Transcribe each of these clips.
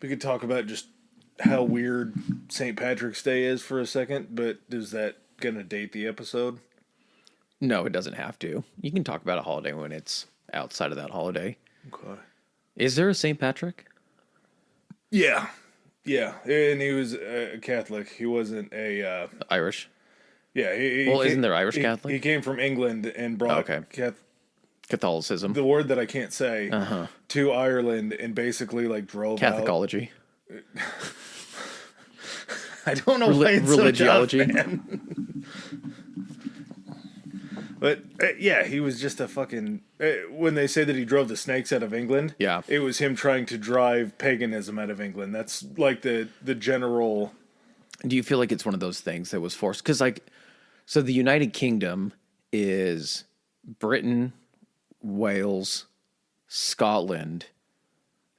We could talk about just how weird St. Patrick's Day is for a second, but is that going to date the episode? No, it doesn't have to. You can talk about a holiday when it's outside of that holiday. Okay. Is there a St. Patrick? Yeah. Yeah. And he was a Catholic. He wasn't a... Irish? Yeah. Isn't there Irish Catholic? He came from England and brought Catholicism. The word that I can't say to Ireland and basically like drove Catholic-ology. I don't know why it's religiology. So tough, man. But yeah, he was just a fucking. When they say that he drove the snakes out of England, yeah, it was him trying to drive paganism out of England. That's like the general. Do you feel like it's one of those things that was forced? Because so the United Kingdom is Britain, Wales, Scotland.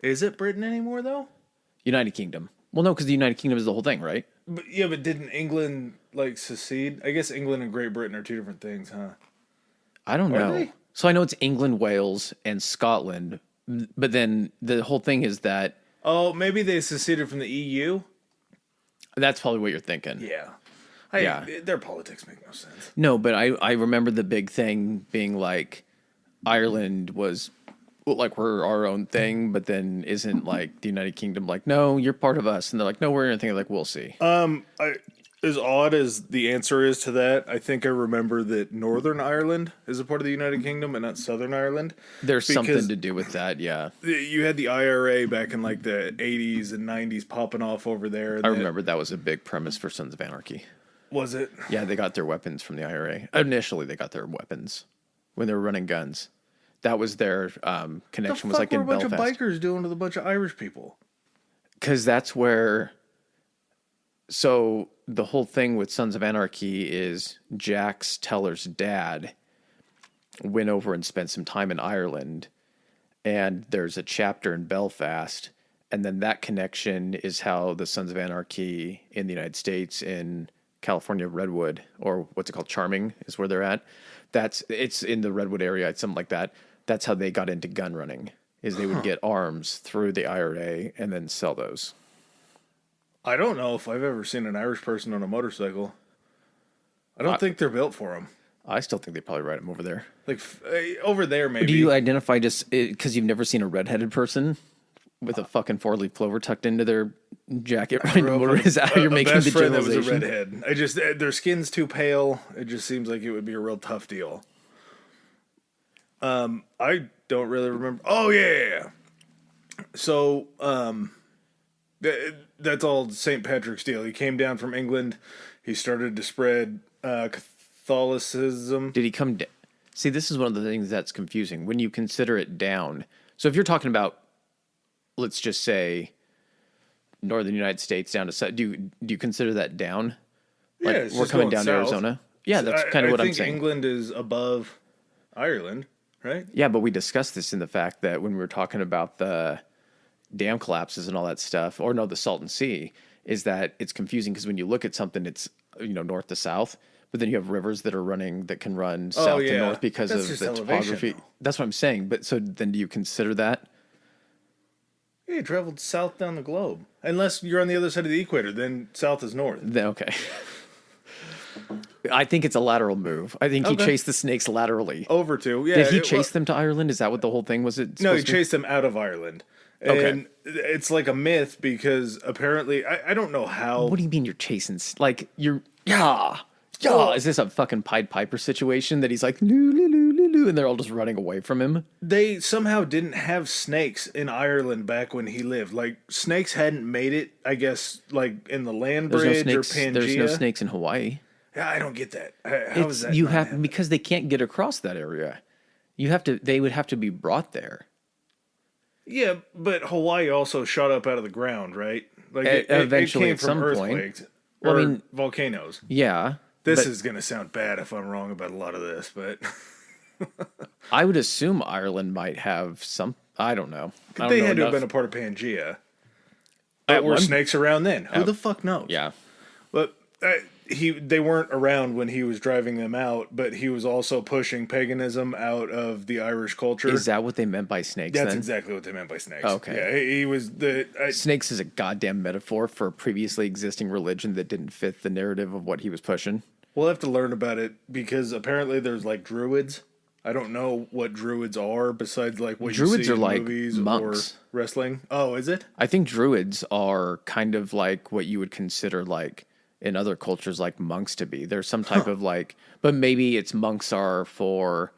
Is it Britain anymore though? United Kingdom. Well, no, because the United Kingdom is the whole thing, right? But didn't England secede? I guess England and Great Britain are two different things, huh? I don't know. So I know it's England, Wales, and Scotland, but then the whole thing is that... Oh, maybe they seceded from the EU? That's probably what you're thinking. Yeah. Their politics make no sense. No, but I remember the big thing being like, Ireland was... like we're our own thing, but then isn't like the United Kingdom like, no, you're part of us, and they're like, no, we're anything. Like, we'll see. As odd as the answer is to that, I think I remember that Northern Ireland is a part of the United Kingdom and not Southern Ireland. There's something to do with that, yeah. You had the IRA back in like the 80s and 90s popping off over there. I remember that was a big premise for Sons of Anarchy. Was it? Yeah, they got their weapons from the IRA. Initially, they got their weapons when they were running guns. That was their connection. Was like in Belfast. What a bunch of bikers doing with a bunch of Irish people? Because that's where. So the whole thing with Sons of Anarchy is Jax Teller's dad went over and spent some time in Ireland, and there's a chapter in Belfast, and then that connection is how the Sons of Anarchy in the United States, in California, Redwood, or what's it called, Charming, is where they're at. It's in the Redwood area, it's something like that. That's how they got into gun running, is they would get arms through the IRA and then sell those. I don't know if I've ever seen an Irish person on a motorcycle. I don't think they're built for them. I still think they probably ride them over there. Like, over there, maybe. Do you identify just because you've never seen a redheaded person with a fucking 4-leaf clover tucked into their jacket riding a motor? Is that how you're making the generalization? That was a redhead. Their skin's too pale. It just seems like it would be a real tough deal. I don't really remember. Oh, yeah. So, that's all St. Patrick's deal. He came down from England. He started to spread Catholicism. Did he come down? See, this is one of the things that's confusing. When you consider it down. So if you're talking about, let's just say, northern United States down to south, do you consider that down? Like, yeah, we're coming down to Arizona? Yeah, that's kind of what I'm saying. I think England is above Ireland, right? Yeah, but we discussed this in the fact that when we were talking about the dam collapses and all that stuff, or no, the Salton Sea, is that it's confusing because when you look at something, it's north to south, but then you have rivers that are running that can run south to north because of the topography. That's what I'm saying. But so then do you consider that? Yeah, you traveled south down the globe. Unless you're on the other side of the equator, then south is north. Then okay. I think it's a lateral move. I think he chased the snakes laterally. Over to, yeah. Did he chase them to Ireland? Is that what the whole thing was? No, he chased them out of Ireland. And it's like a myth because apparently, I don't know how. What do you mean you're chasing? Like, you're, yeah. Is this a fucking Pied Piper situation that he's like, loo, loo, loo, loo, loo, and they're all just running away from him? They somehow didn't have snakes in Ireland back when he lived. Like, snakes hadn't made it, I guess, like in the land bridge or Pangea. There's no snakes in Hawaii. Yeah, I don't get that. How is that? Because they can't get across that area. They would have to be brought there. Yeah, but Hawaii also shot up out of the ground, right? Like eventually, it came from earthquakes or volcanoes. Yeah. This is going to sound bad if I'm wrong about a lot of this, but I would assume Ireland might have some. I don't know. They had to have been a part of Pangea. Were snakes around then? Who the fuck knows? Yeah. But they weren't around when he was driving them out, but he was also pushing paganism out of the Irish culture. Is that what they meant by snakes? That's then? exactly what they meant by snakes. Okay. Yeah, he was snakes is a goddamn metaphor for a previously existing religion that didn't fit the narrative of what he was pushing. We'll have to learn about it because apparently there's like druids. I don't know what druids are besides like what druids you see are in like movies monks. Or wrestling. Oh, is it? I think druids are kind of like what you would consider like in other cultures like monks to be. There's some type of like, but maybe it's monks are for,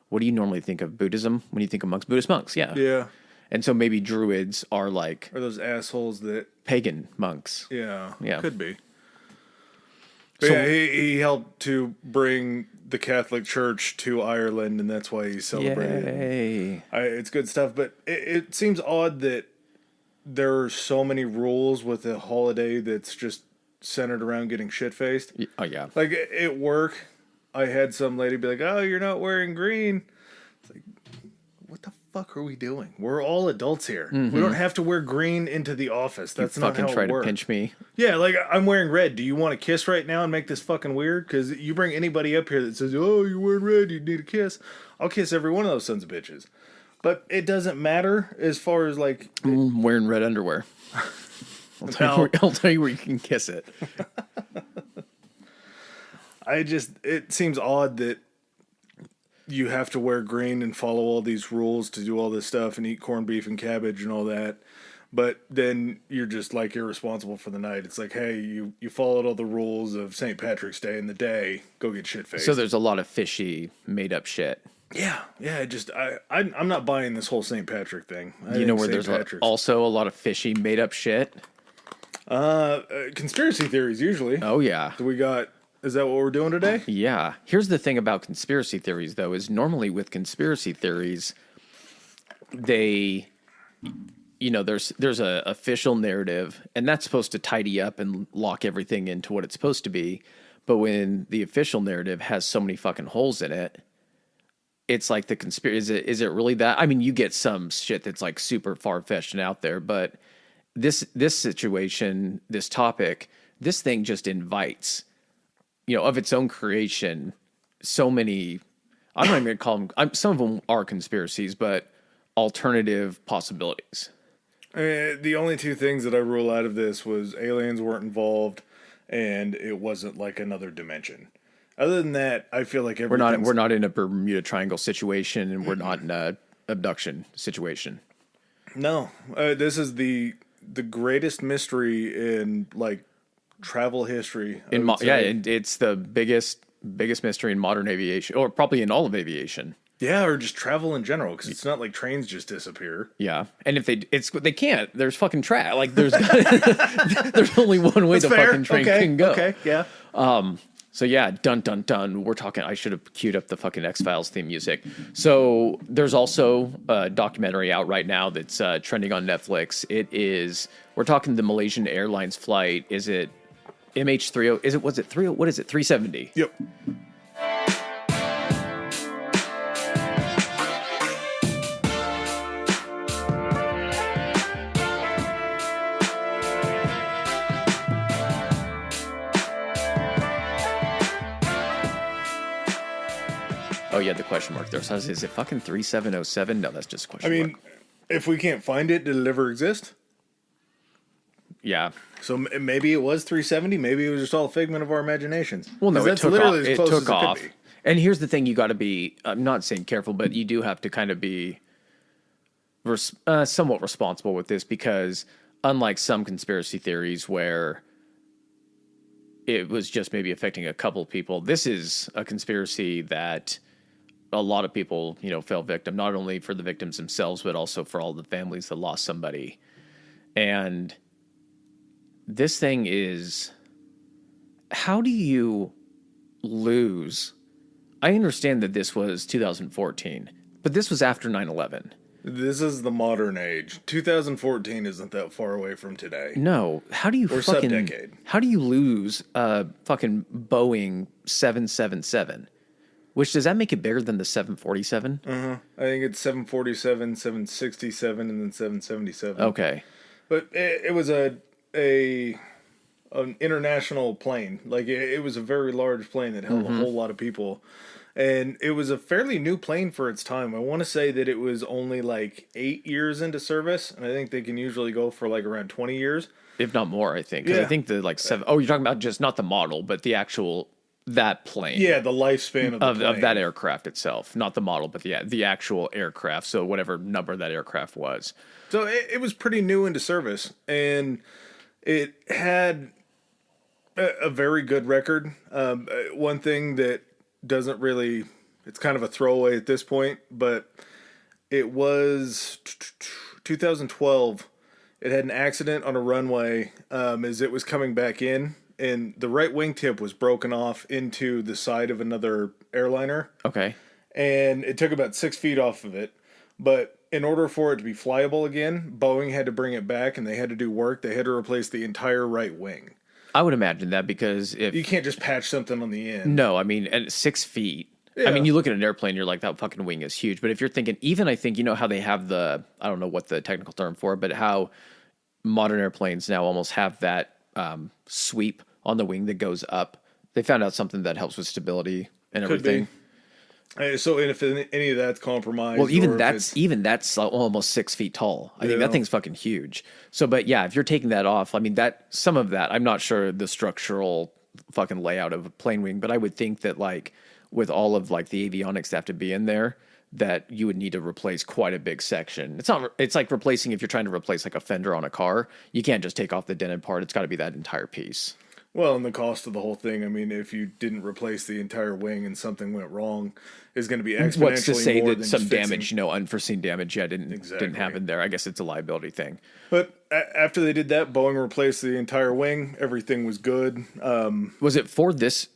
what do you normally think of Buddhism when you think of monks? Buddhist monks, yeah. Yeah. And so maybe druids are like... Are those assholes that... Pagan monks. Yeah. Yeah. Could be. But so, yeah, he helped to bring the Catholic Church to Ireland, and that's why he's celebrated. Yay. It's good stuff, but it seems odd that there are so many rules with a holiday that's just centered around getting shit-faced. Oh, yeah. Like, at work, I had some lady be like, oh, you're not wearing green. It's like, what the fuck are we doing? We're all adults here. Mm-hmm. We don't have to wear green into the office. That's not how it works. You fucking try to pinch me. Yeah, like, I'm wearing red. Do you want to kiss right now and make this fucking weird? Because you bring anybody up here that says, oh, you're wearing red, you need a kiss. I'll kiss every one of those sons of bitches. But it doesn't matter as far as, like... I'm wearing red underwear. I'll tell you where you can kiss it. It seems odd that you have to wear green and follow all these rules to do all this stuff and eat corned beef and cabbage and all that. But then you're just like irresponsible for the night. It's like, hey, you followed all the rules of St. Patrick's Day in the day. Go get shit-faced. So there's a lot of fishy, made-up shit. Yeah. I'm not buying this whole St. Patrick thing. You know where there's also a lot of fishy, made-up shit? Conspiracy theories, usually. Oh, yeah. So is that what we're doing today? Yeah. Here's the thing about conspiracy theories, though, is normally with conspiracy theories, they, there's a official narrative, and that's supposed to tidy up and lock everything into what it's supposed to be. But when the official narrative has so many fucking holes in it, it's like the conspiracy. Is it really that? I mean, you get some shit that's like super far-fetched and out there, but this situation, this topic, this thing just invites, of its own creation, so many, I'm not even going to call them, some of them are conspiracies, but alternative possibilities. The only two things that I rule out of this was aliens weren't involved and it wasn't like another dimension. Other than that, I feel like we're not in a Bermuda Triangle situation, and we're not in a abduction situation. No, this is the greatest mystery in like travel history. And it's the biggest mystery in modern aviation, or probably in all of aviation. Yeah, or just travel in general, because it's not like trains just disappear. Yeah, and if they can't. There's fucking track. Like there's only one way the fucking train can go. Okay, yeah. So yeah, dun dun dun. We're talking. I should have queued up the fucking X-Files theme music. So there's also a documentary out right now that's trending on Netflix. We're talking the Malaysian Airlines flight. Is it MH30? Was it 30? What is it? 370. Yep. Oh, yeah, the question mark there. So is it fucking 3707? No, that's just a question mark. If we can't find it, did it ever exist? Yeah. So maybe it was 370. Maybe it was just all a figment of our imaginations. Well, no, it took off. It took off. And here's the thing: you got to be. I'm not saying careful, but you do have to kind of be somewhat responsible with this, because unlike some conspiracy theories where it was just maybe affecting a couple people, this is a conspiracy that a lot of people, fell victim, not only for the victims themselves, but also for all the families that lost somebody. And this thing is, how do you lose? I understand that this was 2014, but this was after 9/11. This is the modern age. 2014 isn't that far away from today. No. How do you sub-decade. How do you lose a fucking Boeing 777? Which, does that make it bigger than the 747? I think it's 747, 767, and then 777. Okay. But it was a an international plane. Like it was a very large plane that held a whole lot of people. And it was a fairly new plane for its time. I want to say that it was only like 8 years into service, and I think they can usually go for like around 20 years. If not more, I think. Because I think the like 7. Oh, you're talking about just not the model, but the actual that plane. Yeah, the lifespan of the plane. Of that aircraft itself, not the model, but the actual aircraft. So whatever number that aircraft was. So it was pretty new into service, and it had a very good record. One thing that doesn't really, it's kind of a throwaway at this point, but it was 2012. It had an accident on a runway as it was coming back in, and the right wingtip was broken off into the side of another airliner. Okay. And it took about 6 feet off of it. But in order for it to be flyable again, Boeing had to bring it back, and they had to do work. They had to replace the entire right wing. I would imagine that because if You can't just patch something on the end. no, I mean, at 6 feet. Yeah. I mean, you look at an airplane, you're like, that fucking wing is huge. But if you're thinking, even I think, you know how they have I don't know what the technical term for it, but how modern airplanes now almost have that sweep on the wing that goes up. They found out something that helps with stability and everything. So if any of that's compromised, Well, even that's almost 6 feet tall. I think that thing's fucking huge. So, but yeah, if you're taking that off, I mean some of that, I'm not sure the structural fucking layout of a plane wing, but I would think that like with all of like the avionics that have to be in there, that you would need to replace quite a big section. It's like replacing, if you're trying to replace like a fender on a car, you can't just take off the dented part. It's got to be that entire piece. Well, and the cost of the whole thing, I mean, if you didn't replace the entire wing and something went wrong, is going to be exponentially more. What's to say that than some just damage, unforeseen damage, didn't happen there. I guess it's a liability thing. But after they did that, Boeing replaced the entire wing. Everything was good. Was it for this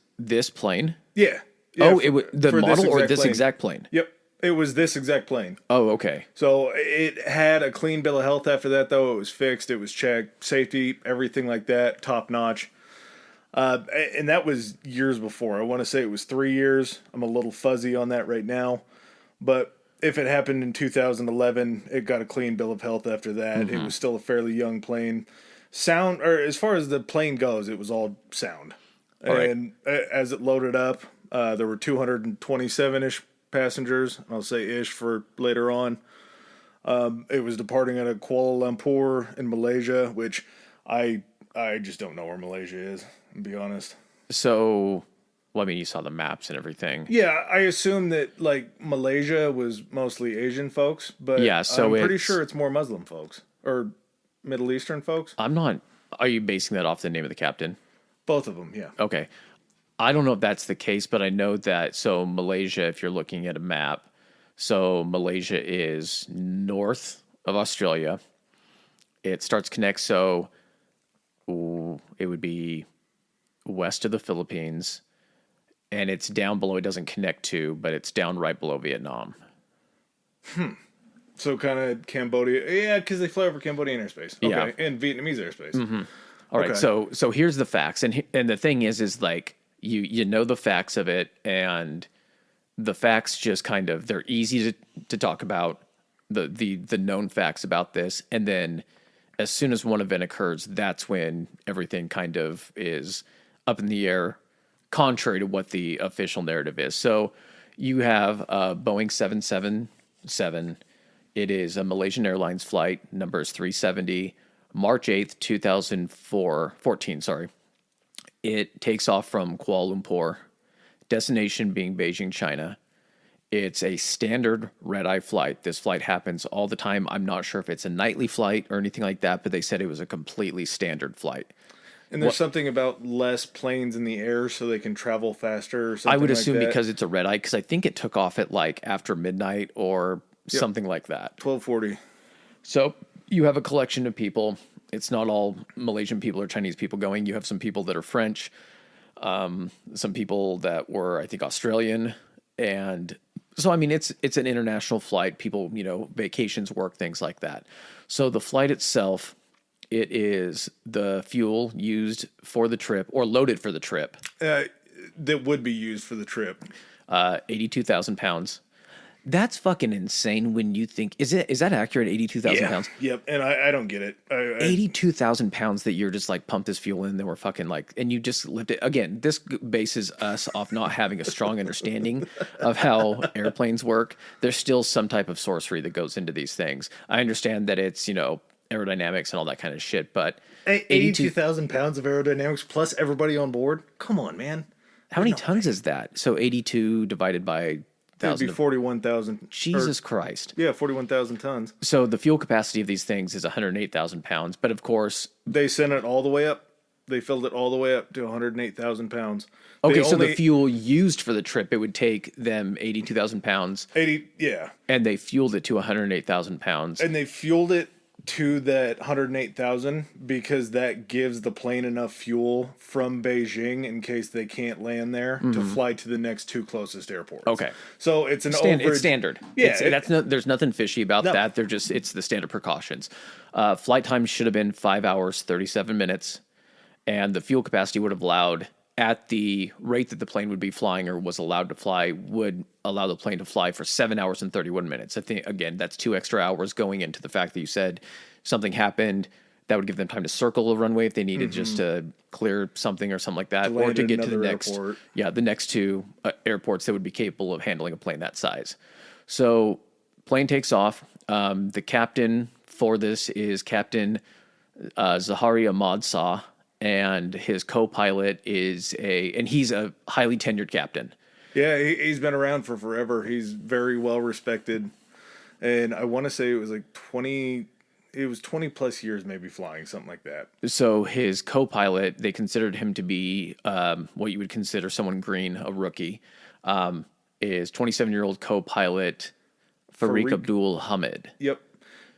plane? Yeah. It was the model or this exact plane? Yep. It was this exact plane. Oh, okay. So it had a clean bill of health after that, though. It was fixed. It was checked. Safety, everything like that, top notch. And that was years before. I want to say it was 3 years. I'm a little fuzzy on that right now. But if it happened in 2011, it got a clean bill of health after that. Mm-hmm. It was still a fairly young plane. Sound, or as far as the plane goes, it was all sound. All and as it loaded up, there were 227-ish passengers. I'll say ish for later on. It was departing out of Kuala Lumpur in Malaysia, which I just don't know where Malaysia is, to be honest. So, well, I mean, you saw the maps and everything. Yeah, I assume that, like, Malaysia was mostly Asian folks, but yeah, so I'm pretty sure it's more Muslim folks, or Middle Eastern folks. I'm not... Are you basing that off the name of the captain? Both of them, yeah. Okay. I don't know if that's the case, but I know that, so Malaysia, if you're looking at a map, so Malaysia is north of Australia. It starts connect, so it would be west of the Philippines, and it's down below. It doesn't connect to, but it's down right below Vietnam. So kind of Cambodia. Yeah, because they fly over Cambodian airspace. Okay. Yeah. And Vietnamese airspace. Mm-hmm. All right, so here's the facts. And the thing is like, you know the facts of it, and the facts just kind of, they're easy to talk about, the known facts about this, and then as soon as one event occurs, that's when everything kind of is up in the air, contrary to what the official narrative is. So you have Boeing 777. It is a Malaysian Airlines flight. Number is 370. March 8th, 2014. It takes off from Kuala Lumpur, destination being Beijing, China. It's a standard red-eye flight. This flight happens all the time. I'm not sure if it's a nightly flight or anything like that, but they said it was a completely standard flight. And there's something about less planes in the air so they can travel faster or something I would assume like that. because it's a red-eye, because I think it took off at like after midnight or something like that. 12:40. So you have a collection of people. It's not all Malaysian people or Chinese people going. You have some people that are French, some people that were, I think, Australian, and so, I mean, it's an international flight. People, vacations, work, things like that. So the flight itself, it is the fuel used for the trip or loaded for the trip. That would be used for the trip. 82,000 pounds. That's fucking insane when you think, is that accurate? 82,000 Yeah. pounds? Yep. And I don't get it. 82,000 pounds that you're just like pump this fuel in, then we're fucking like, and you just lift it. Again, this bases us off not having a strong understanding of how airplanes work. There's still some type of sorcery that goes into these things. I understand that it's, aerodynamics and all that kind of shit, but 82,000 pounds of aerodynamics plus everybody on board. Come on, man. how many tons is that? So 82 divided by It'd be 41,000. Jesus Christ. Yeah, 41,000 tons. So the fuel capacity of these things is 108,000 pounds. But of course, They sent it all the way up. They filled it all the way up to 108,000 pounds. okay, so the fuel used for the trip, it would take them 82,000 pounds. 80, yeah. And they fueled it to 108,000 pounds. And they fueled it to that 108,000 because that gives the plane enough fuel from Beijing in case they can't land there to fly to the next two closest airports. Okay. So it's an It's standard. Yeah. There's nothing fishy about that. It's the standard precautions. Flight time should have been 5 hours, 37 minutes. And the fuel capacity would have allowed, at the rate that the plane would be flying or was allowed to fly, would allow the plane to fly for 7 hours and 31 minutes. I think, again, that's 2 extra hours going into the fact that you said something happened. That would give them time to circle the runway if they needed just to clear something or something like that, or to get to the next, airport. the next two airports that would be capable of handling a plane that size. So plane takes off. The captain for this is Captain Zahari Ahmad Shah, and his co-pilot he's a highly tenured captain. Yeah, he's been around for forever. He's very well respected. And I want to say it was like 20 plus years maybe flying, something like that. So his co-pilot, they considered him to be what you would consider someone green, a rookie, is 27-year-old co-pilot Farik Abdul Hamid. Yep.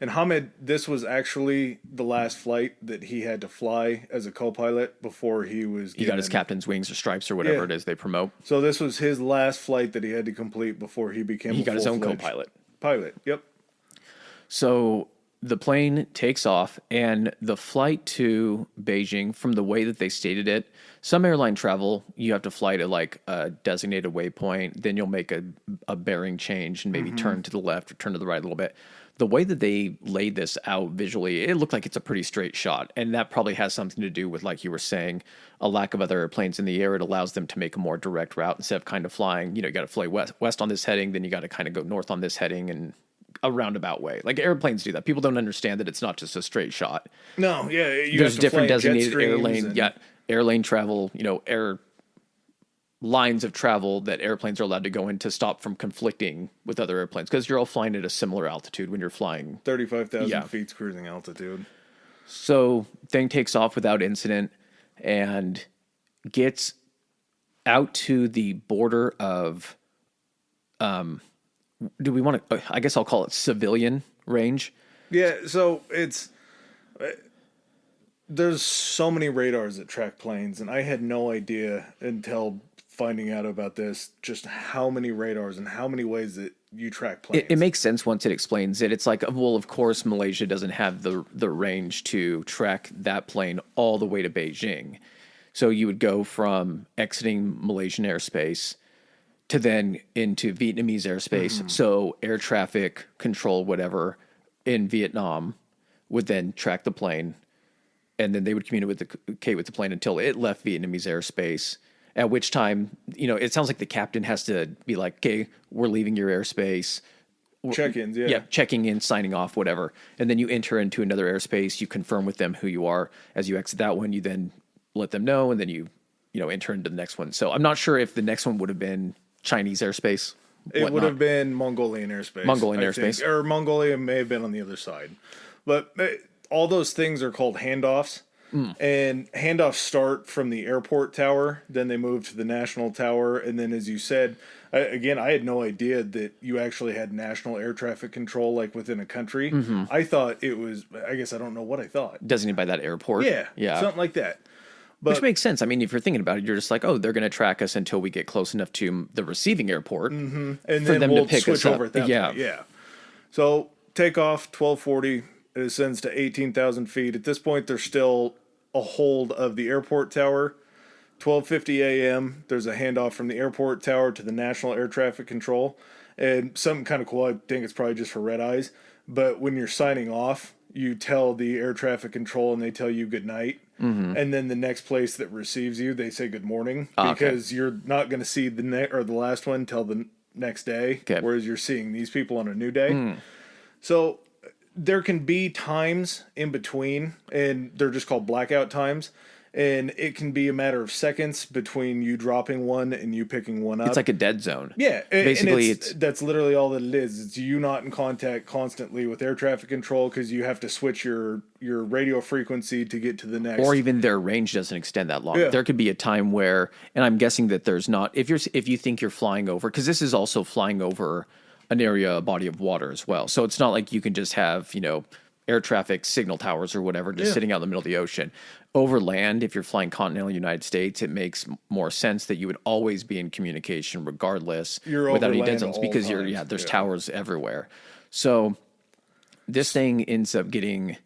And Hamid, this was actually the last flight that he had to fly as a co-pilot before he got his captain's wings or stripes or whatever it is they promote. So this was his last flight that he had to complete before he became He got his own co-pilot. Yep. So the plane takes off, and the flight to Beijing, from the way that they stated it, some airline travel, you have to fly to like a designated waypoint, then you'll make a bearing change and maybe turn to the left or turn to the right a little bit. The way that they laid this out visually, it looked like it's a pretty straight shot. And that probably has something to do with, like you were saying, a lack of other airplanes in the air. It allows them to make a more direct route instead of kind of flying, you got to fly west on this heading, then you got to kind of go north on this heading and a roundabout way. Like airplanes do that. People don't understand that it's not just a straight shot. No, yeah. There's different designated airlane travel, air lines of travel that airplanes are allowed to go in to stop from conflicting with other airplanes, because you're all flying at a similar altitude when you're flying 35,000 feet cruising altitude. So thing takes off without incident and gets out to the border of do we want to I guess I'll call it civilian range. Yeah, so it's there's so many radars that track planes, and I had no idea until finding out about this, just how many radars and how many ways that you track planes. It makes sense once it explains it. It's like, well, of course, Malaysia doesn't have the range to track that plane all the way to Beijing. So you would go from exiting Malaysian airspace to then into Vietnamese airspace. So air traffic control, whatever, in Vietnam would then track the plane, and then they would communicate with the plane until it left Vietnamese airspace. At which time, it sounds like the captain has to be like, okay, we're leaving your airspace. Check-ins, yeah. Yeah, checking in, signing off, whatever. And then you enter into another airspace. You confirm with them who you are. As you exit that one, you then let them know, and then you enter into the next one. So I'm not sure if the next one would have been Chinese airspace. It would have been Mongolian airspace. Or Mongolia may have been on the other side. But all those things are called handoffs. And handoffs start from the airport tower, then they move to the national tower, and then, as you said, I had no idea that you actually had national air traffic control like within a country. I thought it was, I guess I don't know what I thought. Designated by that airport. Yeah, something like that. But, which makes sense. I mean, if you're thinking about it, you're just like, oh, they're going to track us until we get close enough to the receiving airport, and then we'll switch over at that point. Yeah. So takeoff 1240. It ascends to 18,000 feet. At this point, there's still a hold of the airport tower. 12:50 a.m. There's a handoff from the airport tower to the National Air Traffic Control. And something kind of cool, I think it's probably just for red eyes, but when you're signing off, you tell the air traffic control and they tell you good night. And then the next place that receives you, they say good morning, because you're not going to see the last one till the next day, whereas you're seeing these people on a new day. So there can be times in between, and they're just called blackout times. And it can be a matter of seconds between you dropping one and you picking one up. It's like a dead zone. Yeah. Basically, that's literally all that it is. It's you not in contact constantly with air traffic control because you have to switch your radio frequency to get to the next. Or even their range doesn't extend that long. Yeah. There could be a time where, and I'm guessing that there's not, if you think you're flying over, because this is also flying over an area, a body of water as well. So it's not like you can just have, air traffic signal towers or whatever just sitting out in the middle of the ocean. Over land, if you're flying continental United States, it makes more sense that you would always be in communication regardless without any dead zones, because there's towers everywhere. So this thing ends up getting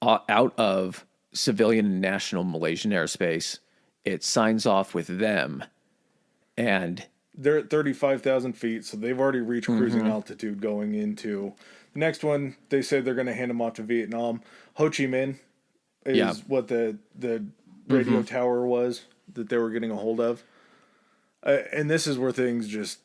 out of civilian and national Malaysian airspace. It signs off with them, and they're at 35,000 feet, so they've already reached cruising altitude going into the next one. They say they're going to hand them off to Vietnam. Ho Chi Minh is what the radio tower was that they were getting a hold of. And this is where things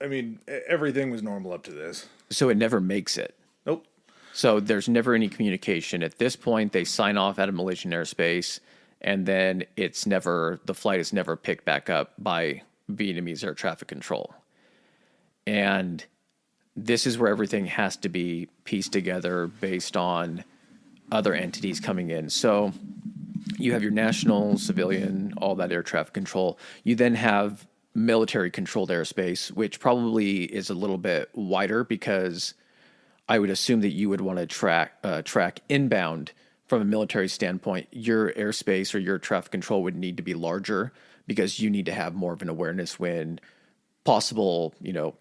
everything was normal up to this. So it never makes it. Nope. So there's never any communication. At this point, they sign off out of Malaysian airspace, and then the flight is never picked back up by Vietnamese air traffic control. And this is where everything has to be pieced together based on other entities coming in. So you have your national, civilian, all that air traffic control. You then have military controlled airspace, which probably is a little bit wider, because I would assume that you would want to track inbound from a military standpoint. Your airspace or your traffic control would need to be larger, because you need to have more of an awareness when possible,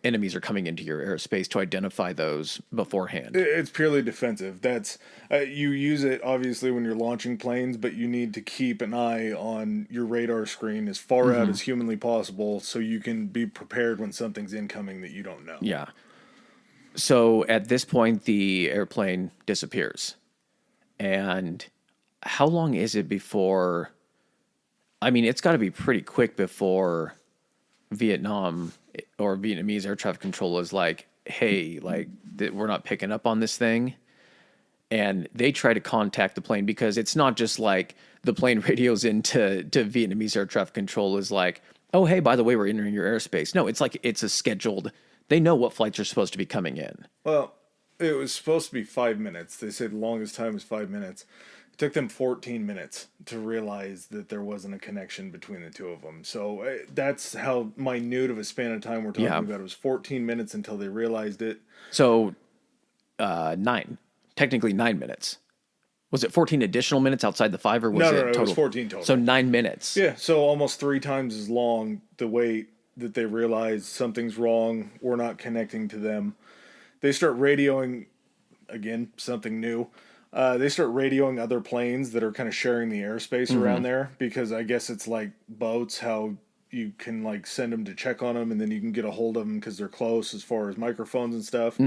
enemies are coming into your airspace, to identify those beforehand. It's purely defensive. That's you use it obviously when you're launching planes, but you need to keep an eye on your radar screen as far out as humanly possible, so you can be prepared when something's incoming that you don't know. Yeah. So at this point, the airplane disappears. And how long is it before? I mean, it's got to be pretty quick before Vietnam or Vietnamese air traffic control is like, hey, we're not picking up on this thing. And they try to contact the plane, because it's not just like the plane radios into Vietnamese air traffic control is like, oh, hey, by the way, we're entering your airspace. No, it's like it's a scheduled, they know what flights are supposed to be coming in. Well, it was supposed to be 5 minutes. They said the longest time was 5 minutes. It took them 14 minutes to realize that there wasn't a connection between the two of them. So that's how minute of a span of time we're talking about. It was 14 minutes until they realized it. So technically 9 minutes. Was it 14 additional minutes outside the 5, or was it total? No, it was 14 total. So 9 minutes. Yeah, so almost 3 times as long the wait that they realize something's wrong, we're not connecting to them. They start radioing, again, something new. They start radioing other planes that are kind of sharing the airspace around there, because I guess it's like boats, how you can send them to check on them, and then you can get a hold of them because they're close as far as microphones and stuff.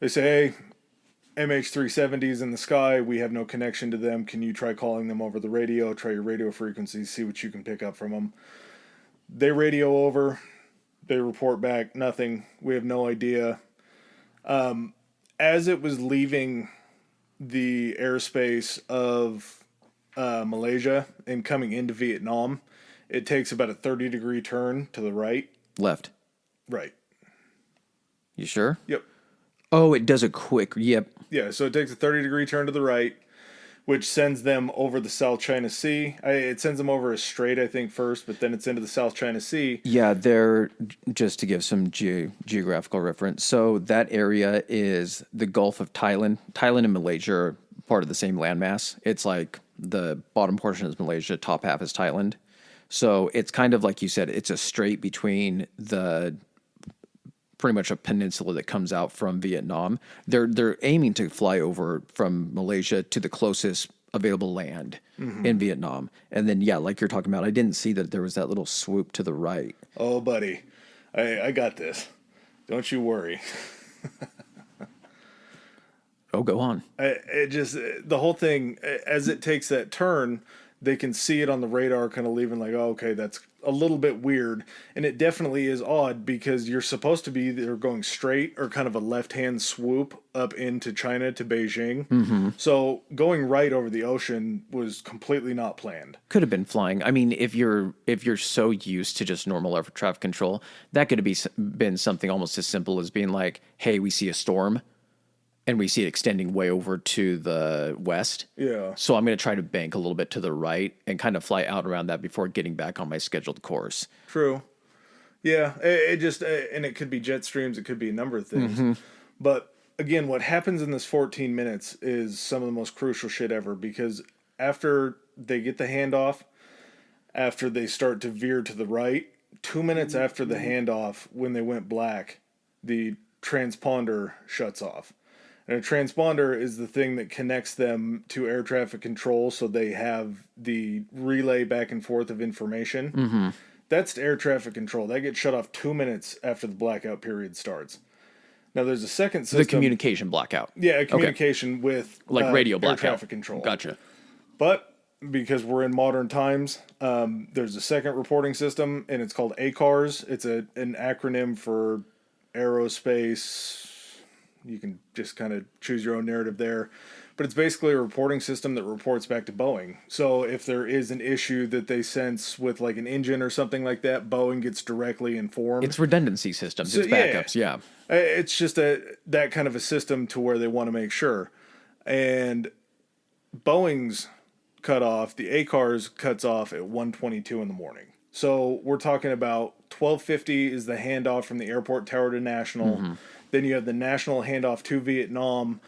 They say, hey, MH370s in the sky, we have no connection to them. Can you try calling them over the radio? Try your radio frequencies, see what you can pick up from them. They radio over. They report back, nothing. We have no idea. As it was leaving the airspace of Malaysia and coming into Vietnam, it takes about a 30-degree turn to the right. Left. Right. You sure? Yep. Oh, it does a quick, yep. Yeah, so it takes a 30-degree turn to the right, which sends them over the South China Sea. It sends them over a strait, I think, first, but then it's into the South China Sea. Yeah, they're, just to give some geographical reference, so that area is the Gulf of Thailand. Thailand and Malaysia are part of the same landmass. It's like the bottom portion is Malaysia, top half is Thailand. So it's kind of like you said, it's a strait between pretty much a peninsula that comes out from Vietnam. They're aiming to fly over from Malaysia to the closest available land in Vietnam. And then, yeah, like you're talking about, I didn't see that there was that little swoop to the right. Oh, buddy. I got this. Don't you worry. Oh, go on. It just, the whole thing, as it takes that turn, they can see it on the radar, kind of leaving like, oh, okay, that's a little bit weird. And it definitely is odd because you're supposed to be either going straight or kind of a left-hand swoop up into China to Beijing. Mm-hmm. So going right over the ocean was completely not planned. Could have been flying. I mean, if you're so used to just normal air traffic control, that could have been something almost as simple as being like, hey, we see a storm and we see it extending way over to the west. Yeah. So I'm going to try to bank a little bit to the right and kind of fly out around that before getting back on my scheduled course. True. Yeah. It just, and it could be jet streams. It could be a number of things. Mm-hmm. But again, what happens in this 14 minutes is some of the most crucial shit ever, because after they get the handoff, after they start to veer to the right, 2 minutes after the handoff, when they went black, the transponder shuts off. And a transponder is the thing that connects them to air traffic control, so they have the relay back and forth of information. Mm-hmm. That's air traffic control. That gets shut off 2 minutes after the blackout period starts. Now, there's a second system. The communication blackout. Yeah, communication with like radio blackout. Air traffic control. Gotcha. But because we're in modern times, there's a second reporting system, and it's called ACARS. It's an acronym for aerospace. You can just kind of choose your own narrative there. But it's basically a reporting system that reports back to Boeing. So if there is an issue that they sense with like an engine or something like that, Boeing gets directly informed. It's redundancy systems. It's backups, yeah. It's just that kind of a system to where they want to make sure. And Boeing's cut off, the ACARS cuts off at 1:22 in the morning. So we're talking about 12:50 is the handoff from the airport tower to National. Mm-hmm. Then you have the National handoff to Vietnam.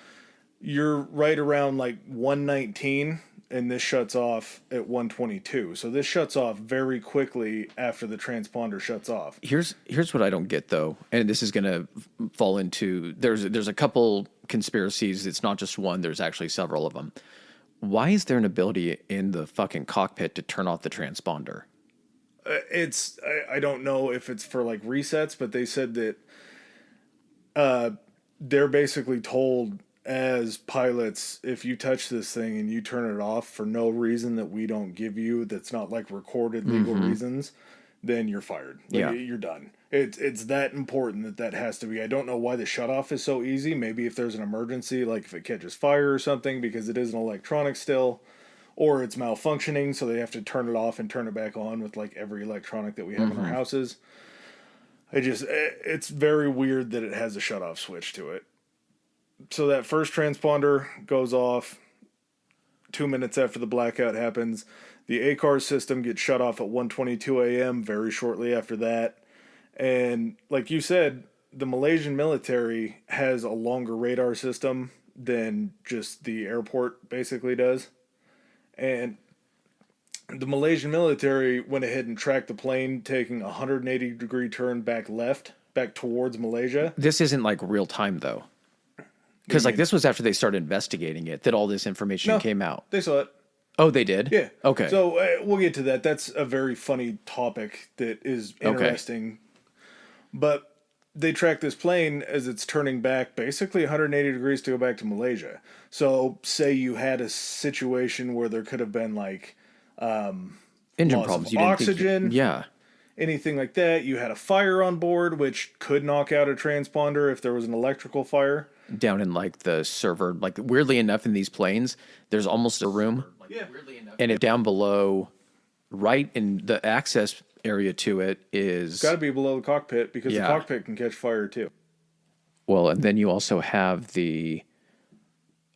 You're right around like 1:19, and this shuts off at 1:22. So this shuts off very quickly after the transponder shuts off. Here's what I don't get though, and this is going to fall into there's a couple conspiracies. It's not just one. There's actually several of them. Why is there an ability in the fucking cockpit to turn off the transponder? I don't know if it's for like resets, but they said that they're basically told as pilots, if you touch this thing and you turn it off for no reason that we don't give you, that's not like recorded legal reasons, then you're fired. Like, you're done. It's that important that has to be. I don't know why the shutoff is so easy. Maybe if there's an emergency, like if it catches fire or something, because it is an electronic still, or it's malfunctioning, so they have to turn it off and turn it back on with like every electronic that we have in our houses. It's very weird that it has a shutoff switch to it. So that first transponder goes off 2 minutes after the blackout happens. The ACARS system gets shut off at 1:22 a.m. very shortly after that. And like you said, the Malaysian military has a longer radar system than just the airport basically does. And the Malaysian military went ahead and tracked the plane taking a 180-degree turn back towards Malaysia. This isn't like real time though. Because like this was after they started investigating it that all this information came out. They saw it. Oh, they did? Yeah. Okay. So we'll get to that. That's a very funny topic that is interesting. Okay. But they track this plane as it's turning back basically 180 degrees to go back to Malaysia. So say you had a situation where there could have been like engine problems, oxygen, anything like that. You had a fire on board, which could knock out a transponder if there was an electrical fire. Down in like the server, like weirdly enough in these planes, there's almost a room. And it down below, right in the access area to it is... It's got to be below the cockpit because the cockpit can catch fire too. Well, and then you also have the...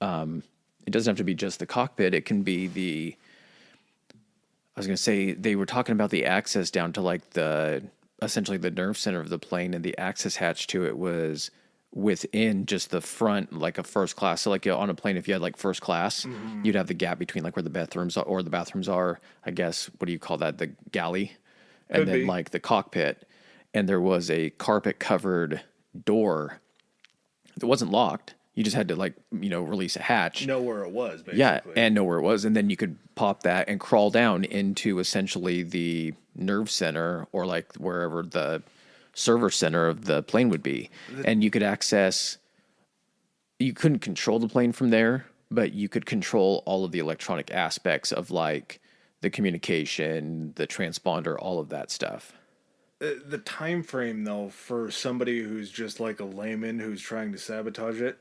it doesn't have to be just the cockpit. It can be the... I was going to say, they were talking about the access down to like essentially the nerve center of the plane, and the access hatch to it was within just the front, like a first class. So like on a plane, if you had like first class, you'd have the gap between like where the bathrooms are, I guess, what do you call that? The galley. And then like the cockpit. And there was a carpet covered door that wasn't locked. You just had to like, release a hatch. Know where it was, basically. Yeah, and know where it was. And then you could pop that and crawl down into essentially the nerve center or like wherever the server center of the plane would be. And you couldn't control the plane from there, but you could control all of the electronic aspects of like the communication, the transponder, all of that stuff. The time frame, though, for somebody who's just like a layman who's trying to sabotage it,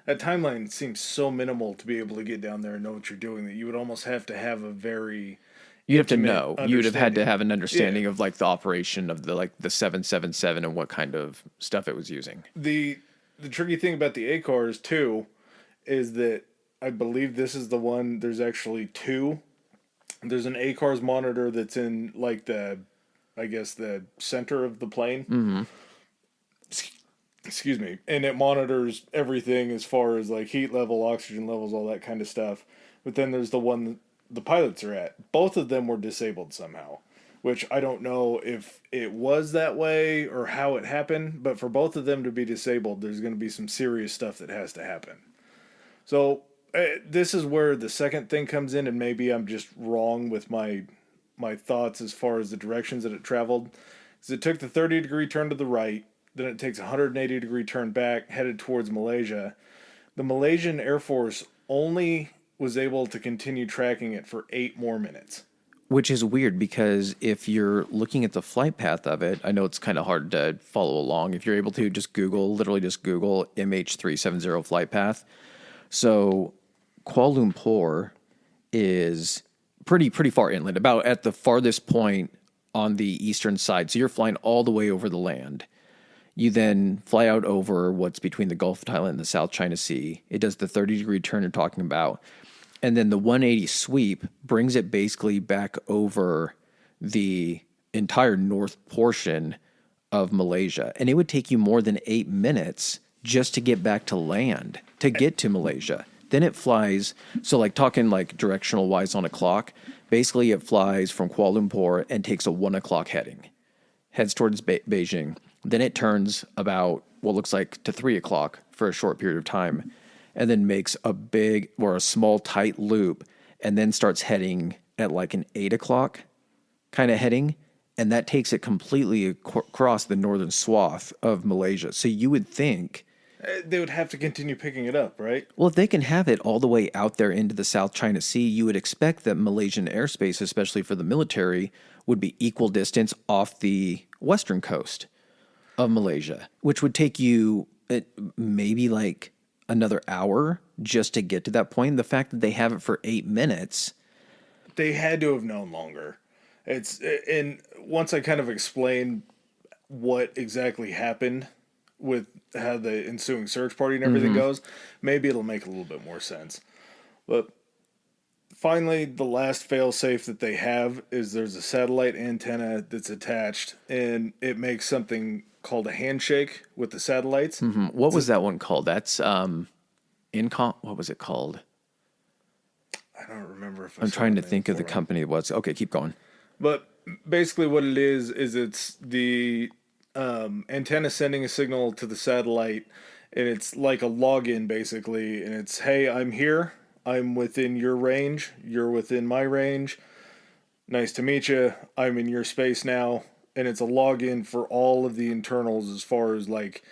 that timeline seems so minimal to be able to get down there and know what you're doing that you would almost have to have a very You'd have to intimate know. You would have had to understanding. have an understanding Yeah. of like the operation of the 777 and what kind of stuff it was using. The tricky thing about the ACARs too is that I believe this is the one. There's actually two. There's an ACARS monitor that's in like I guess the center of the plane. Mm-hmm. Excuse me, and it monitors everything as far as like heat level, oxygen levels, all that kind of stuff. But then there's the one that the pilots are at. Both of them were disabled somehow, which I don't know if it was that way or how it happened, but for both of them to be disabled, there's going to be some serious stuff that has to happen. So this is where the second thing comes in, and maybe I'm just wrong with my thoughts as far as the directions that it traveled. Because it took the 30-degree turn to the right, then it takes a 180-degree turn back, headed towards Malaysia. The Malaysian Air Force only was able to continue tracking it for 8 more minutes. Which is weird because if you're looking at the flight path of it, I know it's kind of hard to follow along. If you're able to literally just Google MH370 flight path. So Kuala Lumpur is pretty far inland, about at the farthest point on the eastern side. So you're flying all the way over the land. You then fly out over what's between the Gulf of Thailand and the South China Sea. It does the 30-degree turn you're talking about. And then the 180 sweep brings it basically back over the entire north portion of Malaysia. And it would take you more than 8 minutes just to get back to land, to get to Malaysia. Then it flies, so like talking like directional wise on a clock, basically it flies from Kuala Lumpur and takes a 1 o'clock heading, heads towards Beijing. Then it turns about what looks like to 3 o'clock for a short period of time, and then makes a big or a small tight loop, and then starts heading at like an 8 o'clock kind of heading. And that takes it completely across the northern swath of Malaysia. So you would think, They would have to continue picking it up, right? well, if they can have it all the way out there into the South China Sea, you would expect that Malaysian airspace, especially for the military, would be equal distance off the western coast of Malaysia, which would take you maybe like another hour just to get to that point. The fact that they have it for 8 minutes. They had to have known longer. And once I kind of explained what exactly happened with how the ensuing search party and everything goes, maybe it'll make a little bit more sense. But finally, the last fail-safe that they have is there's a satellite antenna that's attached, and it makes something called a handshake with the satellites. What was that one called? That's what was it called? I don't remember if I'm trying to think of the company it was. Okay, keep going. But basically what it is it's the antenna sending a signal to the satellite, and it's like a login basically, and it's, hey, I'm here, I'm within your range, you're within my range, nice to meet you, I'm in your space now. And it's a login for all of the internals, as far as like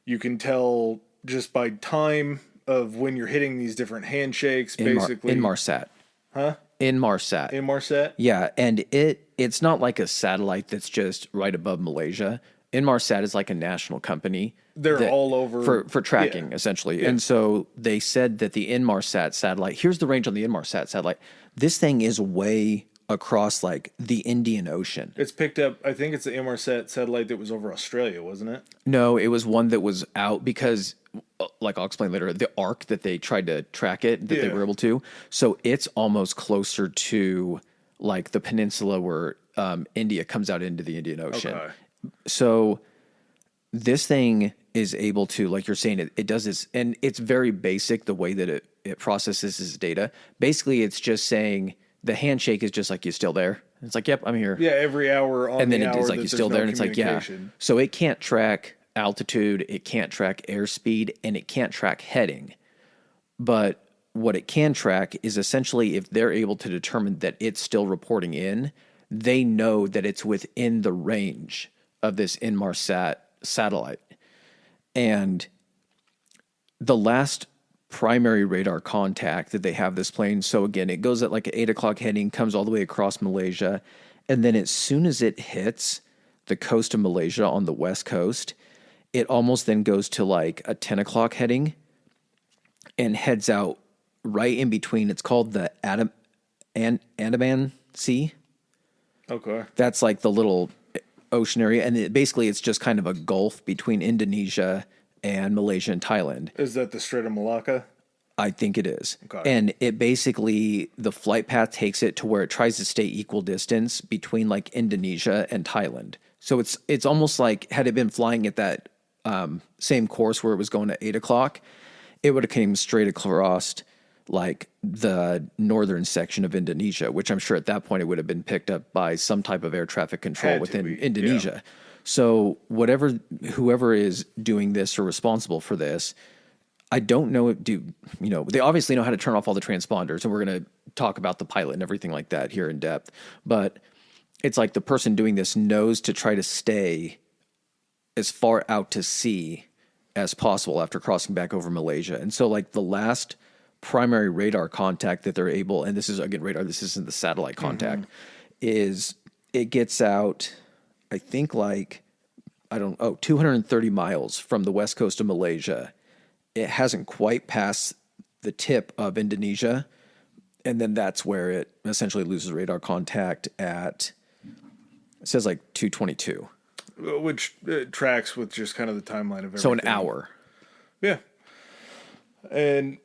you can tell just by time of when you're hitting these different handshakes, basically. Inmarsat. Huh? Inmarsat. Inmarsat? Yeah, and it's not like a satellite that's just right above Malaysia. Inmarsat is like a national company. They're all over for tracking, essentially. Yeah. And so they said that the Inmarsat satellite, here's the range on the Inmarsat satellite. This thing is way across like the Indian Ocean. It's picked up, I think it's the Inmarsat satellite that was over Australia, wasn't it? No, it was one that was out because, like I'll explain later, the arc that they tried to track it, that they were able to. So it's almost closer to like the peninsula where India comes out into the Indian Ocean. Okay. So this thing is able to, like you're saying, it does this, and it's very basic the way that it processes its data. Basically, it's just saying the handshake is just like, you still there? And it's like, yep, I'm here. Yeah, every hour on and then the hour it's like, you still there? And it's like, yeah. So it can't track altitude, it can't track airspeed, and it can't track heading. But what it can track is essentially if they're able to determine that it's still reporting in, they know that it's within the range of this Inmarsat satellite. And the last primary radar contact that they have this plane, so again, it goes at like an 8 o'clock heading, comes all the way across Malaysia, and then as soon as it hits the coast of Malaysia on the west coast, it almost then goes to like a 10 o'clock heading and heads out right in between. It's called the Andaman Sea. Okay. That's like the little ocean area. And it's just kind of a gulf between Indonesia and Malaysia and Thailand. Is that the Strait of Malacca? I think it is. Okay. And it basically, the flight path takes it to where it tries to stay equal distance between like Indonesia and Thailand. So it's almost like had it been flying at that same course where it was going at 8 o'clock, it would have came straight across like the northern section of Indonesia, which I'm sure at that point it would have been picked up by some type of air traffic control within Indonesia. Yeah. So whoever is doing this or responsible for this, I don't know. They obviously know how to turn off all the transponders, and we're going to talk about the pilot and everything like that here in depth. But it's like the person doing this knows to try to stay as far out to sea as possible after crossing back over Malaysia. And so like the last primary radar contact that they're able, and this is again radar, this isn't the satellite contact, is it gets out, I think 230 miles from the west coast of Malaysia. It hasn't quite passed the tip of Indonesia, and then that's where it essentially loses radar contact at, it says like 222. Which tracks with just kind of the timeline of everything. So an hour. Yeah. And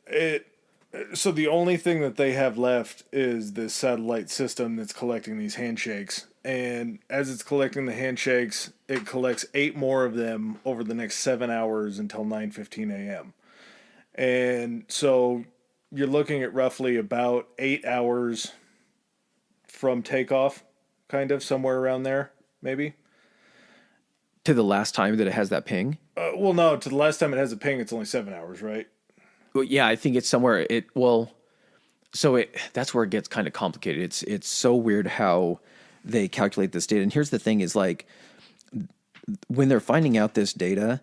so the only thing that they have left is this satellite system that's collecting these handshakes. And as it's collecting the handshakes, it collects 8 more of them over the next 7 hours until 9:15 a.m. And so you're looking at roughly about 8 hours from takeoff, kind of somewhere around there, maybe. To the last time that it has that ping? Well, no, to the last time it has a ping, it's only 7 hours, right? Well, yeah, I think it's somewhere. That's where it gets kind of complicated. It's so weird how they calculate this data. And here's the thing: is like when they're finding out this data,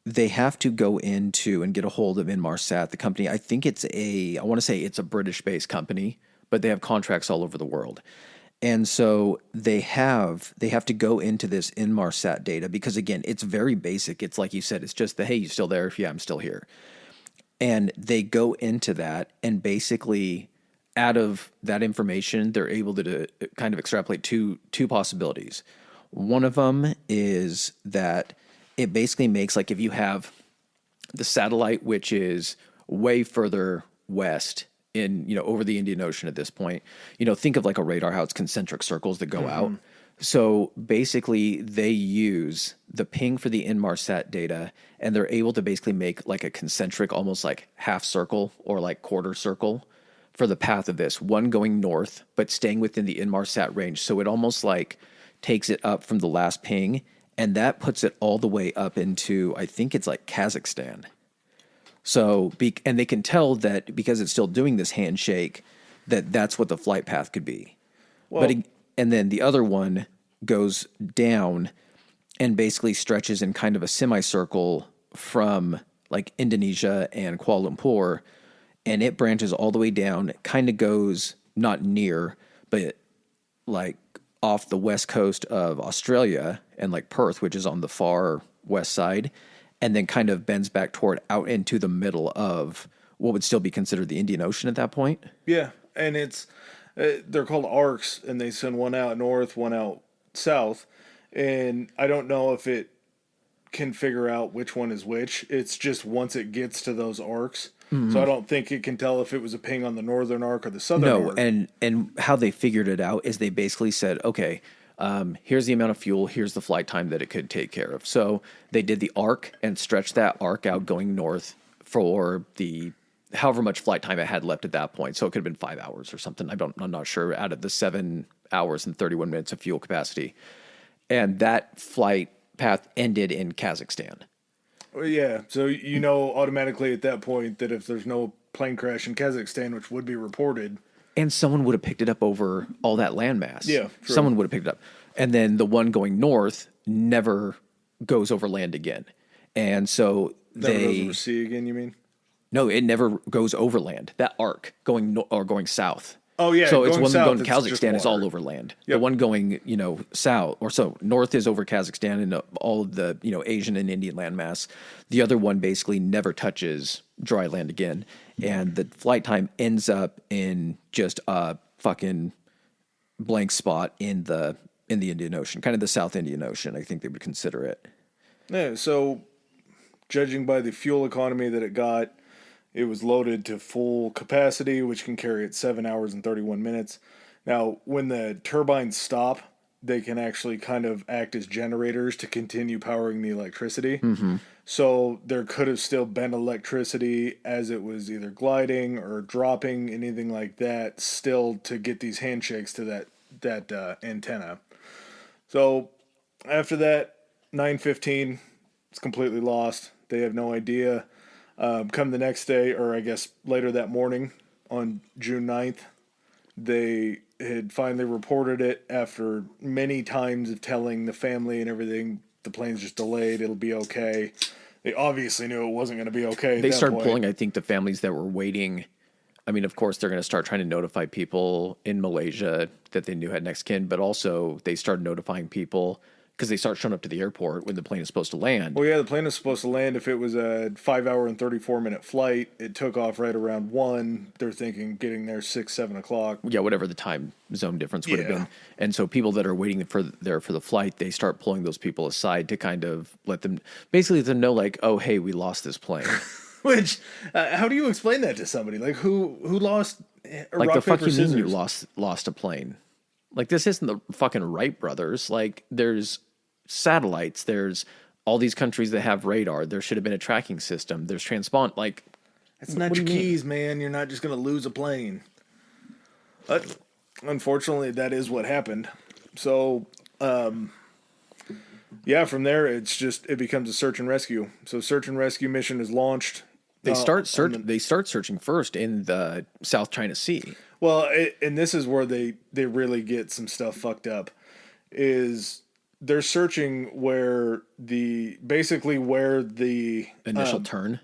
they have to go into and get a hold of Inmarsat, the company. I think I want to say it's a British-based company, but they have contracts all over the world. And so they have to go into this Inmarsat data because, again, it's very basic. It's like you said, it's just hey, you still there? Yeah, I'm still here. And they go into that, and basically out of that information, they're able to kind of extrapolate two possibilities. One of them is that it basically makes, like, if you have the satellite, which is way further west in, over the Indian Ocean at this point, think of like a radar, how it's concentric circles that go out. So basically they use the ping for the Inmarsat data, and they're able to basically make like a concentric, almost like half circle or like quarter circle for the path of this one going north, but staying within the Inmarsat range. So it almost like takes it up from the last ping, and that puts it all the way up into, I think it's like Kazakhstan. So, and they can tell that because it's still doing this handshake, that's what the flight path could be. Well, and then the other one goes down and basically stretches in kind of a semicircle from like Indonesia and Kuala Lumpur, and it branches all the way down. It kind of goes not near, but like off the west coast of Australia and like Perth, which is on the far west side, and then kind of bends back toward out into the middle of what would still be considered the Indian Ocean at that point. Yeah, and they're called arcs, and they send one out north, one out south, and I don't know if it can figure out which one is which. It's just once it gets to those arcs. Mm-hmm. So I don't think it can tell if it was a ping on the northern arc or the southern arc. No, and how they figured it out is they basically said, okay, here's the amount of fuel, here's the flight time that it could take care of. So they did the arc and stretched that arc out going north for the however much flight time it had left at that point. So it could have been 5 hours or something. I'm not sure, out of the 7 hours and 31 minutes of fuel capacity. And that flight path ended in Kazakhstan. Well, yeah, so automatically at that point that if there's no plane crash in Kazakhstan, which would be reported, and someone would have picked it up over all that landmass. Yeah, true. Someone would have picked it up. And then the one going north never goes over land again. And so Never goes over sea again, you mean? no, it never goes overland. That arc going south. Oh, yeah. So it's one south, going to Kazakhstan is all over land. Yep. The one going, south or so north is over Kazakhstan and all of the, Asian and Indian landmass. The other one basically never touches dry land again. And the flight time ends up in just a fucking blank spot in the Indian Ocean, kind of the South Indian Ocean, I think they would consider it. Yeah, so judging by the fuel economy that it got, it was loaded to full capacity, which can carry it 7 hours and 31 minutes. Now, when the turbines stop, they can actually kind of act as generators to continue powering the electricity. Mm-hmm. So there could have still been electricity as it was either gliding or dropping, anything like that, still to get these handshakes to that antenna. So after that, 9:15, it's completely lost. They have no idea. Come the next day, or I guess later that morning on June 9th, they had finally reported it after many times of telling the family and everything, the plane's just delayed, it'll be okay. They obviously knew it wasn't going to be okay. They started pulling, I think, the families that were waiting. I mean, of course, they're going to start trying to notify people in Malaysia that they knew had next kin, but also they started notifying people because they start showing up to the airport when the plane is supposed to land. Well, yeah, the plane is supposed to land. If it was a 5 hour and 34-minute flight, it took off right around 1. They're thinking getting there 6, 7 o'clock. Yeah, whatever the time zone difference would have been. And so people that are waiting for the flight, they start pulling those people aside to kind of let them, basically to know like, oh, hey, we lost this plane. Which, how do you explain that to somebody? Like who lost like rock, the fuck paper, you mean scissors? you lost a plane? Like this isn't the fucking Wright brothers. Like there's satellites, there's all these countries that have radar, there should have been a tracking system, there's transpond, like It's not your keys, man. You're not just going to lose a plane. But unfortunately, that is what happened. So, yeah, from there, it becomes a search and rescue. So search and rescue mission is launched. they start searching first in the South China Sea. Well, and this is where they really get some stuff fucked up. Is they're searching where the Initial turn.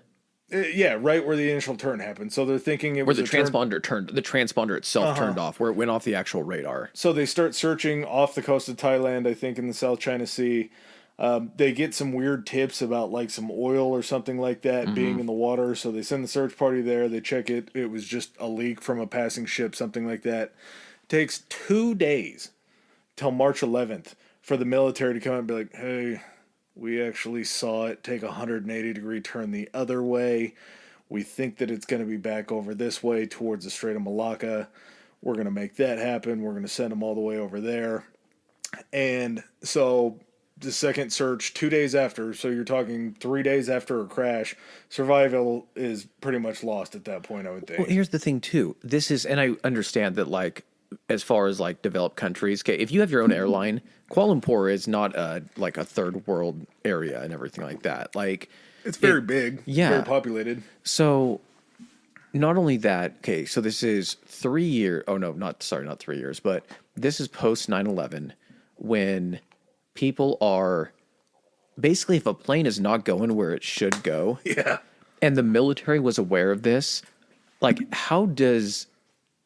Yeah, right where the initial turn happened. So they're thinking where the transponder turned, the transponder itself turned off, where it went off the actual radar. So they start searching off the coast of Thailand, I think in the South China Sea. They get some weird tips about like some oil or something like that being in the water. So they send the search party there. They check it. It was just a leak from a passing ship, something like that. It takes 2 days till March 11th for the military to come and be like, hey, we actually saw it take a 180-degree turn the other way. We think that it's going to be back over this way towards the Strait of Malacca. We're going to make that happen. We're going to send them all the way over there. And so the second search, 2 days after, so you're talking 3 days after a crash, survival is pretty much lost at that point, I would think. Well, here's the thing, too. This is, and I understand that, like, as far as like developed countries, okay, if you have your own airline, Kuala Lumpur is not like a third world area and everything like that. Like it's very big, very populated. So not only that, okay, so this is 3 years. Oh no, not 3 years, but this is post 9/11 when people are basically, if a plane is not going where it should go, and the military was aware of this, like how does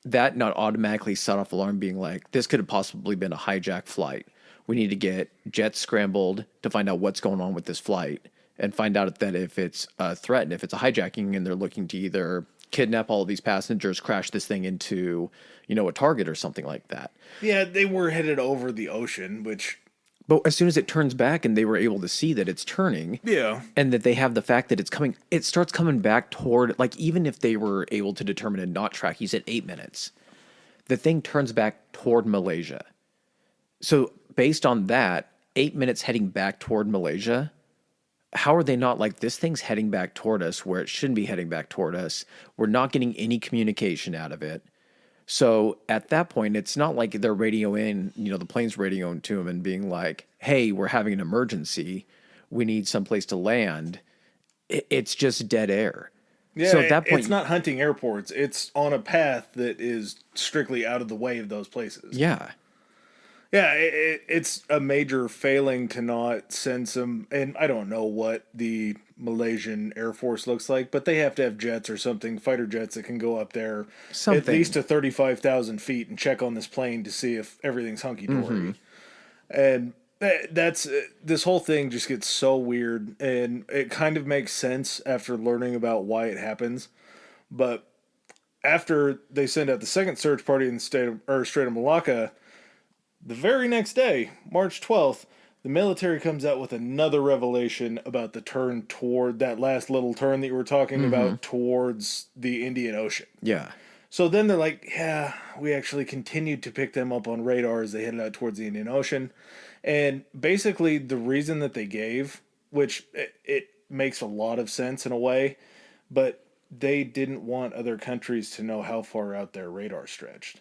that not automatically set off alarm being like, this could have possibly been a hijack flight. We need to get jets scrambled to find out what's going on with this flight and find out that if it's a threat and if it's a hijacking and they're looking to either kidnap all of these passengers, crash this thing into, a target or something like that. Yeah, they were headed over the ocean, But as soon as it turns back and they were able to see that it's turning, and that they have the fact that it's coming, it starts coming back toward, like, even if they were able to determine a not track, you said 8 minutes, the thing turns back toward Malaysia. So based on that, 8 minutes heading back toward Malaysia, how are they not like, this thing's heading back toward us where it shouldn't be heading back toward us? We're not getting any communication out of it. So at that point, it's not like they're radioing, the plane's radioing to them and being like, hey, we're having an emergency. We need someplace to land. It's just dead air. Yeah, so at that point, it's not hunting airports. It's on a path that is strictly out of the way of those places. Yeah. Yeah, it's a major failing to not send some, and I don't know what the Malaysian Air Force looks like, but they have to have jets or something, fighter jets that can go up there at least Something. to 35,000 feet and check on this plane to see if everything's hunky Mm-hmm. dory. And that's this whole thing just gets so weird, and it kind of makes sense after learning about why it happens. But after they send out the second search party in the Strait of Malacca, the very next day, March 12th, the military comes out with another revelation about the turn toward that last little turn that you were talking Mm-hmm. about towards the Indian Ocean. Yeah. So then they're like, yeah, we actually continued to pick them up on radar as they headed out towards the Indian Ocean. And basically, the reason that they gave, which it makes a lot of sense in a way, but they didn't want other countries to know how far out their radar stretched,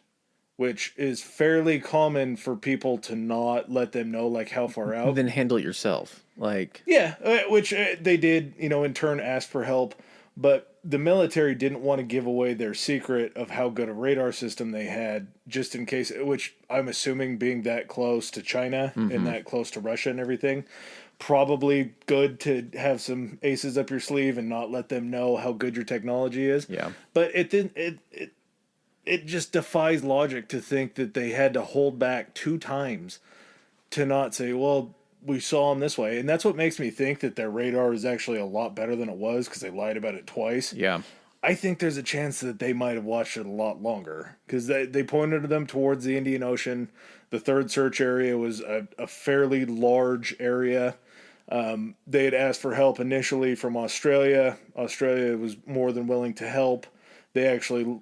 which is fairly common for people to not let them know like how far out. Then handle it yourself. Like, Yeah, which they did, in turn ask for help, but the military didn't want to give away their secret of how good a radar system they had just in case, which I'm assuming being that close to China and mm-hmm. that close to Russia and everything, probably good to have some aces up your sleeve and not let them know how good your technology is. Yeah. But it didn't it just defies logic to think that they had to hold back two times to not say, well, we saw them this way. And that's what makes me think that their radar is actually a lot better than it was because they lied about it twice. Yeah. I think there's a chance that they might have watched it a lot longer because they pointed them towards the Indian Ocean. The third search area was a fairly large area. They had asked for help initially from Australia. Australia was more than willing to help. They actually,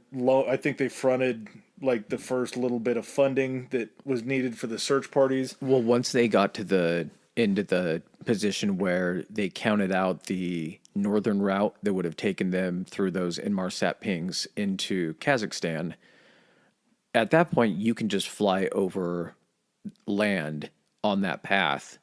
I think they fronted like the first little bit of funding that was needed for the search parties. Well, once they got to the into the position where they counted out the northern route that would have taken them through those Inmarsat pings into Kazakhstan, at that point you can just fly over land on that path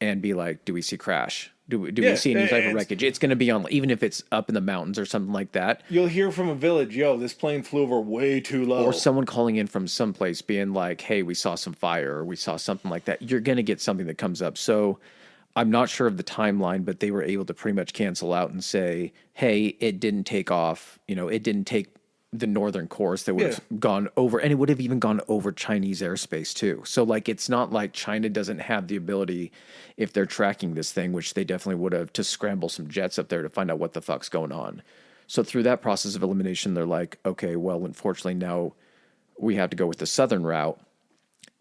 and be like, do we see crash? Do we Yeah, see any type of wreckage? It's going to be on, even if it's up in the mountains or something like that, you'll hear from a village, yo, this plane flew over way too low. or someone calling in from someplace being like, hey, we saw some fire or we saw something like that. You're going to get something that comes up. So I'm not sure of the timeline, but they were able to pretty much cancel out and say, hey, it didn't take off. It didn't take the northern course that would have gone over, and it would have even gone over Chinese airspace too. So like, it's not like China doesn't have the ability, if they're tracking this thing, which they definitely would have, to scramble some jets up there to find out what the fuck's going on. So through that process of elimination, they're like, okay, well, unfortunately now we have to go with the southern route.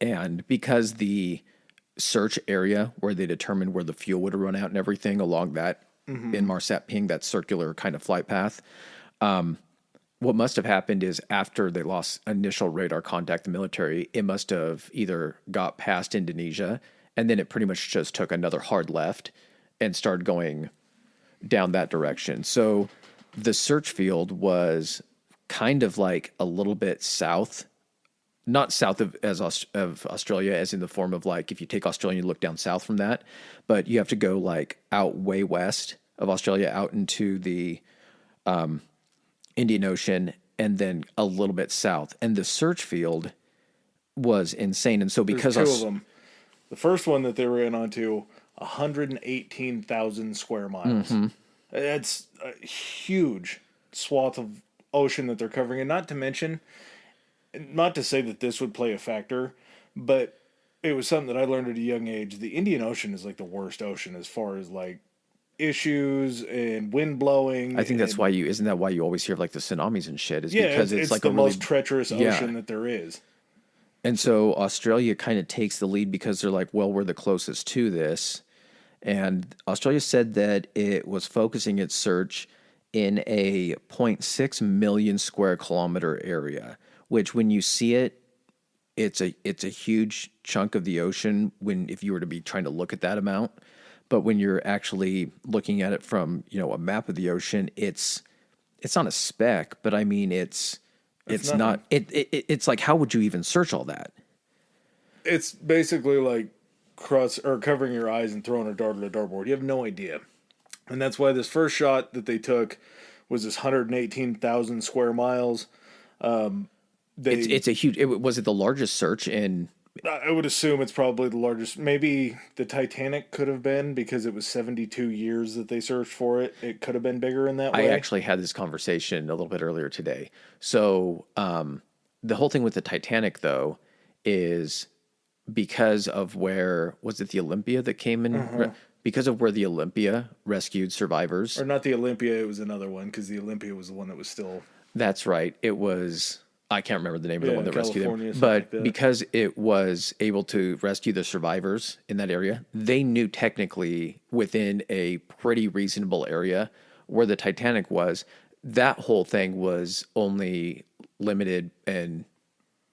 And because the search area where they determined where the fuel would run out and everything along that Inmarsat ping, that circular kind of flight path, what must have happened is after they lost initial radar contact, the military, it must have either got past Indonesia and then it pretty much just took another hard left and started going down that direction. So the search field was kind of like a little bit south, not south of Australia, as in the form of like, if you take Australia and you look down south from that, but you have to go like out way west of Australia, out into the Indian Ocean, and then a little bit south. And the search field was insane. And so because There's two of them. The first one that they ran onto, 118,000 square miles. Mm-hmm. That's a huge swath of ocean that they're covering. And not to mention, not to say that this would play a factor, but it was something that I learned at a young age. The Indian Ocean is like the worst ocean as far as like issues and wind blowing. I think that's why isn't that why you always hear of like the tsunamis and shit, is yeah, because it's like the a really most treacherous ocean that there is. And so Australia kind of takes the lead because they're like, well, we're the closest to this. And Australia said that it was focusing its search in a 0.6 million square kilometer area, which when you see it, it's a huge chunk of the ocean if you were to be trying to look at that amount. But when you're actually looking at it from, a map of the ocean, it's not a speck, but I mean, it's not, it's like, how would you even search all that? It's basically like covering your eyes and throwing a dart at a dartboard. You have no idea. And that's why this first shot that they took was this 118,000 square miles. It's a huge, was it the largest search in I would assume it's probably the largest. Maybe the Titanic could have been because it was 72 years that they searched for it. It could have been bigger in that I way. actually had this conversation a little bit earlier today. So, the whole thing with the Titanic, though, is because of where was it the Olympia that came in? Because of where the Olympia rescued survivors. Or not the Olympia, it was another one because the Olympia was the one that was still. That's right. It was, I can't remember the name of the one that rescued California, them. something But like that. because it was able to rescue the survivors in that area, they knew technically within a pretty reasonable area where the Titanic was. That whole thing was only limited and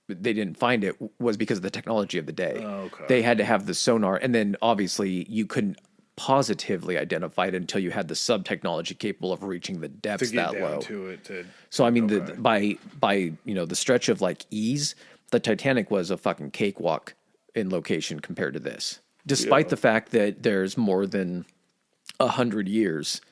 they didn't find it was because of the technology of the day. Okay. They had to have the sonar, and then obviously you couldn't positively identify it until you had the sub technology capable of reaching the To depths get that down low. to it. So I mean, Okay. by the stretch of like ease, the Titanic was a fucking cakewalk in location compared to this. Despite Yeah. the fact that there's more than 100 years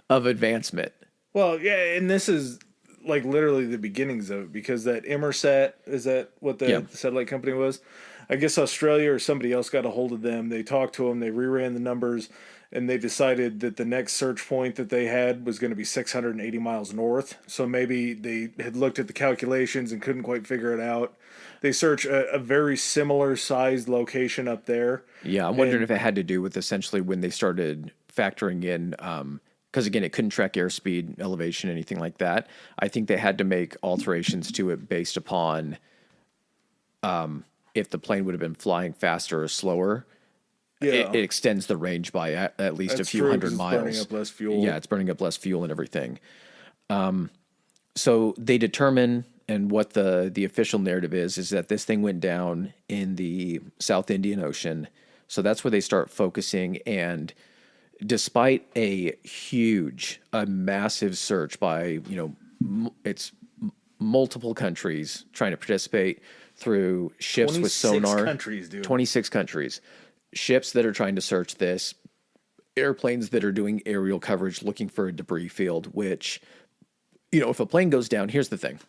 of advancement. Well, yeah, and this is like literally the beginnings of it because that Inmarsat, is that what the Yeah. satellite company was? I guess Australia or somebody else got a hold of them. They talked to them, they reran the numbers, and they decided that the next search point that they had was going to be 680 miles north. So maybe they had looked at the calculations and couldn't quite figure it out. They search a very similar sized location up there. Yeah, I'm wondering if it had to do with essentially when they started factoring in, because again, it couldn't track airspeed, elevation, anything like that. I think they had to make alterations to it based upon if the plane would have been flying faster or slower. Yeah. It extends the range by at least That's a few true, 'cause hundred it's miles. burning up less fuel. Yeah, it's burning up less fuel and everything. So they determine, and what the official narrative is that this thing went down in the South Indian Ocean. So that's where they start focusing. And despite a massive search by, it's multiple countries trying to participate through ships with 26 sonar. countries, dude. 26 countries. Ships that are trying to search this, airplanes that are doing aerial coverage looking for a debris field, which, if a plane goes down, here's the thing.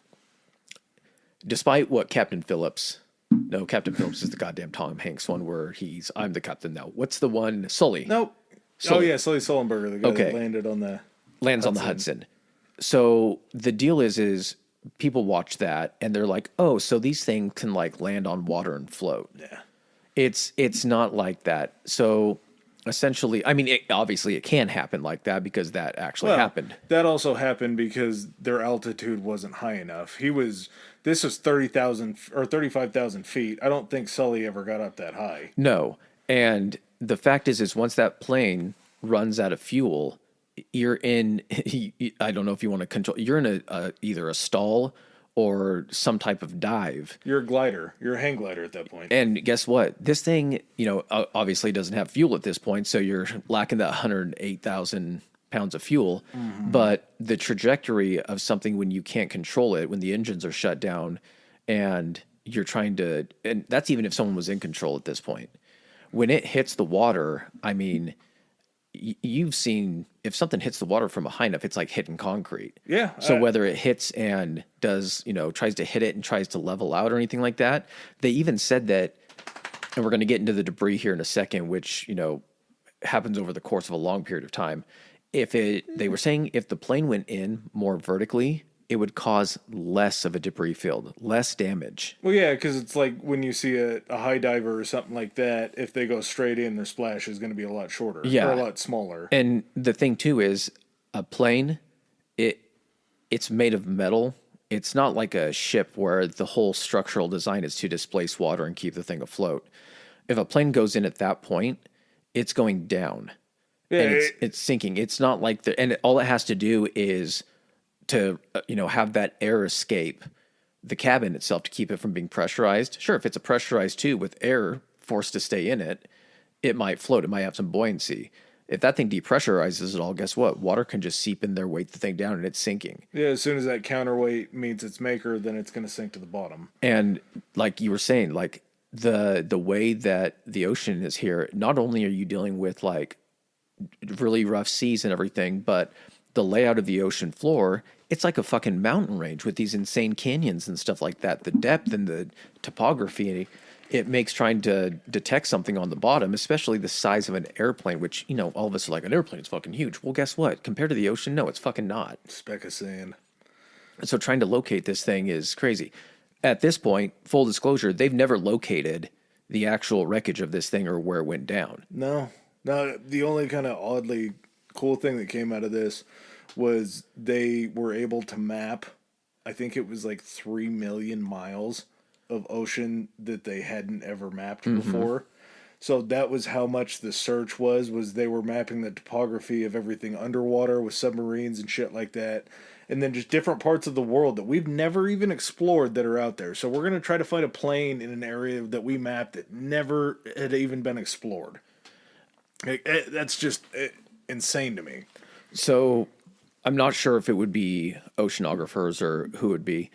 Despite what Captain Phillips is the goddamn Tom Hanks one where I'm the captain now. What's the one? Sully. Nope. Sully. Oh yeah, Sully Sullenberger, the guy Okay. that landed on the Lands on the Hudson. So the deal is people watch that and they're like, oh, so these things can like land on water and float. Yeah. It's not like that. So essentially, I mean, obviously it can happen like that because that actually happened. That also happened because their altitude wasn't high enough. This was 30,000 or 35,000 feet. I don't think Sully ever got up that high. No. And the fact is once that plane runs out of fuel, you're in, I don't know if you want to control, you're in either a stall or some type of dive. You're a glider. You're a hang glider at that point. And guess what? This thing, obviously doesn't have fuel at this point, so you're lacking that 108,000 pounds of fuel. Mm-hmm. But the trajectory of something when you can't control it, when the engines are shut down, and you're trying to, and that's even if someone was in control at this point. When it hits the water, I mean, you've seen if something hits the water from a high enough, it's like hitting concrete. Yeah. So whether it hits and does, tries to hit it and tries to level out or anything like that, they even said that, and we're going to get into the debris here in a second, which, happens over the course of a long period of time. They were saying if the plane went in more vertically, it would cause less of a debris field, less damage. Well, yeah, because it's like when you see a high diver or something like that, if they go straight in, their splash is going to be a lot shorter. Yeah. Or a lot smaller. And the thing too is a plane, it's made of metal. It's not like a ship where the whole structural design is to displace water and keep the thing afloat. If a plane goes in at that point, it's going down. Yeah, And it's sinking. It's not like and all it has to do is to have that air escape the cabin itself to keep it from being pressurized. Sure, if it's a pressurized tube with air forced to stay in it, it might float. It might have some buoyancy. If that thing depressurizes at all, guess what? Water can just seep in there, weight the thing down, and it's sinking. Yeah, as soon as that counterweight meets its maker, then it's going to sink to the bottom. And like you were saying, like the way that the ocean is here, not only are you dealing with like really rough seas and everything, but the layout of the ocean floor, it's like a fucking mountain range with these insane canyons and stuff like that. The depth and the topography, it makes trying to detect something on the bottom, especially the size of an airplane, which, all of us are like, an airplane is fucking huge. Well, guess what? Compared to the ocean, no, it's fucking not. Speck of sand. So trying to locate this thing is crazy. At this point, full disclosure, they've never located the actual wreckage of this thing or where it went down. No. The only kind of oddly cool thing that came out of this was they were able to map, I think it was like 3 million miles of ocean that they hadn't ever mapped before. So that was how much the search was they were mapping the topography of everything underwater with submarines and shit like that. And then just different parts of the world that we've never even explored that are out there. So we're going to try to find a plane in an area that we mapped that never had even been explored. That's just insane to me. So I'm not sure if it would be oceanographers or who would be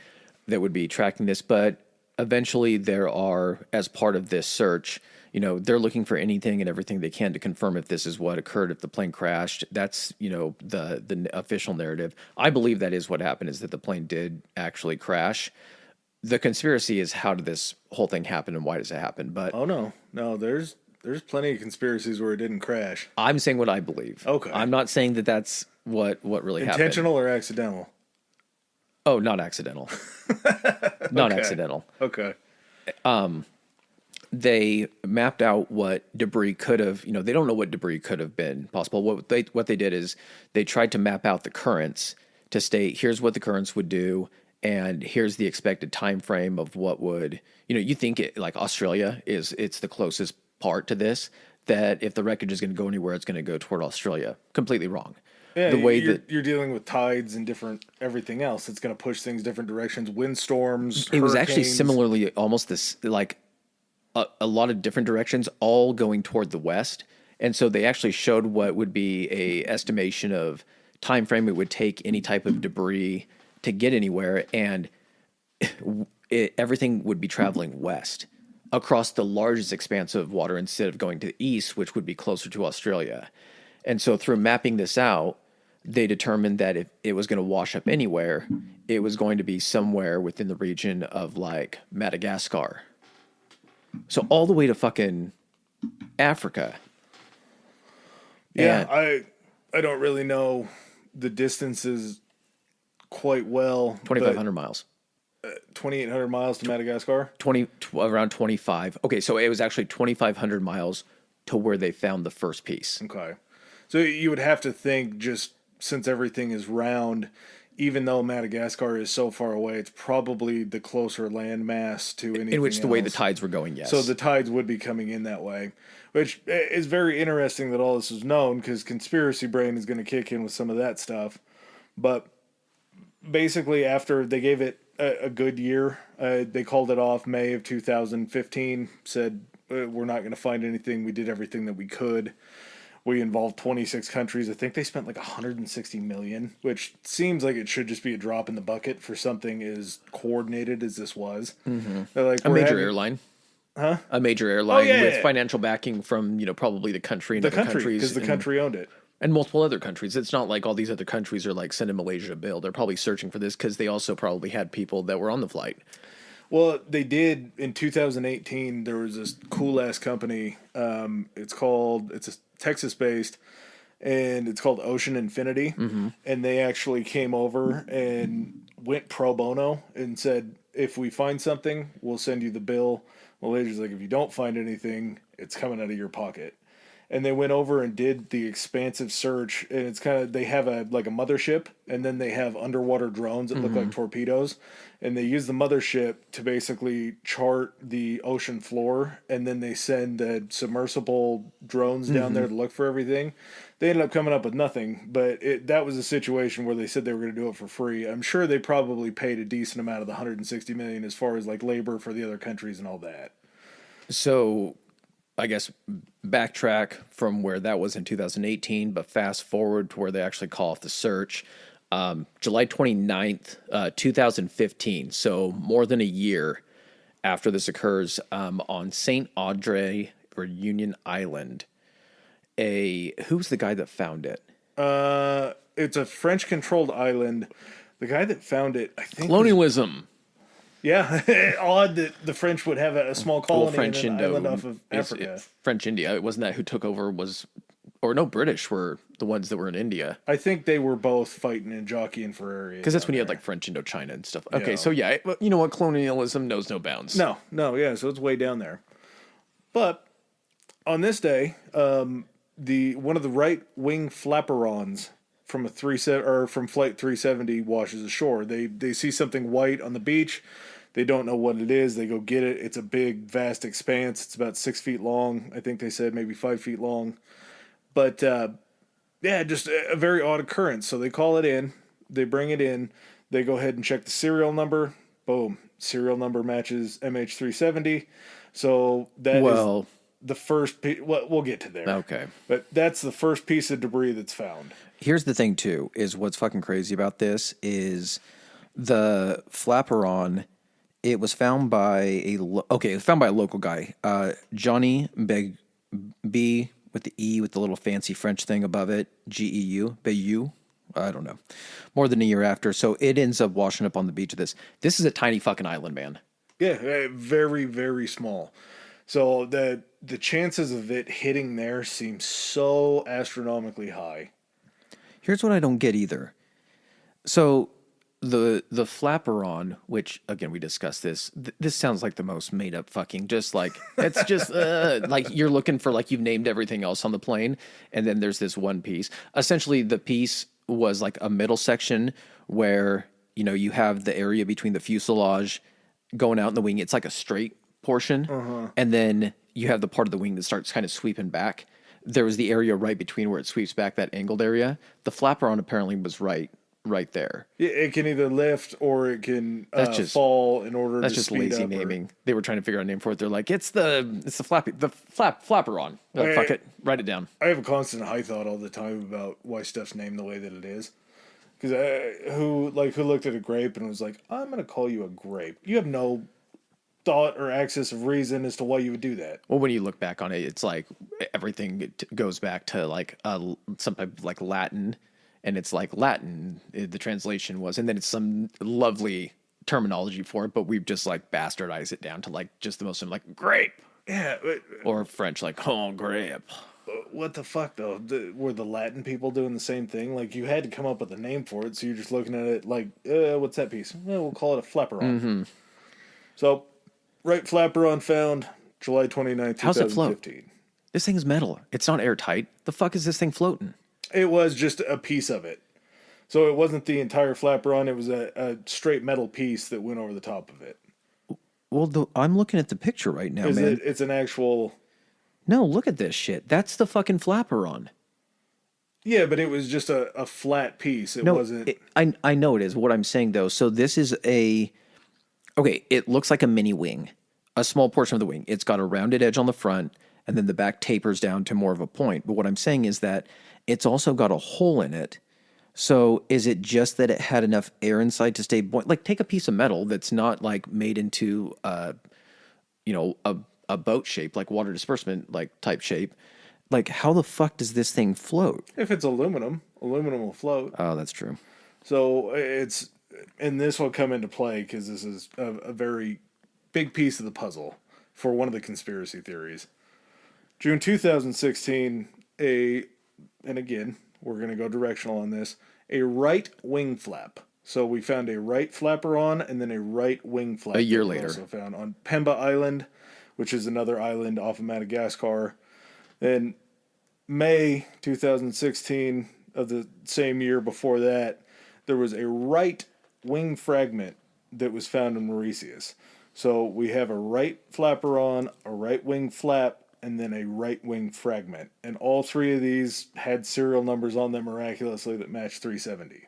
that would be tracking this, but eventually there are, as part of this search, they're looking for anything and everything they can to confirm if this is what occurred, if the plane crashed. That's, the official narrative. I believe that is what happened, is that the plane did actually crash. The conspiracy is, how did this whole thing happen and why does it happen? But oh no, there's plenty of conspiracies where it didn't crash. I'm saying what I believe. Okay. I'm not saying that that's what really happened. Intentional or accidental? Oh, not accidental. Not accidental. Okay. They mapped out what debris could have, they don't know what debris could have been possible. What they did is they tried to map out the currents to state, here's what the currents would do, and here's the expected time frame of what would, you think it, like Australia it's the closest part to this, that if the wreckage is going to go anywhere, it's going to go toward Australia. Completely wrong. Yeah, the way you're dealing with tides and different everything else. It's going to push things different directions. Windstorms. It was actually similarly almost this, like a lot of different directions, all going toward the west. And so they actually showed what would be a estimation of time frame it would take any type of debris to get anywhere, and everything would be traveling west across the largest expanse of water instead of going to the east, which would be closer to Australia. And so through mapping this out, they determined that if it was going to wash up anywhere, it was going to be somewhere within the region of like Madagascar. So all the way to fucking Africa. Yeah, I don't really know the distances quite well. 2,500 miles. 2,800 miles to Madagascar? Around 25. Okay, so it was actually 2,500 miles to where they found the first piece. Okay. So you would have to think, just since everything is round, even though Madagascar is so far away, it's probably the closer landmass to anything in which the else. way the tides were going, yes. So the tides would be coming in that way, which is very interesting that all this is known, because conspiracy brain is going to kick in with some of that stuff. But basically, after they gave it a good year, they called it off May of 2015, said, we're not going to find anything. We did everything that we could. We involved 26 countries. I think they spent like 160 million, which seems like it should just be a drop in the bucket for something as coordinated as this was. Mm-hmm. Like, a major airline. Huh? A major airline with financial backing from, probably the country and other countries. Because the country owned it. And multiple other countries. It's not like all these other countries are like sending Malaysia a bill. They're probably searching for this because they also probably had people that were on the flight. Well, they did in 2018. There was this cool ass company. It's a Texas based, and it's called Ocean Infinity. Mm-hmm. And they actually came over and went pro bono and said, if we find something, we'll send you the bill. Malaysia's like, if you don't find anything, it's coming out of your pocket. And they went over and did the expansive search, and it's kind of, they have a mothership, and then they have underwater drones that look like torpedoes, and they use the mothership to basically chart the ocean floor, and then they send the submersible drones down there to look for everything. They ended up coming up with nothing, but that was a situation where they said they were going to do it for free. I'm sure they probably paid a decent amount of the 160 million as far as like labor for the other countries and all that. So I guess backtrack from where that was in 2018, but fast forward to where they actually call off the search. July 29th, 2015. So more than a year after this occurs, on St. Audrey or Union Island, who's the guy that found it? It's a French-controlled island. The guy that found it, I think... Colonialism. Yeah, odd that the French would have a small Well, colony in French an island Indo off of Africa. French India. It wasn't that who took over was, or no, British were the ones that were in India. I think they were both fighting and jockeying for area Because that's down when you had there. like French Indochina and stuff. Okay, Yeah. so yeah, you know what? Colonialism knows no bounds. No, yeah, so it's way down there. But on this day, the one of the right wing flaperons from from flight 370 washes ashore. They see something white on the beach. They don't know what it is. They go get it. It's a big, vast expanse. It's about 6 feet long. I think they said maybe 5 feet long. But yeah, just a very odd occurrence. So they call it in. They bring it in. They go ahead and check the serial number. Boom, serial number matches MH370. So that is Well, the first piece. Well, we'll get to there. okay. But that's the first piece of debris that's found. Here's the thing, too, is what's fucking crazy about this is the flaperon. It was found by it was found by a local guy, Johnny Beg B with the E with the little fancy French thing above it, Geu, Bayou. I don't know. More than a year after, so it ends up washing up on the beach of this. This is a tiny fucking island, man. Yeah, very, very small. So the chances of it hitting there seem so astronomically high. Here's what I don't get either. So the flaperon, which again we discussed this. This sounds like the most made up fucking. Just like it's just like you're looking for like you've named everything else on the plane, and then there's this one piece. Essentially, the piece was like a middle section where you have the area between the fuselage going out in the wing. It's like a straight portion, and then you have the part of the wing that starts kind of sweeping back. There was the area right between where it sweeps back, that angled area. The flaperon apparently was right there. It can either lift or it can That's just- fall in order That's to just speed lazy up. naming. They were trying to figure out a name for it. They're like, it's the flaperon. Oh, fuck it, write it down. I have a constant high thought all the time about why stuff's named the way that it is. Because who looked at a grape and was like, I'm going to call you a grape. You have no thought or access of reason as to why you would do that. Well, when you look back on it, it's like everything goes back to like some type of like Latin, and it's like Latin. The translation was, and then it's some lovely terminology for it, but we've just like bastardized it down to like just the most like grape, Yeah, but or French like grape. what the fuck though? Were the Latin people doing the same thing? Like you had to come up with a name for it, so you're just looking at it like, what's that piece? Well, we'll call it a flaperon. Mm-hmm. So, right flaperon found July 29th, 2015. How's it float? This thing's metal. It's not airtight. The fuck is this thing floating? It was just a piece of it. So it wasn't the entire flaperon. It was a straight metal piece that went over the top of it. Well, I'm looking at the picture right now, man. It's an actual... No, look at this shit. That's the fucking flaperon. Yeah, but it was just a flat piece. It No, wasn't... I know it is. What I'm saying, though, so this is okay, it looks like a mini wing, a small portion of the wing. It's got a rounded edge on the front, and then the back tapers down to more of a point. But what I'm saying is that it's also got a hole in it. So is it just that it had enough air inside to stay buoyant? Like, take a piece of metal that's not, like, made into, a boat shape, like water disbursement, like, type shape. Like, how the fuck does this thing float? If it's aluminum will float. Oh, that's true. So it's... And this will come into play because this is a very big piece of the puzzle for one of the conspiracy theories. June 2016, and again, we're going to go directional on this, a right wing flap. So we found a right flaperon and then a right wing flap. A year that we later. also found on Pemba Island, which is another island off of Madagascar. Then May 2016 of the same year before that, there was a right wing fragment that was found in Mauritius. So we have a right flaperon, a right wing flap, and then a right wing fragment. And all three of these had serial numbers on them miraculously that matched 370.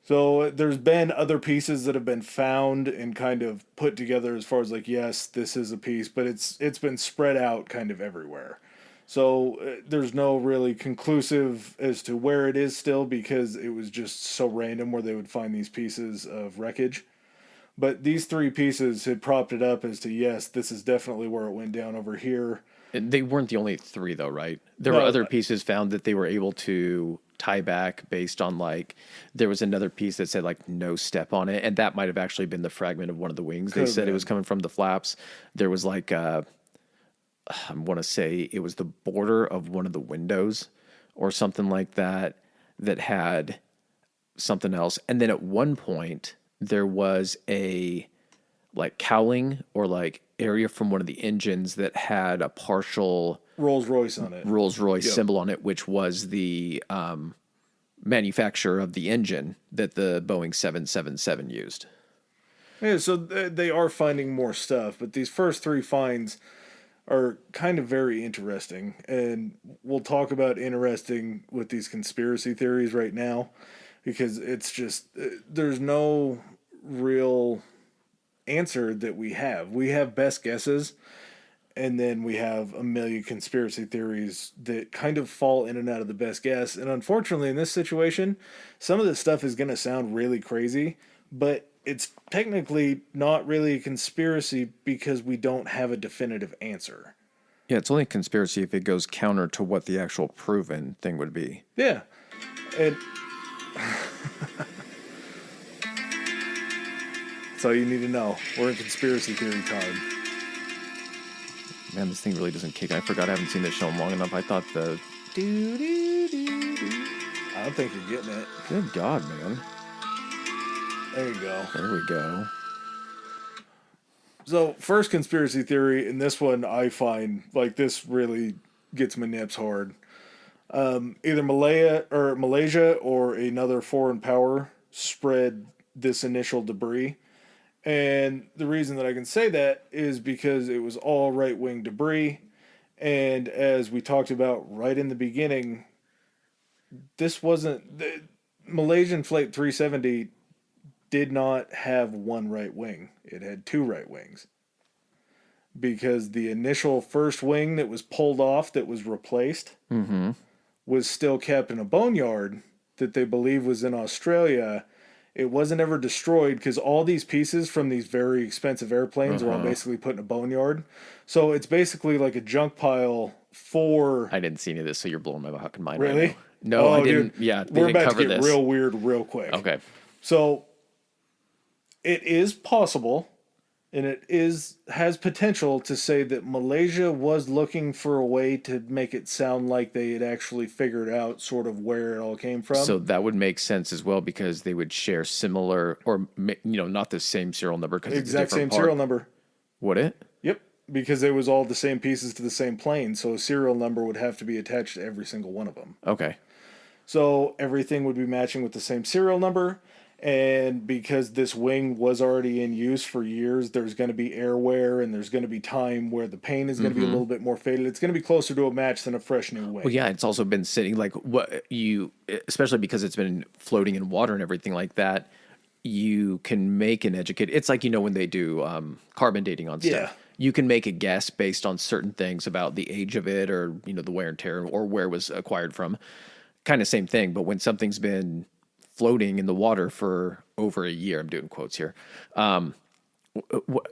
So there's been other pieces that have been found and kind of put together as far as like, yes, this is a piece, but it's been spread out kind of everywhere. So there's no really conclusive as to where it is still because it was just so random where they would find these pieces of wreckage. But these three pieces had propped it up as to, yes, this is definitely where it went down over here. They weren't the only three, though, right? There were No, other pieces found that they were able to tie back based on like there was another piece that said like no step on it, and that might have actually been the fragment of one of the wings. They Could've said it been. was coming from the flaps. There was like I want to say it was the border of one of the windows or something like that that had something else. And then at one point there was a like cowling or like area from one of the engines that had a partial Rolls Royce on it. Rolls-Royce Yep. symbol on it, which was the manufacturer of the engine that the Boeing 777 used. Yeah, so they are finding more stuff, but these first three finds are kind of very interesting. And we'll talk about interesting with these conspiracy theories right now because it's just, there's no real answer that we have. We have best guesses, and then we have a million conspiracy theories that kind of fall in and out of the best guess. And unfortunately, in this situation, some of this stuff is going to sound really crazy, but it's technically not really a conspiracy because we don't have a definitive answer. Yeah, it's only a conspiracy if it goes counter to what the actual proven thing would be. Yeah. And that's all you need to know. We're in conspiracy theory time. Man, this thing really doesn't kick. I forgot I haven't seen this show long enough. I thought the... I don't think you're getting it. Good God, man. There you go. There we go. So, first conspiracy theory, and this one I find, like, this really gets my nips hard. Either Malaysia or another foreign power spread this initial debris. And the reason that I can say that is because it was all right-wing debris. And as we talked about right in the beginning, this wasn't... The Malaysian Flight 370 did not have one right wing. It had two right wings. Because the initial first wing that was pulled off, that was replaced, was still kept in a boneyard that they believe was in Australia. It wasn't ever destroyed because all these pieces from these very expensive airplanes were all basically put in a boneyard. So it's basically like a junk pile for... I didn't see any of this, so you're blowing my fucking mind Really? right now. No, I didn't. Dude, Yeah, they we're didn't about cover to get this. real weird real quick. Okay. So it is possible, and it has potential to say that Malaysia was looking for a way to make it sound like they had actually figured out sort of where it all came from. So that would make sense as well because they would share similar, or not the same serial number because it's a exact same different part. serial number. Would it? Yep, because it was all the same pieces to the same plane, so a serial number would have to be attached to every single one of them. Okay. So everything would be matching with the same serial number. And because this wing was already in use for years, there's going to be air wear and there's going to be time where the paint is going to be a little bit more faded. It's going to be closer to a match than a fresh new wing. Well, yeah, it's also been sitting like especially because it's been floating in water and everything like that. You can make an educated. It's like when they do carbon dating on stuff. Yeah. You can make a guess based on certain things about the age of it, or the wear and tear, or where it was acquired from. Kind of same thing, but when something's been floating in the water for over a year, I'm doing quotes here.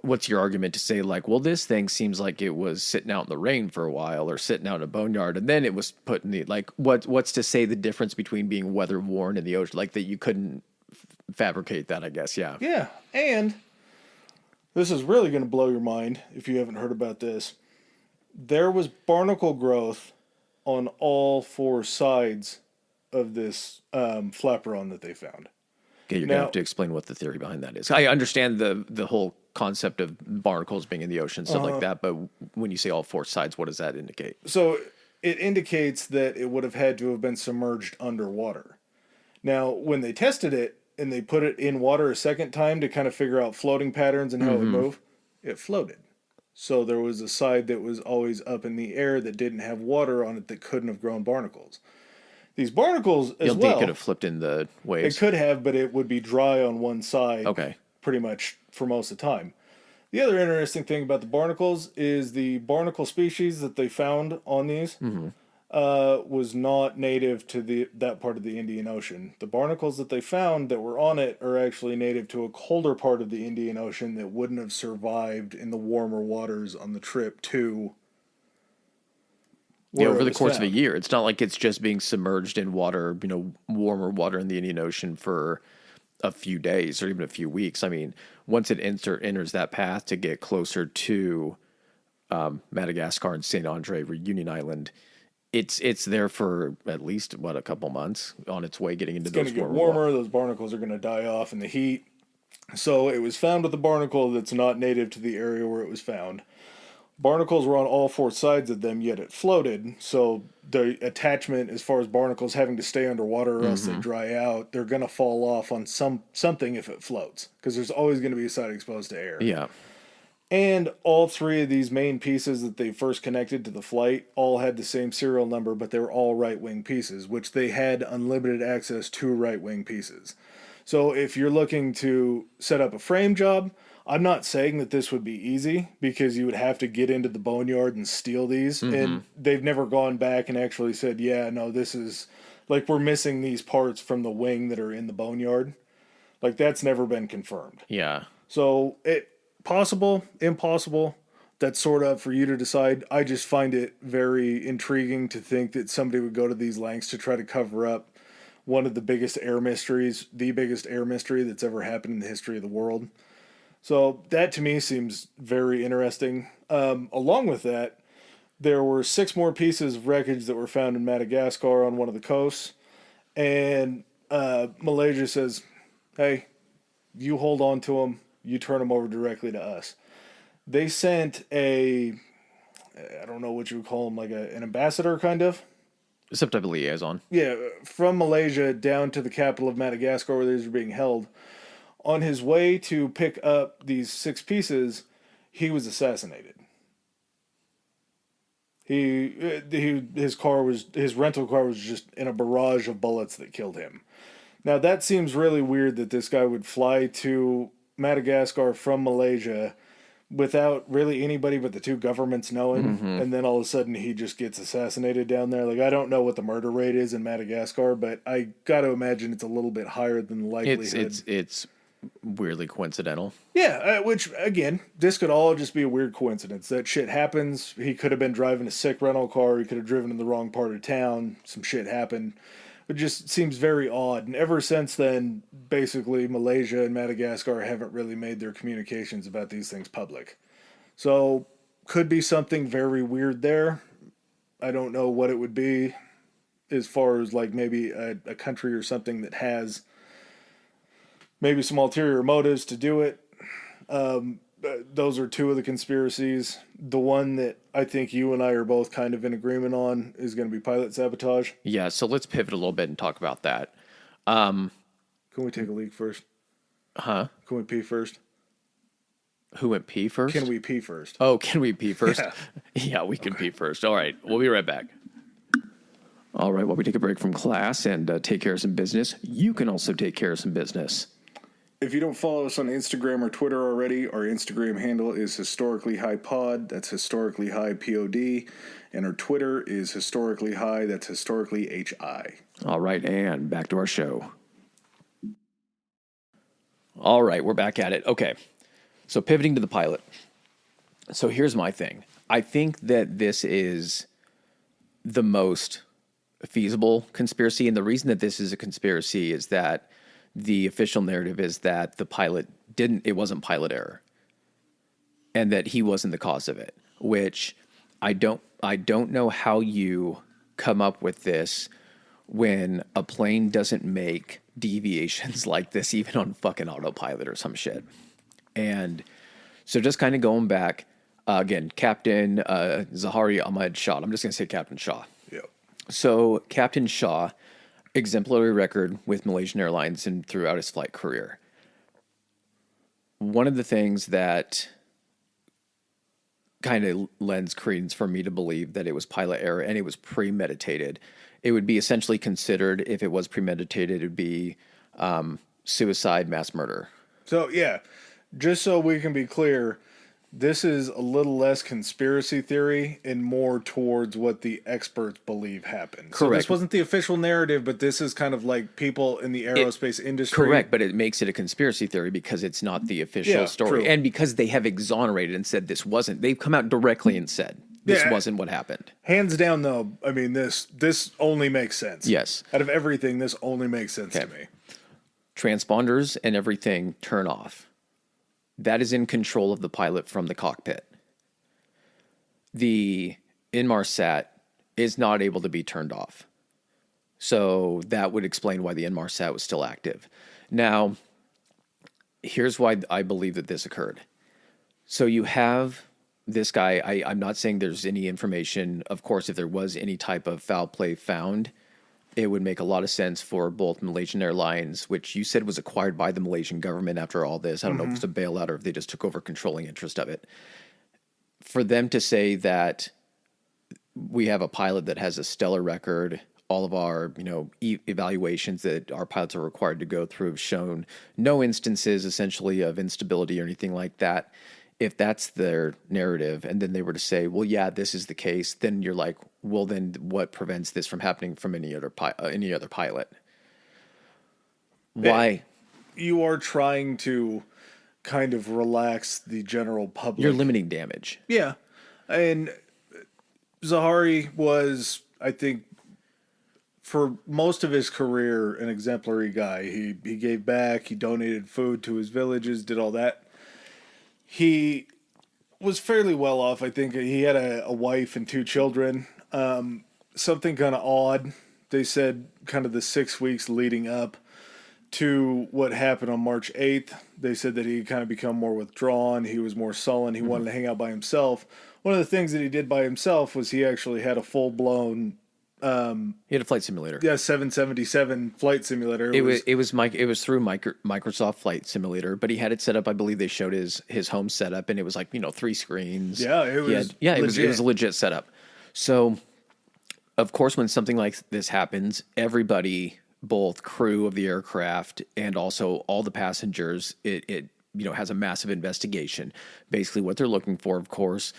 What's your argument to say like, well, this thing seems like it was sitting out in the rain for a while or sitting out in a boneyard and then it was put in the, like, what's to say the difference between being weather worn in the ocean, like that you couldn't fabricate that, I guess. Yeah. Yeah. And this is really going to blow your mind if you haven't heard about this. There was barnacle growth on all four sides of this flaperon that they found. Okay, you're going to have to explain what the theory behind that is. I understand the whole concept of barnacles being in the ocean, stuff like that, but when you say all four sides, what does that indicate? So it indicates that it would have had to have been submerged underwater. Now, when they tested it and they put it in water a second time to kind of figure out floating patterns and how it would move, it floated. So there was a side that was always up in the air that didn't have water on it that couldn't have grown barnacles. These barnacles as well. It could have flipped in the waves. It could have, but it would be dry on one side. Okay. Pretty much for most of the time. The other interesting thing about the barnacles is the barnacle species that they found on these was not native to that part of the Indian Ocean. The barnacles that they found that were on it are actually native to a colder part of the Indian Ocean that wouldn't have survived in the warmer waters on the trip to Yeah, where over it the was course of a found. year. It's not like it's just being submerged in water, warmer water in the Indian Ocean for a few days or even a few weeks. I mean, once it enters that path to get closer to Madagascar and Saint Andre, Reunion Island, it's there for at least a couple months on its way getting into It's going those to get warmer warmer. Those barnacles are going to die off in the heat. So it was found with a barnacle that's not native to the area where it was found. Barnacles were on all four sides of them, yet it floated. So the attachment, as far as barnacles having to stay underwater or else they dry out, they're going to fall off on something if it floats, because there's always going to be a side exposed to air. Yeah. And all three of these main pieces that they first connected to the flight all had the same serial number, but they were all right wing pieces, which they had unlimited access to right wing pieces. So if you're looking to set up a frame job, I'm not saying that this would be easy, because you would have to get into the boneyard and steal these. And they've never gone back and actually said, yeah, no, this is like, we're missing these parts from the wing that are in the boneyard. Like, that's never been confirmed. Yeah. So it possible, impossible, that's sort of for you to decide. I just find it very intriguing to think that somebody would go to these lengths to try to cover up one of the biggest air mysteries, the biggest air mystery that's ever happened in the history of the world. So that to me seems very interesting. Along with that, there were 6 more pieces of wreckage that were found in Madagascar on one of the coasts. And Malaysia says, hey, you hold on to them, you turn them over directly to us. They sent I don't know what you would call him, like an ambassador kind of. Some type of liaison. Yeah, from Malaysia down to the capital of Madagascar where these were being held. On his way to pick up these 6 pieces, he was assassinated. His rental car was just in a barrage of bullets that killed him. Now that seems really weird that this guy would fly to Madagascar from Malaysia without really anybody but the 2 governments knowing, and then all of a sudden he just gets assassinated down there. Like, I don't know what the murder rate is in Madagascar, but I got to imagine it's a little bit higher than the likelihood. It's weirdly coincidental. Yeah, which, again, this could all just be a weird coincidence. That shit happens. He could have been driving a sick rental car. He could have driven in the wrong part of town. Some shit happened. It just seems very odd. And ever since then, basically, Malaysia and Madagascar haven't really made their communications about these things public. So, could be something very weird there. I don't know what it would be, as far as, like, maybe a country or something that has maybe some ulterior motives to do it. Those are 2 of the conspiracies. The one that I think you and I are both kind of in agreement on is going to be pilot sabotage. Yeah, so let's pivot a little bit and talk about that. Can we take a leak first? Huh? Can we pee first? Who went pee first? Can we pee first? Oh, can we pee first? Yeah. Yeah, we can pee first. All right, we'll be right back. All right, while we take a break from class and take care of some business, you can also take care of some business. If you don't follow us on Instagram or Twitter already, our Instagram handle is Historically High Pod. That's Historically High POD. And our Twitter is Historically High. That's Historically HI. All right, and back to our show. All right, we're back at it. Okay, so pivoting to the pilot. So here's my thing. I think that this is the most feasible conspiracy. And the reason that this is a conspiracy is that the official narrative is that the pilot it wasn't pilot error, and that he wasn't the cause of it, which I don't know how you come up with this when a plane doesn't make deviations like this, even on fucking autopilot or some shit. And so just kind of going back, again, Captain Zahari Ahmad Shah. I'm just going to say Captain Shah. Yeah. So Captain Shah, exemplary record with Malaysian Airlines and throughout his flight career. One of the things that kind of lends credence for me to believe that it was pilot error and it was premeditated. It would be essentially considered, if it was premeditated, it would be suicide, mass murder. So, yeah, just so we can be clear, this is a little less conspiracy theory and more towards what the experts believe happened. Correct. So this wasn't the official narrative, but this is kind of like people in the aerospace industry. Correct, but it makes it a conspiracy theory because it's not the official story. True. And because they have exonerated and said this wasn't. They've come out directly and said, this Yeah. wasn't what happened. Hands down, though, I mean, this only makes sense. Yes. Out of everything, this only makes sense to me. Transponders and everything turn off. That is in control of the pilot from the cockpit. The Inmarsat is not able to be turned off. So that would explain why the Inmarsat was still active. Now, here's why I believe that this occurred. So you have this guy. I'm not saying there's any information. Of course, if there was any type of foul play found, it would make a lot of sense for both Malaysian Airlines, which you said was acquired by the Malaysian government after all this. I don't know if it's a bailout or if they just took over controlling interest of it. For them to say that we have a pilot that has a stellar record, all of our, evaluations that our pilots are required to go through have shown no instances essentially of instability or anything like that. If that's their narrative, and then they were to say, well, yeah, this is the case, then you're like, well, then what prevents this from happening from any other pilot? Why? You are trying to kind of relax the general public. You're limiting damage. Yeah. And Zahari was, I think, for most of his career, an exemplary guy. He gave back, he donated food to his villages, did all that. He was fairly well off. I think he had a wife and 2 children. Something kind of odd. They said kind of the 6 weeks leading up to what happened on March 8th. They said that he kind of become more withdrawn. He was more sullen. He wanted to hang out by himself. One of the things that he did by himself was he actually had a full-blown He had a flight simulator. 777 flight simulator. It was through Microsoft Flight Simulator, but he had it set up. I believe they showed his home setup, and it was like 3 screens. Yeah, it was it was a legit setup. So, of course, when something like this happens, everybody, both crew of the aircraft and also all the passengers, it has a massive investigation. Basically, what they're looking for, of course,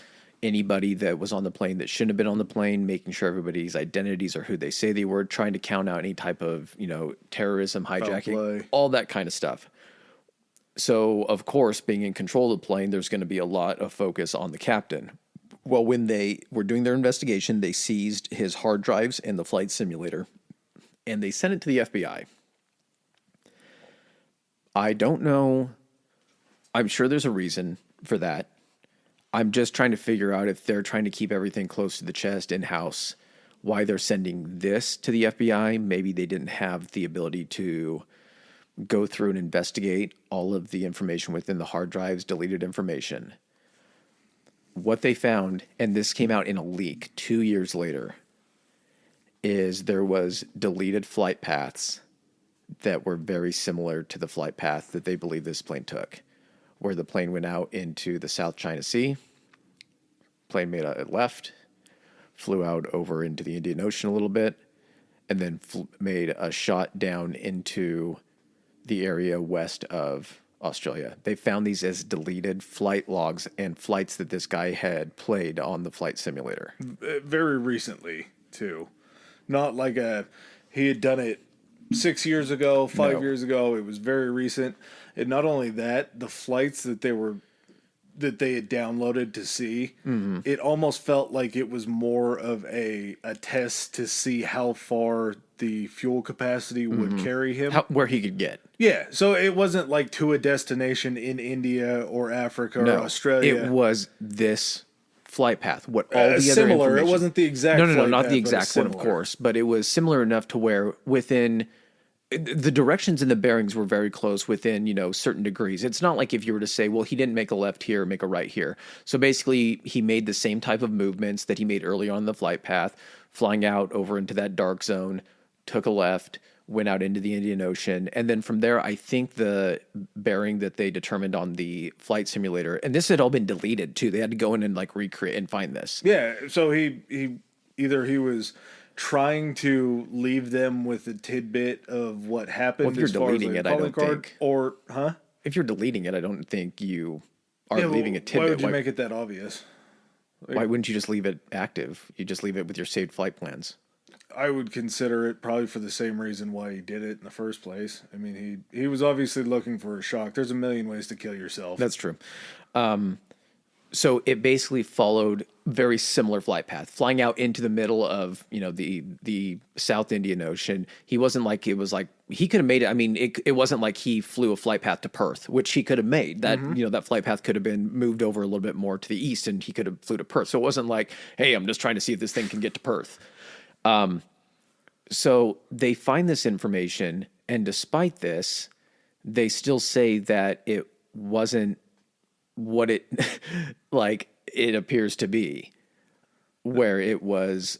anybody that was on the plane that shouldn't have been on the plane, making sure everybody's identities are who they say they were, trying to count out any type of, terrorism, hijacking, all that kind of stuff. So, of course, being in control of the plane, there's going to be a lot of focus on the captain. Well, when they were doing their investigation, they seized his hard drives and the flight simulator, and they sent it to the FBI. I don't know. I'm sure there's a reason for that. I'm just trying to figure out if they're trying to keep everything close to the chest in-house, why they're sending this to the FBI. Maybe they didn't have the ability to go through and investigate all of the information within the hard drives, deleted information. What they found, and this came out in a leak 2 years later, is there was deleted flight paths that were very similar to the flight path that they believe this plane took, where the plane went out into the South China Sea, plane made a left, flew out over into the Indian Ocean a little bit, and then made a shot down into the area west of Australia. They found these as deleted flight logs and flights that this guy had played on the flight simulator. Very recently, too. Not like he had done it 6 years ago, 5 years ago. It was very recent. And not only that, the flights that they had downloaded to see, it almost felt like it was more of a test to see how far the fuel capacity would carry him. Where he could get. Yeah, so it wasn't like to a destination in India or Africa or Australia. It was this flight path. What all the other similar. information. It wasn't the exact. No, not path, the exact one, of course, but it was similar enough to where within the directions and the bearings were very close within, certain degrees. It's not like if you were to say, well, he didn't make a left here, make a right here. So basically, he made the same type of movements that he made earlier on the flight path, flying out over into that dark zone, took a left, went out into the Indian Ocean. And then from there, I think the bearing that they determined on the flight simulator, and this had all been deleted too. They had to go in and recreate and find this. Yeah. So he was trying to leave them with a tidbit of what happened. Well, if you're deleting it, I don't think. Or, If you're deleting it, I don't think you are leaving a tidbit. Why would you make it that obvious? Why wouldn't you just leave it active? You just leave it with your saved flight plans. I would consider it probably for the same reason why he did it in the first place. I mean, he was obviously looking for a shock. There's a million ways to kill yourself. That's true. So it basically followed very similar flight path, flying out into the middle of, the South Indian Ocean. He wasn't like, it was like, he could have made it. I mean, it wasn't like he flew a flight path to Perth, which he could have made. That, that flight path could have been moved over a little bit more to the east and he could have flew to Perth. So it wasn't like, hey, I'm just trying to see if this thing can get to Perth. So they find this information, and despite this, they still say that it wasn't what it like it appears to be, where it was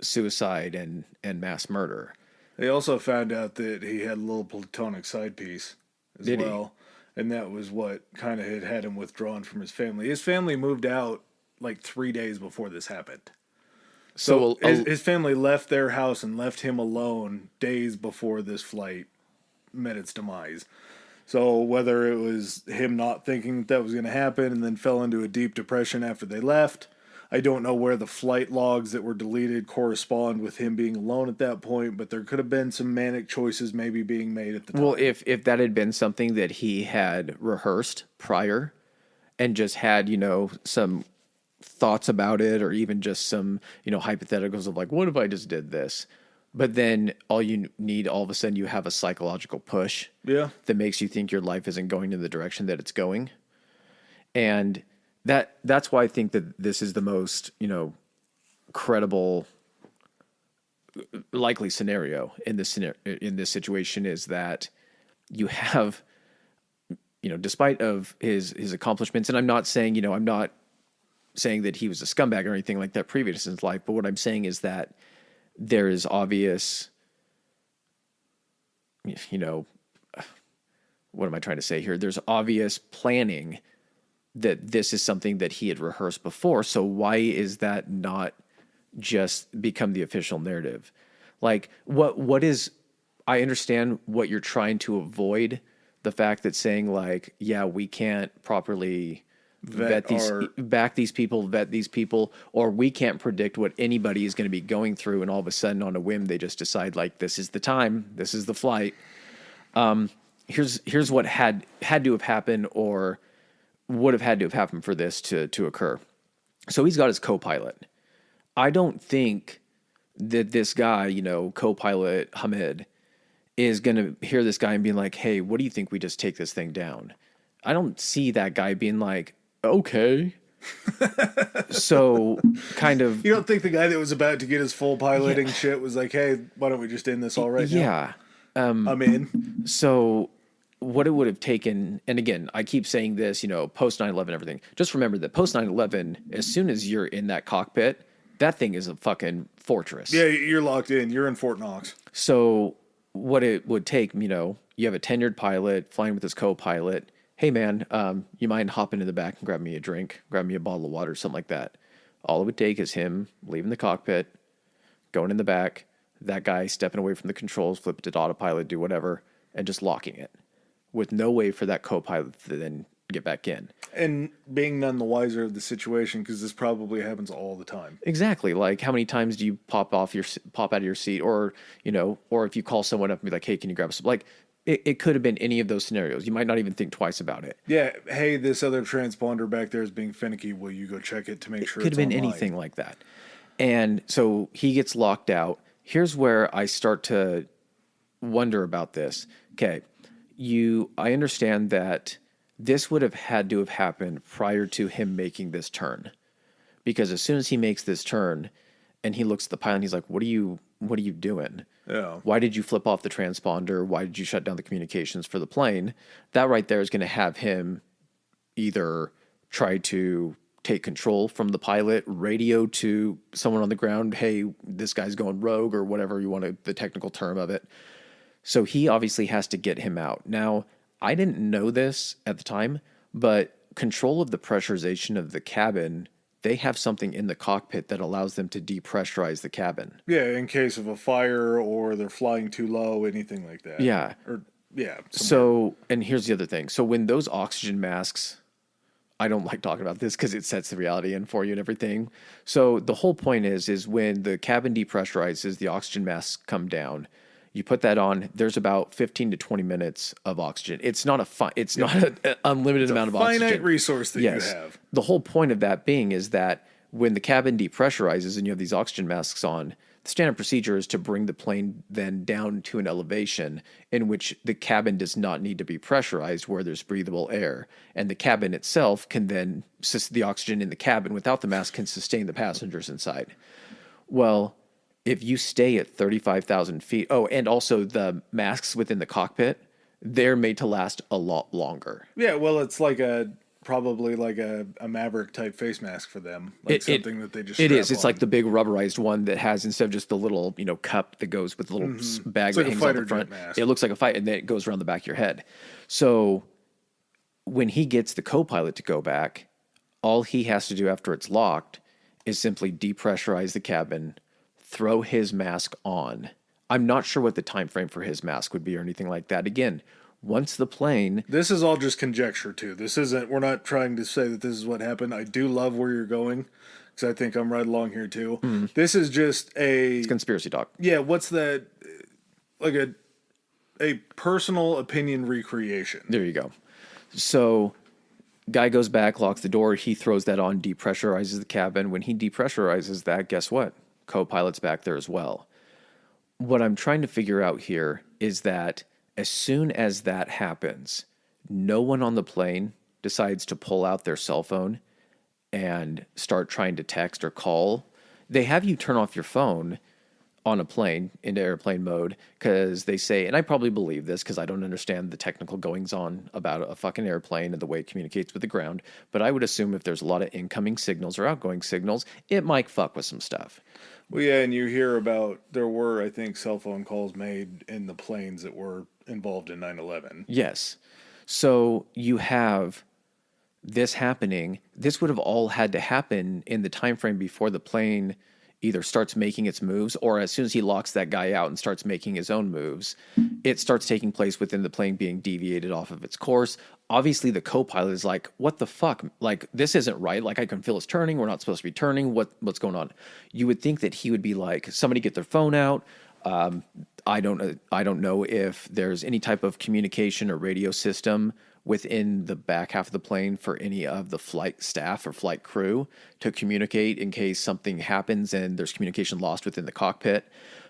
suicide and mass murder. They also found out that he had a little platonic side piece as Did he? well. And that was what kind of had him withdrawn from his family. His family moved out like 3 days before this happened. So his family left their house and left him alone days before this flight met its demise. So whether it was him not thinking that was going to happen and then fell into a deep depression after they left, I don't know where the flight logs that were deleted correspond with him being alone at that point, but there could have been some manic choices maybe being made at the time. Well, if that had been something that he had rehearsed prior and just had, some thoughts about it, or even just some, hypotheticals of like, what if I just did this? But then all you need, all of a sudden you have a psychological push that makes you think your life isn't going in the direction that it's going. And that's why I think that this is the most, credible, likely scenario in this situation, is that you have, despite of his accomplishments, and I'm not saying, I'm not saying that he was a scumbag or anything like that previous in his life, but what I'm saying is that there is obvious, what am I trying to say here? There's obvious planning that this is something that he had rehearsed before. So why is that not just become the official narrative? Like what is, I understand what you're trying to avoid, the fact that saying like, yeah, we can't properly vet these people, or we can't predict what anybody is going to be going through, and all of a sudden on a whim they just decide like, this is the time, this is the flight. Here's what had to have happened, or would have had to have happened for this to occur. So he's got his co-pilot. I don't think that this guy, co-pilot Hamid, is going to hear this guy and being like, hey, what do you think we just take this thing down? I don't see that guy being like, okay. So kind of, you don't think the guy that was about to get his full piloting shit was like, hey, why don't we just end this all right now? Yeah. I'm in. So what it would have taken, and again, I keep saying this, post 9/11, everything. Just remember that post 9/11, as soon as you're in that cockpit, that thing is a fucking fortress. Yeah, you're locked in. You're in Fort Knox. So what it would take, you have a tenured pilot flying with his co-pilot. Hey man, you mind hopping in the back and grab me a drink, grab me a bottle of water, something like that. All it would take is him leaving the cockpit, going in the back, that guy stepping away from the controls, flip it to autopilot, do whatever, and just locking it, with no way for that co-pilot to then get back in. And being none the wiser of the situation, because this probably happens all the time. Exactly. Like, how many times do you pop out of your seat, or or if you call someone up and be like, hey, can you grab us? Like, it could have been any of those scenarios. You might not even think twice about it. Yeah. Hey, this other transponder back there is being finicky. Will you go check it to make sure it's Could have been online? anything like that. And so he gets locked out. Here's where I start to wonder about this. Okay. I understand that this would have had to have happened prior to him making this turn, because as soon as he makes this turn and he looks at the pilot and he's like, what are you doing? Yeah. Why did you flip off the transponder? Why did you shut down the communications for the plane? That right there is going to have him either try to take control from the pilot, radio to someone on the ground, hey, this guy's going rogue, or whatever you want the technical term of it. So he obviously has to get him out. Now, I didn't know this at the time, but control of the pressurization of the cabin, they have something in the cockpit that allows them to depressurize the cabin. Yeah, in case of a fire or they're flying too low, anything like that. Yeah. Yeah. So, and here's the other thing. So when those oxygen masks, I don't like talking about this because it sets the reality in for you and everything. So the whole point is when the cabin depressurizes, the oxygen masks come down, You put that on. There's about 15 to 20 minutes of oxygen. It's not it's not an unlimited amount of oxygen. Finite resource that you have. The whole point of that being is that when the cabin depressurizes and you have these oxygen masks on, the standard procedure is to bring the plane then down to an elevation in which the cabin does not need to be pressurized, where there's breathable air. And the cabin itself can then, the oxygen in the cabin without the mask can sustain the passengers inside. Well, if you stay at 35,000 feet, and also the masks within the cockpit, they're made to last a lot longer. Yeah, well, it's like probably like a Maverick type face mask for them, like something that they just. It is. strap It's on. like the big rubberized one that has, instead of just the little cup that goes with the little bag It's that like a hangs on fighter the front. jet mask. It looks like a fight, and then it goes around the back of your head. So when he gets the co-pilot to go back, all he has to do after it's locked is simply depressurize the cabin, throw his mask on. I'm not sure what the time frame for his mask would be or anything like that. Again, once the plane... This is all just conjecture, too. We're not trying to say that this is what happened. I do love where you're going, because I think I'm right along here, too. This is just It's conspiracy talk. Yeah, what's that? Like a personal opinion recreation. There you go. So guy goes back, locks the door. He throws that on, depressurizes the cabin. When he depressurizes that, guess what? Co-pilot's back there as well. What I'm trying to figure out here is that as soon as that happens, no one on the plane decides to pull out their cell phone and start trying to text or call. They have you turn off your phone on a plane into airplane mode because they say, and I probably believe this because I don't understand the technical goings on about a fucking airplane and the way it communicates with the ground, but I would assume if there's a lot of incoming signals or outgoing signals, it might fuck with some stuff. Well, yeah, and you hear about, there were, I think, cell phone calls made in the planes that were involved in 9/11. Yes. So you have this happening. This would have all had to happen in the time frame before the plane either starts making its moves, or as soon as he locks that guy out and starts making his own moves, it starts taking place within the plane being deviated off of its course. Obviously, the co-pilot is like, what the fuck? Like, this isn't right. Like, I can feel us turning. We're not supposed to be turning. What's going on? You would think that he would be like, somebody get their phone out. I don't know if there's any type of communication or radio system within the back half of the plane for any of the flight staff or flight crew to communicate in case something happens and there's communication lost within the cockpit.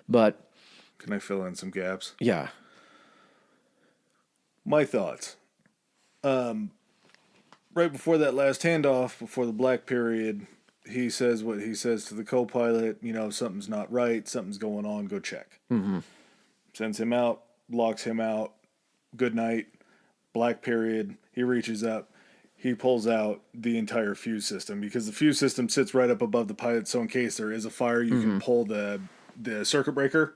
But can I fill in some gaps? Yeah. My thoughts. Right before that last handoff, before the black period, he says what he says to the co-pilot, something's not right, something's going on, go check. Mm-hmm. Sends him out, locks him out, good night, black period, he reaches up, he pulls out the entire fuse system, because the fuse system sits right up above the pilot, so in case there is a fire, you can pull the circuit breaker,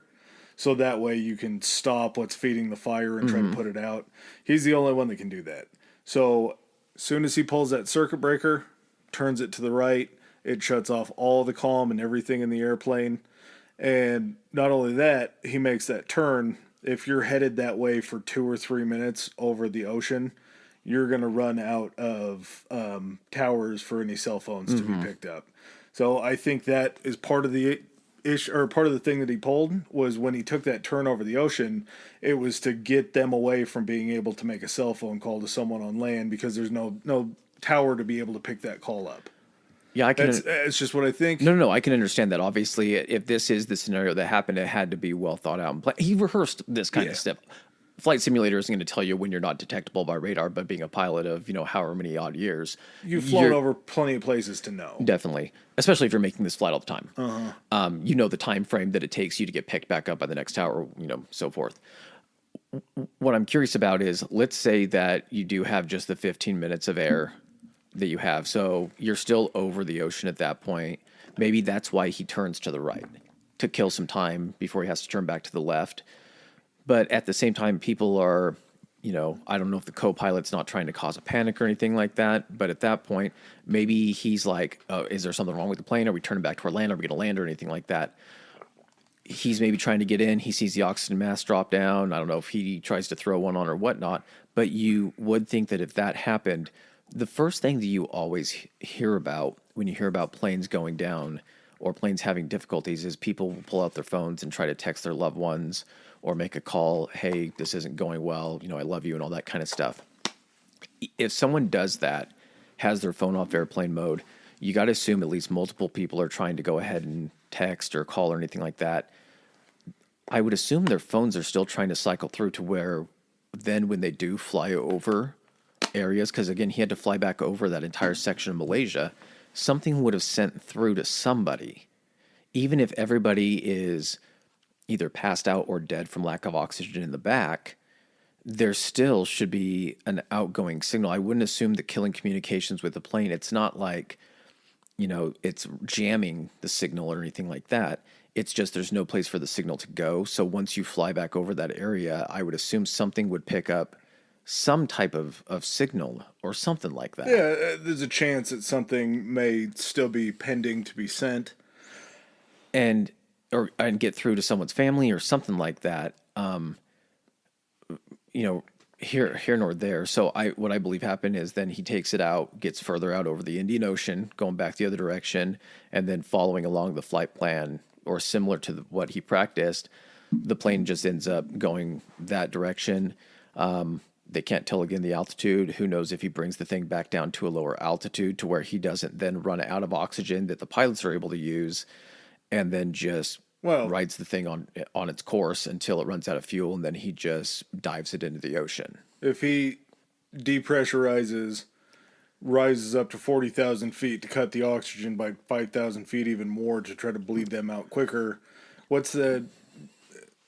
so that way you can stop what's feeding the fire and try to put it out. He's the only one that can do that. So as soon as he pulls that circuit breaker, turns it to the right, it shuts off all the comm and everything in the airplane. And not only that, he makes that turn. If you're headed that way for 2 or 3 minutes over the ocean, you're going to run out of towers for any cell phones to be picked up. So I think that is part of the part of the thing that he pulled, was when he took that turn over the ocean, it was to get them away from being able to make a cell phone call to someone on land, because there's no tower to be able to pick that call up. Yeah, It's just what I think. No, I can understand that. Obviously, if this is the scenario that happened, it had to be well thought out and planned. He rehearsed this kind of stuff. Flight simulator isn't going to tell you when you're not detectable by radar, but being a pilot of, however many odd years. You've flown over plenty of places to know. Definitely. Especially if you're making this flight all the time. The time frame that it takes you to get picked back up by the next tower, so forth. What I'm curious about is, let's say that you do have just the 15 minutes of air that you have. So you're still over the ocean at that point. Maybe that's why he turns to the right, to kill some time before he has to turn back to the left. But at the same time, people are, I don't know if the co-pilot's not trying to cause a panic or anything like that. But at that point, maybe he's like, oh, is there something wrong with the plane? Are we turning back to our land? Are we going to land or anything like that? He's maybe trying to get in. He sees the oxygen mask drop down. I don't know if he tries to throw one on or whatnot. But you would think that if that happened, the first thing that you always hear about when you hear about planes going down or planes having difficulties is people will pull out their phones and try to text their loved ones or make a call, hey, this isn't going well, I love you and all that kind of stuff. If someone does that, has their phone off airplane mode, you got to assume at least multiple people are trying to go ahead and text or call or anything like that. I would assume their phones are still trying to cycle through to where then when they do fly over areas, because again, he had to fly back over that entire section of Malaysia, something would have sent through to somebody. Even if everybody is either passed out or dead from lack of oxygen in the back, there still should be an outgoing signal. I wouldn't assume that killing communications with the plane, it's not like, it's jamming the signal or anything like that. It's just there's no place for the signal to go. So once you fly back over that area, I would assume something would pick up some type of signal or something like that. Yeah, there's a chance that something may still be pending to be sent. And get through to someone's family or something like that. Here nor there. So what I believe happened is then he takes it out, gets further out over the Indian Ocean, going back the other direction, and then following along the flight plan or similar to what he practiced, the plane just ends up going that direction. They can't tell again the altitude. Who knows if he brings the thing back down to a lower altitude to where he doesn't then run out of oxygen that the pilots are able to use, and then just rides the thing on its course until it runs out of fuel, and then he just dives it into the ocean. If he depressurizes, rises up to 40,000 feet to cut the oxygen by 5,000 feet even more to try to bleed them out quicker, what's the...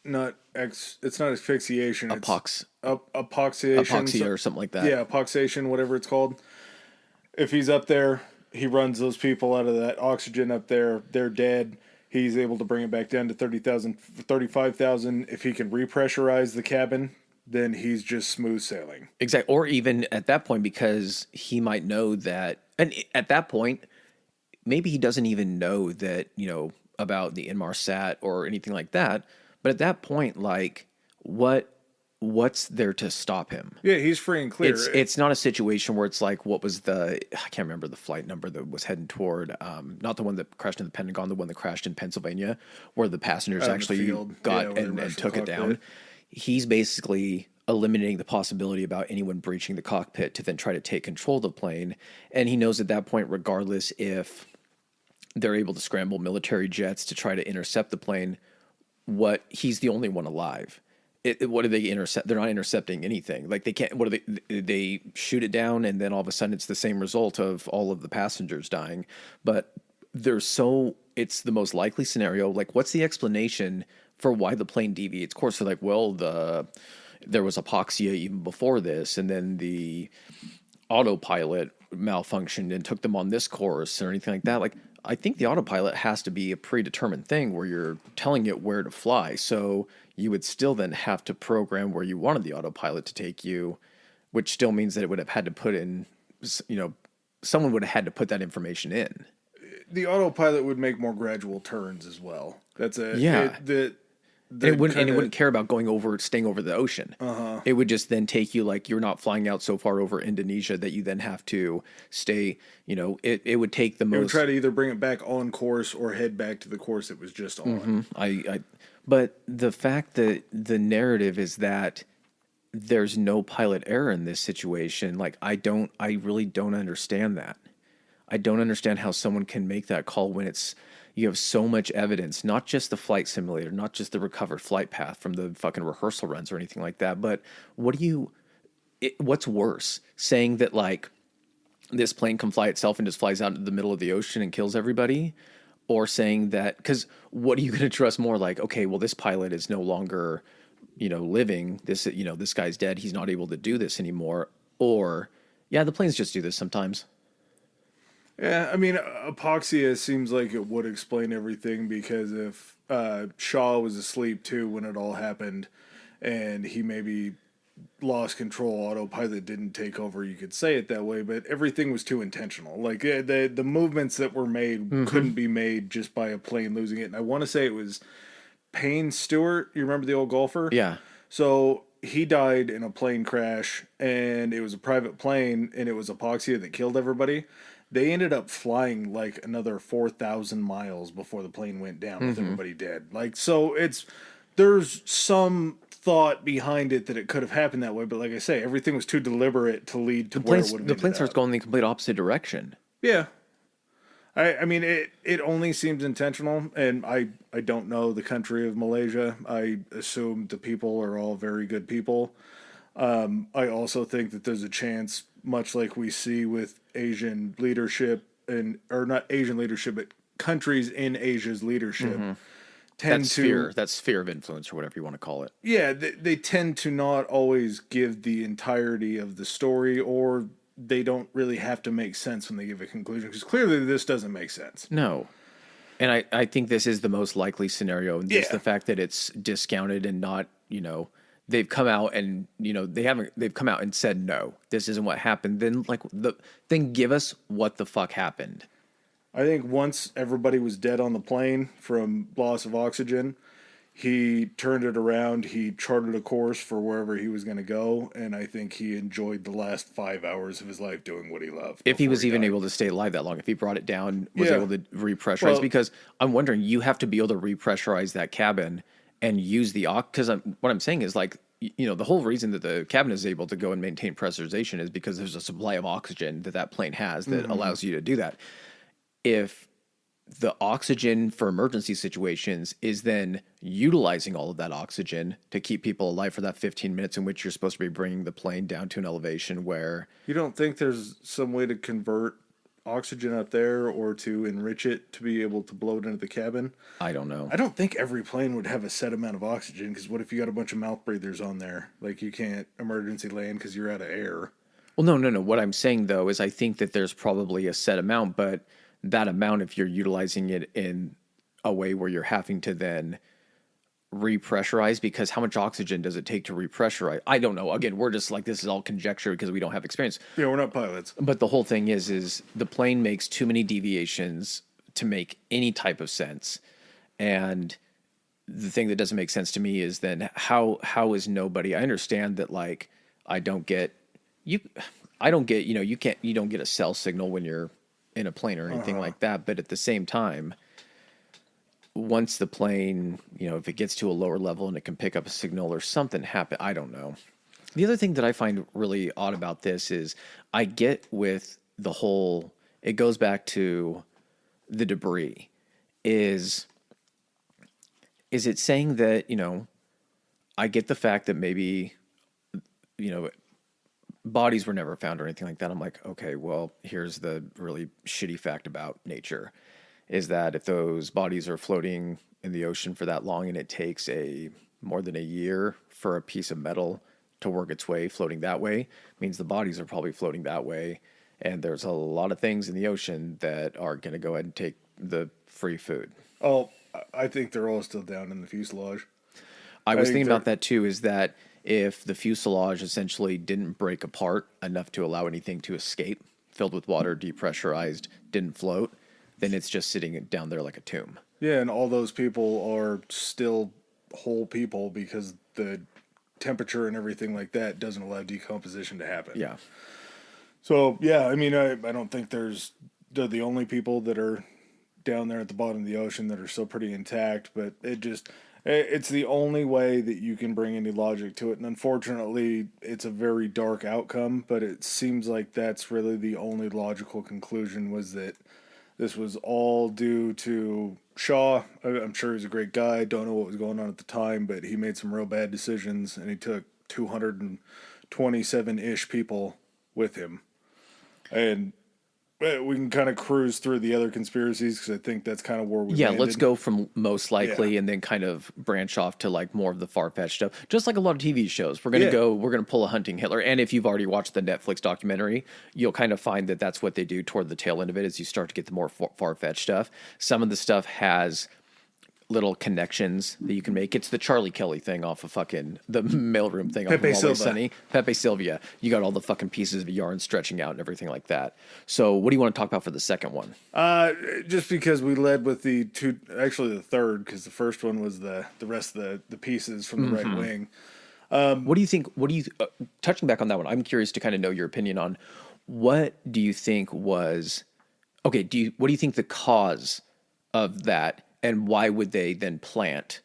it's not asphyxiation. Epoxidation. Epoxy or something like that. Yeah, epoxidation, whatever it's called. If he's up there, he runs those people out of that oxygen up there. They're dead. He's able to bring it back down to 30,000, 35,000. If he can repressurize the cabin, then he's just smooth sailing. Exactly. Or even at that point, because he might know that, and at that point, maybe he doesn't even know that, about the Inmarsat or anything like that. But at that point, like, what's there to stop him? Yeah, he's free and clear. It's not a situation where it's like, what was I can't remember the flight number that was heading toward, not the one that crashed in the Pentagon, the one that crashed in Pennsylvania, where the passengers actually got and took it down. He's basically eliminating the possibility about anyone breaching the cockpit to then try to take control of the plane. And he knows at that point, regardless if they're able to scramble military jets to try to intercept the plane, he's the only one alive. What do they intercept? They're not intercepting anything. Like they can't. What do they shoot it down, and then all of a sudden it's the same result of all of the passengers dying. But it's the most likely scenario. Like, what's the explanation for why the plane deviates course? They're like, well, there was hypoxia even before this, and then the autopilot malfunctioned and took them on this course or anything like that. Like, I think the autopilot has to be a predetermined thing where you're telling it where to fly. So you would still then have to program where you wanted the autopilot to take you, which still means that it would have had to put in, someone would have had to put that information in. The autopilot would make more gradual turns as well. That's it. Yeah. It wouldn't care about staying over the ocean. Uh-huh. It would just then take you, like, you're not flying out so far over Indonesia that you then have to stay, it would take the most. It would try to either bring it back on course or head back to the course it was just on. Mm-hmm. But the fact that the narrative is that there's no pilot error in this situation, like, I really don't understand that. I don't understand how someone can make that call when you have so much evidence, not just the flight simulator, not just the recovered flight path from the fucking rehearsal runs or anything like that, but what's worse? Saying that, like, this plane can fly itself and just flies out into the middle of the ocean and kills everybody? Or saying that, because what are you going to trust more? Like, okay, well, this pilot is no longer, living. This guy's dead. He's not able to do this anymore. Or, yeah, the planes just do this sometimes. Yeah, I mean, hypoxia seems like it would explain everything, because if Shaw was asleep too when it all happened and he maybe lost control, autopilot didn't take over, you could say it that way, but everything was too intentional. Like, the movements that were made couldn't be made just by a plane losing it. And I want to say it was Payne Stewart. You remember the old golfer? Yeah. So he died in a plane crash, and it was a private plane, and it was hypoxia that killed everybody. They ended up flying like another 4,000 miles before the plane went down with everybody dead. Like, so there's some thought behind it that it could have happened that way, but like I say, everything was too deliberate to lead to where it would have The plane ended starts up. going the complete opposite direction. Yeah. I mean, it only seems intentional, and I don't know the country of Malaysia. I assume the people are all very good people. I also think that there's a chance, much like we see with Asian leadership, or not Asian leadership, but countries in Asia's leadership tend That's to fear. That's sphere of influence, or whatever you want to call it. yeah, they tend to not always give the entirety of the story, or they don't really have to make sense when they give a conclusion, because clearly this doesn't make sense. No. And I think this is the most likely scenario. And just Yeah. the fact that it's discounted and not, they've come out and, they've come out and said, no, this isn't what happened. Then give us what the fuck happened. I think once everybody was dead on the plane from loss of oxygen, he turned it around. He charted a course for wherever he was going to go, and I think he enjoyed the last 5 hours of his life doing what he loved. If he was even died. able to stay alive that long, if he brought it down, was Yeah. able to repressurize, Well- because I'm wondering, you have to be able to repressurize that cabin and use the because what I'm saying is the whole reason that the cabin is able to go and maintain pressurization is because there's a supply of oxygen that plane has that allows you to do that. If the oxygen for emergency situations is then utilizing all of that oxygen to keep people alive for that 15 minutes in which you're supposed to be bringing the plane down to an elevation where You don't think there's some way to convert oxygen up there or to enrich it to be able to blow it into the cabin? I don't know. I don't think every plane would have a set amount of oxygen, because what if you got a bunch of mouth breathers on there? Like, you can't emergency land because you're out of air. Well, no. What I'm saying though is I think that there's probably a set amount, but that amount, if you're utilizing it in a way where you're having to then repressurize, because how much oxygen does it take to repressurize? I don't know. Again, we're just this is all conjecture because we don't have experience. Yeah, we're not pilots. But the whole thing is the plane makes too many deviations to make any type of sense. And the thing that doesn't make sense to me is then how is nobody, I understand that I don't get you don't get a cell signal when you're in a plane or anything like that. But at the same time, once the plane, if it gets to a lower level and it can pick up a signal or something happen, I don't know. The other thing that I find really odd about this is I get with the whole, it goes back to the debris. Is it saying that, I get the fact that maybe, bodies were never found or anything like that. I'm like, okay, well, here's the really shitty fact about nature, is that if those bodies are floating in the ocean for that long and it takes more than a year for a piece of metal to work its way floating that way, means the bodies are probably floating that way. And there's a lot of things in the ocean that are going to go ahead and take the free food. Oh, I think they're all still down in the fuselage. I was think thinking they're- about that too, is that if the fuselage essentially didn't break apart enough to allow anything to escape, filled with water, depressurized, didn't float, then it's just sitting down there like a tomb. Yeah, and all those people are still whole people because the temperature and everything like that doesn't allow decomposition to happen. Yeah. So, yeah, I mean, I don't think they're the only people that are down there at the bottom of the ocean that are still pretty intact, but it's the only way that you can bring any logic to it. And unfortunately, it's a very dark outcome, but it seems like that's really the only logical conclusion, was that this was all due to Shaw. I'm sure he's a great guy. Don't know what was going on at the time, but he made some real bad decisions, and he took 227-ish people with him. And we can kind of cruise through the other conspiracies, because I think that's kind of where we landed. Let's go from most likely and then kind of branch off to more of the far-fetched stuff. Just like a lot of TV shows. We're going to pull a Hunting Hitler. And if you've already watched the Netflix documentary, you'll kind of find that that's what they do toward the tail end of it, as you start to get the more far-fetched stuff. Some of the stuff has little connections that you can make. It's the Charlie Kelly thing off of fucking the mailroom thing off of Pepe Always Silva. Sunny. Pepe Sylvia. You got all the fucking pieces of yarn stretching out and everything like that. So what do you want to talk about for the second one? Just because we led with the third, because the first one was the rest of the pieces from the right wing. What do you think? Touching back on that one, I'm curious to kind of know your opinion on what do you think was, okay, what do you think the cause of that, and why would they then plant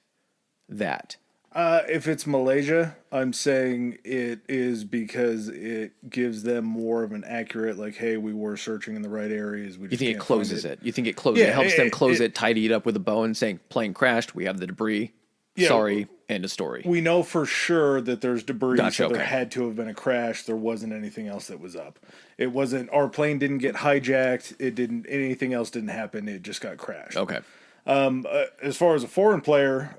that? If it's Malaysia, I'm saying it is because it gives them more of an accurate, like, hey, we were searching in the right areas. We You just think it can't closes find it? You think it closes Yeah, it? Helps them close it- it, tidy it up with a bow and saying, plane crashed, we have the debris. Yeah, Sorry, end of story. We know for sure that there's debris, Gotcha, so there okay. had to have been a crash. There wasn't anything else that was up. It wasn't, our plane didn't get hijacked. It didn't, anything else didn't happen. It just got crashed. Okay. As far as a foreign player,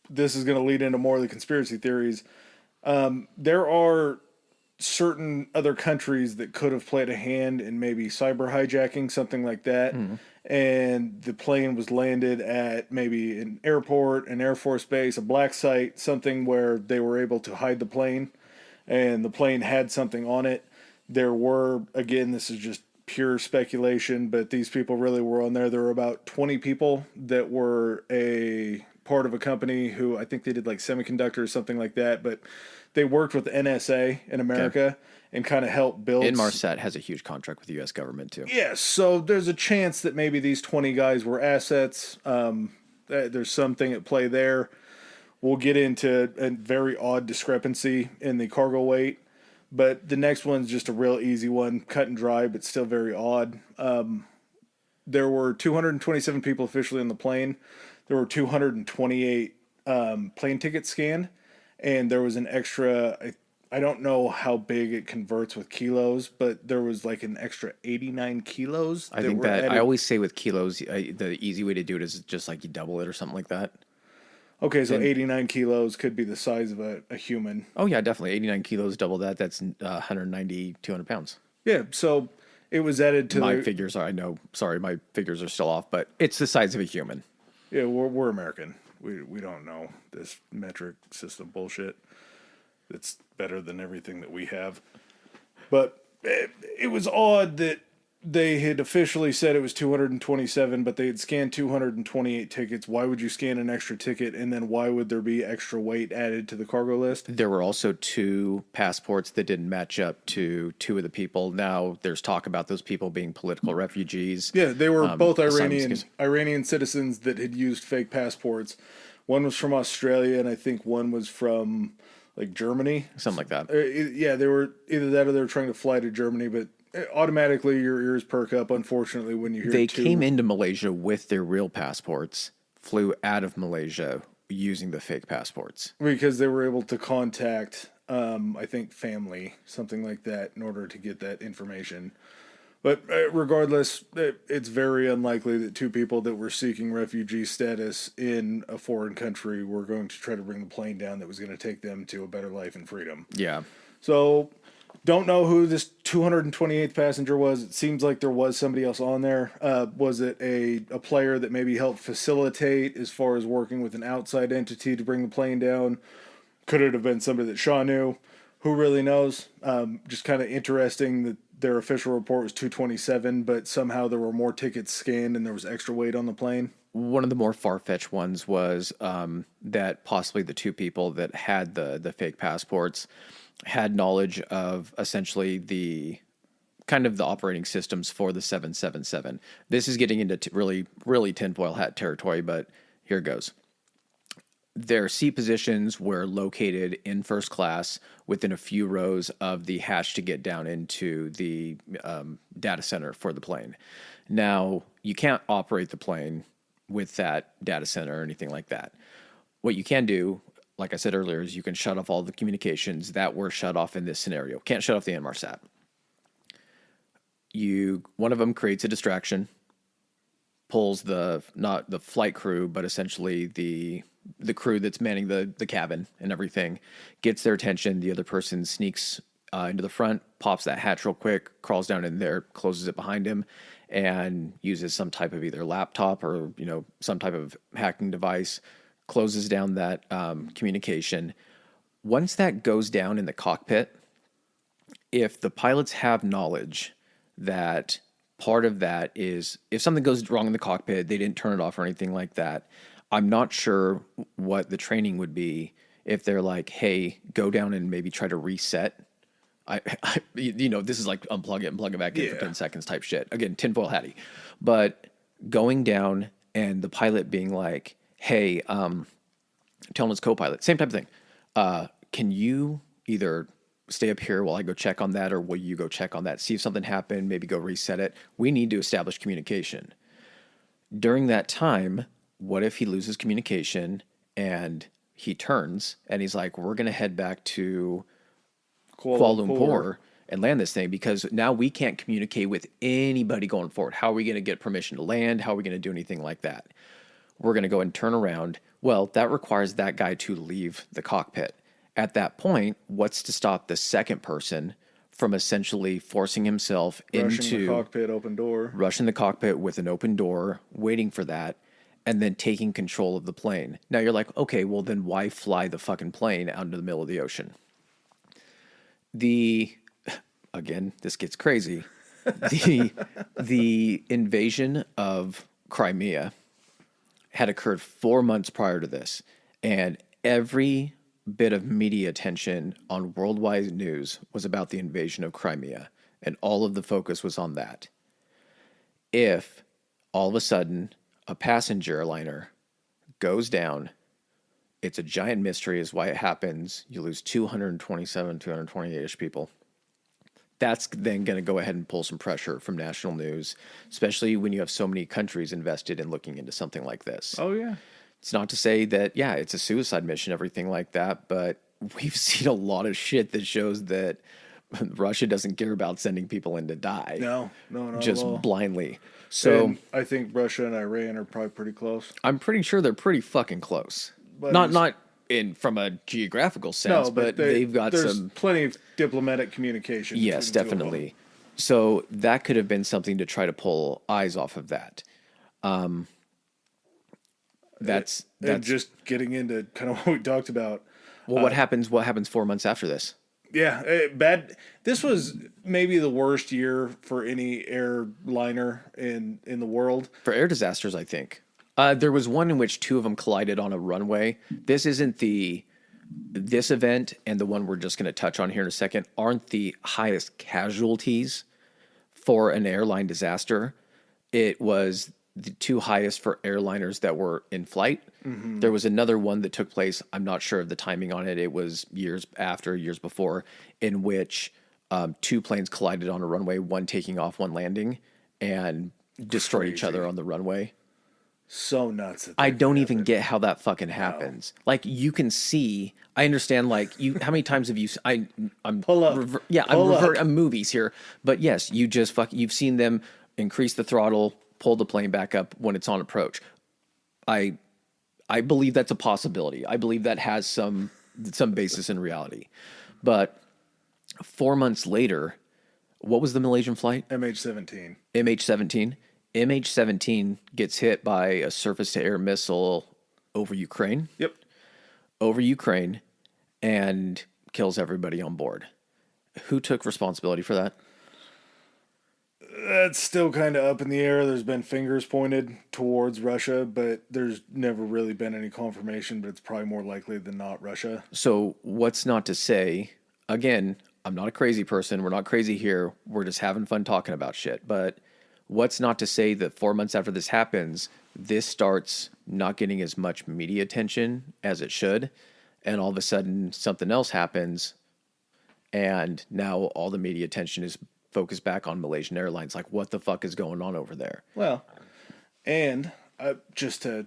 this is going to lead into more of the conspiracy theories. There are certain other countries that could have played a hand in maybe cyber hijacking, something like that. And the plane was landed at maybe an airport, an Air Force base, a black site, something where they were able to hide the plane, and the plane had something on it. There were, again, this is just pure speculation, but these people really were on there. There were about 20 people that were a part of a company who I think they did like semiconductor or something like that, but they worked with the NSA in America and kind of helped build. Inmarsat has a huge contract with the U.S. government too. Yes, so there's a chance that maybe these 20 guys were assets. There's something at play there. We'll get into a very odd discrepancy in the cargo weight, but the next one's just a real easy one, cut and dry, but still very odd. There were 227 people officially on the plane. There were 228 plane tickets scanned, and there was an extra. I don't know how big it converts with kilos, but there was like an extra 89 kilos. I think were that added. I always say with kilos, the easy way to do it is just like you double it or something like that. Okay, so 89 kilos could be the size of a human. Oh yeah, definitely. 89 kilos, double that. That's 190, 200 pounds. Yeah, so it was added to My the. figures are, I know, sorry, my figures are still off, but it's the size of a human. Yeah, we're American. We don't know this metric system bullshit. It's better than everything that we have. But it was odd that they had officially said it was 227, but they had scanned 228 tickets. Why would you scan an extra ticket, and then why would there be extra weight added to the cargo list? There were also 2 passports that didn't match up to 2 of the people. Now there's talk about those people being political refugees. Yeah, they were both asylum Iranian citizens that had used fake passports. One was from Australia, and I think one was from like Germany, something like that. Yeah, they were either that or they were trying to fly to Germany, but automatically your ears perk up, unfortunately, when you hear They two. came into Malaysia with their real passports, flew out of Malaysia using the fake passports. Because they were able to contact, I think, family, something like that, in order to get that information. But regardless, it's very unlikely that 2 people that were seeking refugee status in a foreign country were going to try to bring the plane down that was going to take them to a better life and freedom. Yeah. So, don't know who this 228th passenger was. It seems like there was somebody else on there. Was it a player that maybe helped facilitate as far as working with an outside entity to bring the plane down? Could it have been somebody that Shaw knew? Who really knows? Just kind of interesting that their official report was 227, but somehow there were more tickets scanned and there was extra weight on the plane. One of the more far-fetched ones was that possibly the 2 people that had the fake passports had knowledge of essentially the kind of the operating systems for the 777. This is getting into really tinfoil hat territory, but here it goes. Their seat positions were located in first class within a few rows of the hatch to get down into the data center for the plane. Now, you can't operate the plane with that data center or anything like that. What you can do, like I said earlier, is you can shut off all the communications that were shut off in this scenario. Can't shut off the Inmarsat. One of them creates a distraction, pulls not the flight crew, but essentially the crew that's manning the cabin and everything, gets their attention. The other person sneaks into the front, pops that hatch real quick, crawls down in there, closes it behind him, and uses some type of either laptop or some type of hacking device, closes down that communication. Once that goes down in the cockpit, if the pilots have knowledge that part of that is if something goes wrong in the cockpit, they didn't turn it off or anything like that, I'm not sure what the training would be if they're like, hey, go down and maybe try to reset. This is like unplug it and plug it back in for 10 seconds type shit. Again, tinfoil hattie. But going down and the pilot being like, hey, telling his co-pilot, same type of thing. Can you either stay up here while I go check on that, or will you go check on that? See if something happened, maybe go reset it. We need to establish communication. During that time, what if he loses communication and he turns and he's like, we're going to head back to Kuala Lumpur and land this thing because now we can't communicate with anybody going forward. How are we going to get permission to land? How are we going to do anything like that? We're going to go and turn around. Well, that requires that guy to leave the cockpit. At that point, what's to stop the second person from essentially forcing himself Rushing into the cockpit, open door. rushing the cockpit with an open door, waiting for that, and then taking control of the plane? Now you're like, okay, well then why fly the fucking plane out into the middle of the ocean? Again, this gets crazy. The invasion of Crimea had occurred 4 months prior to this, and every bit of media attention on worldwide news was about the invasion of Crimea, and all of the focus was on that. If all of a sudden a passenger airliner goes down, it's a giant mystery as why it happens. You lose 227, 228-ish people. That's then going to go ahead and pull some pressure from national news, especially when you have so many countries invested in looking into something like this. Oh, yeah. It's not to say that, yeah, it's a suicide mission, everything like that, but we've seen a lot of shit that shows that Russia doesn't care about sending people in to die. No, not just at all. blindly. So And I think Russia and Iran are probably pretty close. I'm pretty sure they're pretty fucking close. But Not in from a geographical sense, No, but but they've got there's some. plenty of diplomatic communication. Yes, between the two of them. definitely. So that could have been something to try to pull eyes off of that. That's And just getting into kind of what we talked about. well. What happens? What happens 4 months after this? Yeah, bad. This was maybe the worst year for any airliner in the world. For air disasters, I think. There was one in which two of them collided on a runway. This isn't this event, and the one we're just going to touch on here in a second aren't the highest casualties for an airline disaster. It was the two highest for airliners that were in flight. Mm-hmm. There was another one that took place. I'm not sure of the timing on it. It was years before, in which two planes collided on a runway, one taking off, one landing, and destroyed each other on the runway. So nuts. I don't even get how that fucking happens. No. Like you can see, I understand. Like you, how many times have you? I'm pull up. I'm movies here, but yes, you just you've seen them increase the throttle, pull the plane back up when it's on approach. I believe that's a possibility. I believe that has some basis in reality. But 4 months later, what was the Malaysian flight? MH17. MH17. MH17 gets hit by a surface-to-air missile over Ukraine. Yep. Over Ukraine, and kills everybody on board. Who took responsibility for that? That's still kind of up in the air. There's been fingers pointed towards Russia, but there's never really been any confirmation, but it's probably more likely than not Russia. So what's not to say, again, I'm not a crazy person. We're not crazy here. We're just having fun talking about shit. But what's not to say that 4 months after this happens, this starts not getting as much media attention as it should, and all of a sudden something else happens, and now all the media attention is focused back on Malaysian Airlines. Like, what the fuck is going on over there? Well, and just to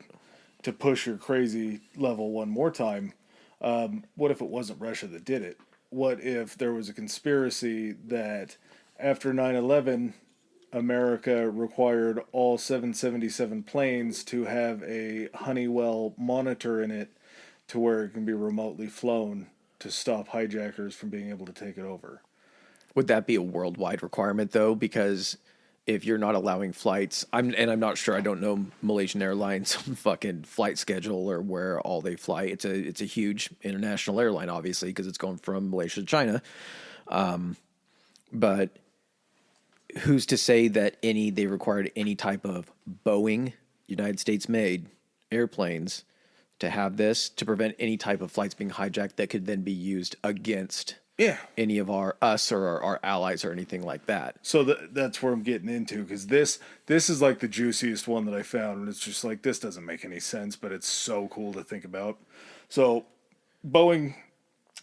push your crazy level one more time, what if it wasn't Russia that did it? What if there was a conspiracy that after 9/11, America required all 777 planes to have a Honeywell monitor in it to where it can be remotely flown to stop hijackers from being able to take it over? Would that be a worldwide requirement, though? Because if you're not allowing flights, I'm not sure. I don't know Malaysian Airlines fucking flight schedule or where all they fly. It's a huge international airline, obviously, because it's going from Malaysia to China. But who's to say that they required any type of Boeing, United States made airplanes to have this to prevent any type of flights being hijacked that could then be used against any of us or our allies or anything like that? So that's where I'm getting into, because this is like the juiciest one that I found, and it's just like, this doesn't make any sense, but it's so cool to think about. So Boeing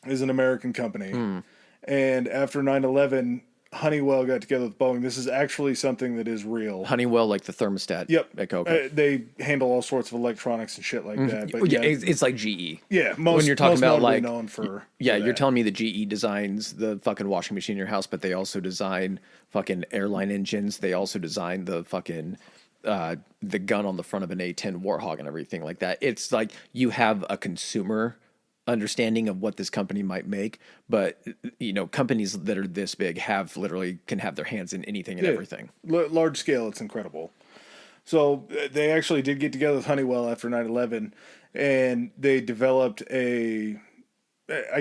is an American company. And after 9/11, Honeywell got together with Boeing. This is actually something that is real. Honeywell, like the thermostat. Yep. Like, okay. They handle all sorts of electronics and shit like that. But Yeah, it's like GE. yeah, When you're talking most about notably like, known for yeah, you're that. telling me that GE designs the fucking washing machine in your house, but they also design fucking airline engines. They also design the fucking the gun on the front of an A-10 Warthog and everything like that. It's like you have a consumer understanding of what this company might make, but companies that are this big can have their hands in anything and everything. Large scale, it's incredible. So they actually did get together with Honeywell after 9/11, and they developed I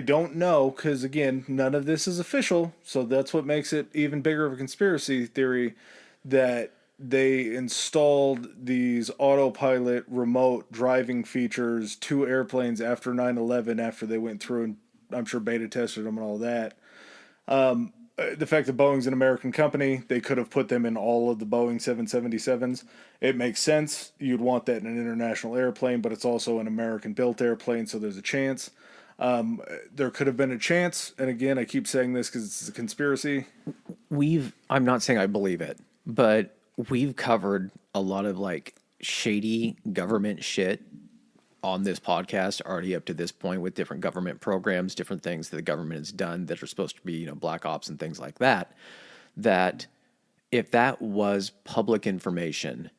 don't know, because again, none of this is official, so that's what makes it even bigger of a conspiracy theory, that they installed these autopilot remote driving features to airplanes after 9/11, after they went through and I'm sure beta tested them and all that. The fact that Boeing's an American company, they could have put them in all of the Boeing 777s. It makes sense. You'd want that in an international airplane, but it's also an American-built airplane, so there's a chance. There could have been a chance, and again, I keep saying this because it's a conspiracy. I'm not saying I believe it, but we've covered a lot of like shady government shit on this podcast already up to this point, with different government programs, different things that the government has done that are supposed to be, black ops and things like that, that if that was public information,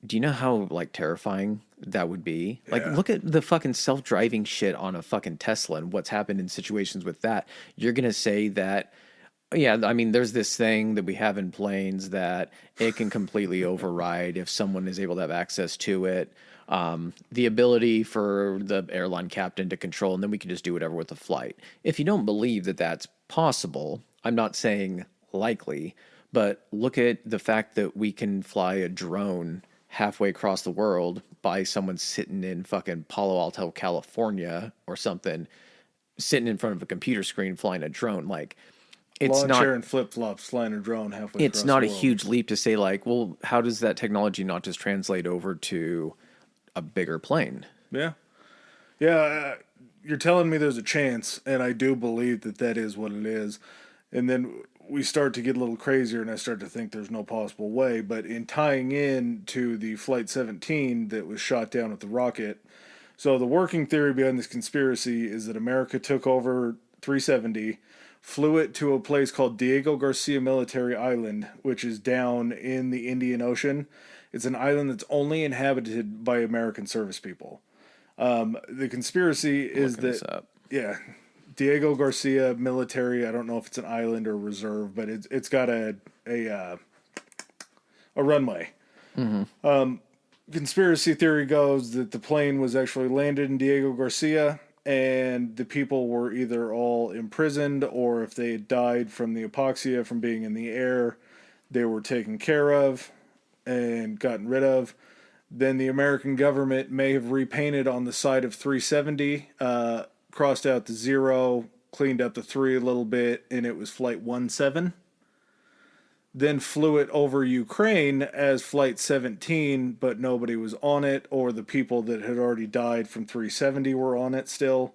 do you know how like terrifying that would be? Like, look at the fucking self-driving shit on a fucking Tesla and what's happened in situations with that. You're going to say that, yeah, I mean, there's this thing that we have in planes that it can completely override if someone is able to have access to it. The ability for the airline captain to control, and then we can just do whatever with the flight. If you don't believe that that's possible, I'm not saying likely, but look at the fact that we can fly a drone halfway across the world by someone sitting in fucking Palo Alto, California or something, sitting in front of a computer screen flying a drone. Like, it's Lawn not chair and flip flops flying a drone halfway. it's across not the a world. huge leap to say like, well, how does that technology not just translate over to a bigger plane? Yeah, you're telling me there's a chance, and I do believe that is what it is. And then we start to get a little crazier, and I start to think there's no possible way. But in tying in to the Flight 17 that was shot down with the rocket, so the working theory behind this conspiracy is that America took over 370, flew it to a place called Diego Garcia Military Island, which is down in the Indian Ocean. It's an island that's only inhabited by American service people. The conspiracy is Looking this that, up. yeah, Diego Garcia Military. I don't know if it's an island or reserve, but it's got a runway. Conspiracy theory goes that the plane was actually landed in Diego Garcia, and the people were either all imprisoned, or if they had died from the hypoxia from being in the air, they were taken care of and gotten rid of. Then the American government may have repainted on the side of 370, crossed out the 0, cleaned up the 3 a little bit, and it was Flight 17. Then flew it over Ukraine as Flight 17, but nobody was on it, or the people that had already died from 370 were on it still.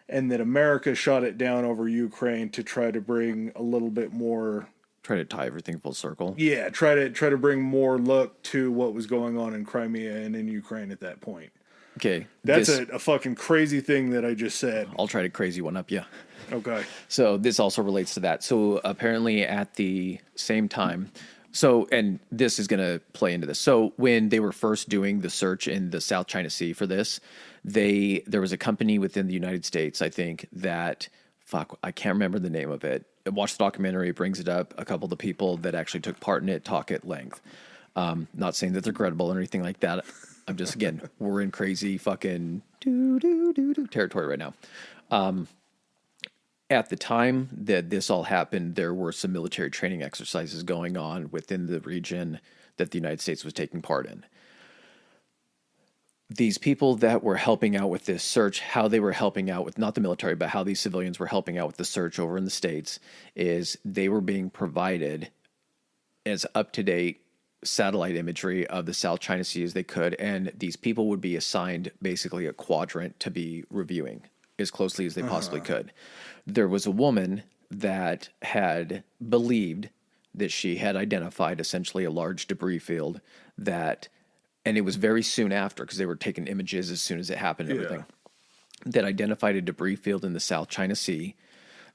And then America shot it down over Ukraine to try to bring a little bit more... Try to tie everything full circle. Yeah, try to bring more look to what was going on in Crimea and in Ukraine at that point. Okay. That's a fucking crazy thing that I just said. I'll try to crazy one up, yeah. Okay. So this also relates to that. So apparently at the same time, and this is going to play into this. So when they were first doing the search in the South China Sea for this, there was a company within the United States, I think, that, I can't remember the name of it. I watched the documentary, it brings it up. A couple of the people that actually took part in it talk at length. Not saying that they're credible or anything like that. I'm just, again, we're in crazy fucking territory right now. At the time that this all happened, there were some military training exercises going on within the region that the United States was taking part in. These people that were helping out with this search, how they were helping out with, not the military, but how these civilians were helping out with the search over in the States, is they were being provided as up-to-date satellite imagery of the South China Sea as they could, and these people would be assigned basically a quadrant to be reviewing as closely as they possibly could. There was a woman that had believed that she had identified essentially a large debris field and it was very soon after, because they were taking images as soon as it happened and everything, that identified a debris field in the South China Sea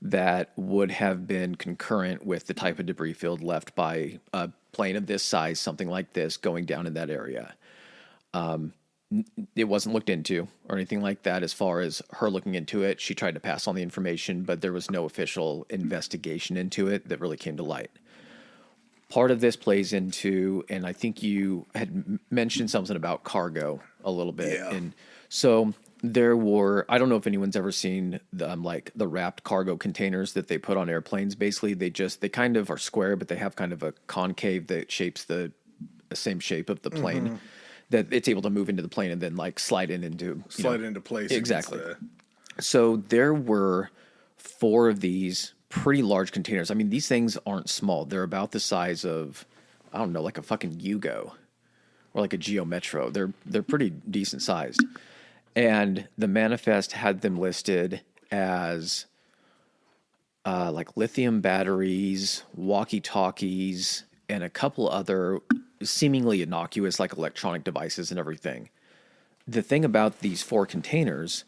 that would have been concurrent with the type of debris field left by a plane of this size, something like this, going down in that area. It wasn't looked into or anything like that. As far as her looking into it, she tried to pass on the information, but there was no official investigation into it that really came to light. Part of this plays into, and I think you had mentioned something about cargo a little bit. Yeah. And so there were, I don't know if anyone's ever seen the wrapped cargo containers that they put on airplanes. Basically, they kind of are square, but they have kind of a concave that shapes the same shape of the plane, that it's able to move into the plane and then like slide into place. Exactly. So there were 4 of these pretty large containers. I mean, these things aren't small. They're about the size of, I don't know, like a fucking Yugo or like a Geo Metro. They're pretty decent sized. And the manifest had them listed as like lithium batteries, walkie-talkies, and a couple other seemingly innocuous like electronic devices and everything. The thing about these 4 containers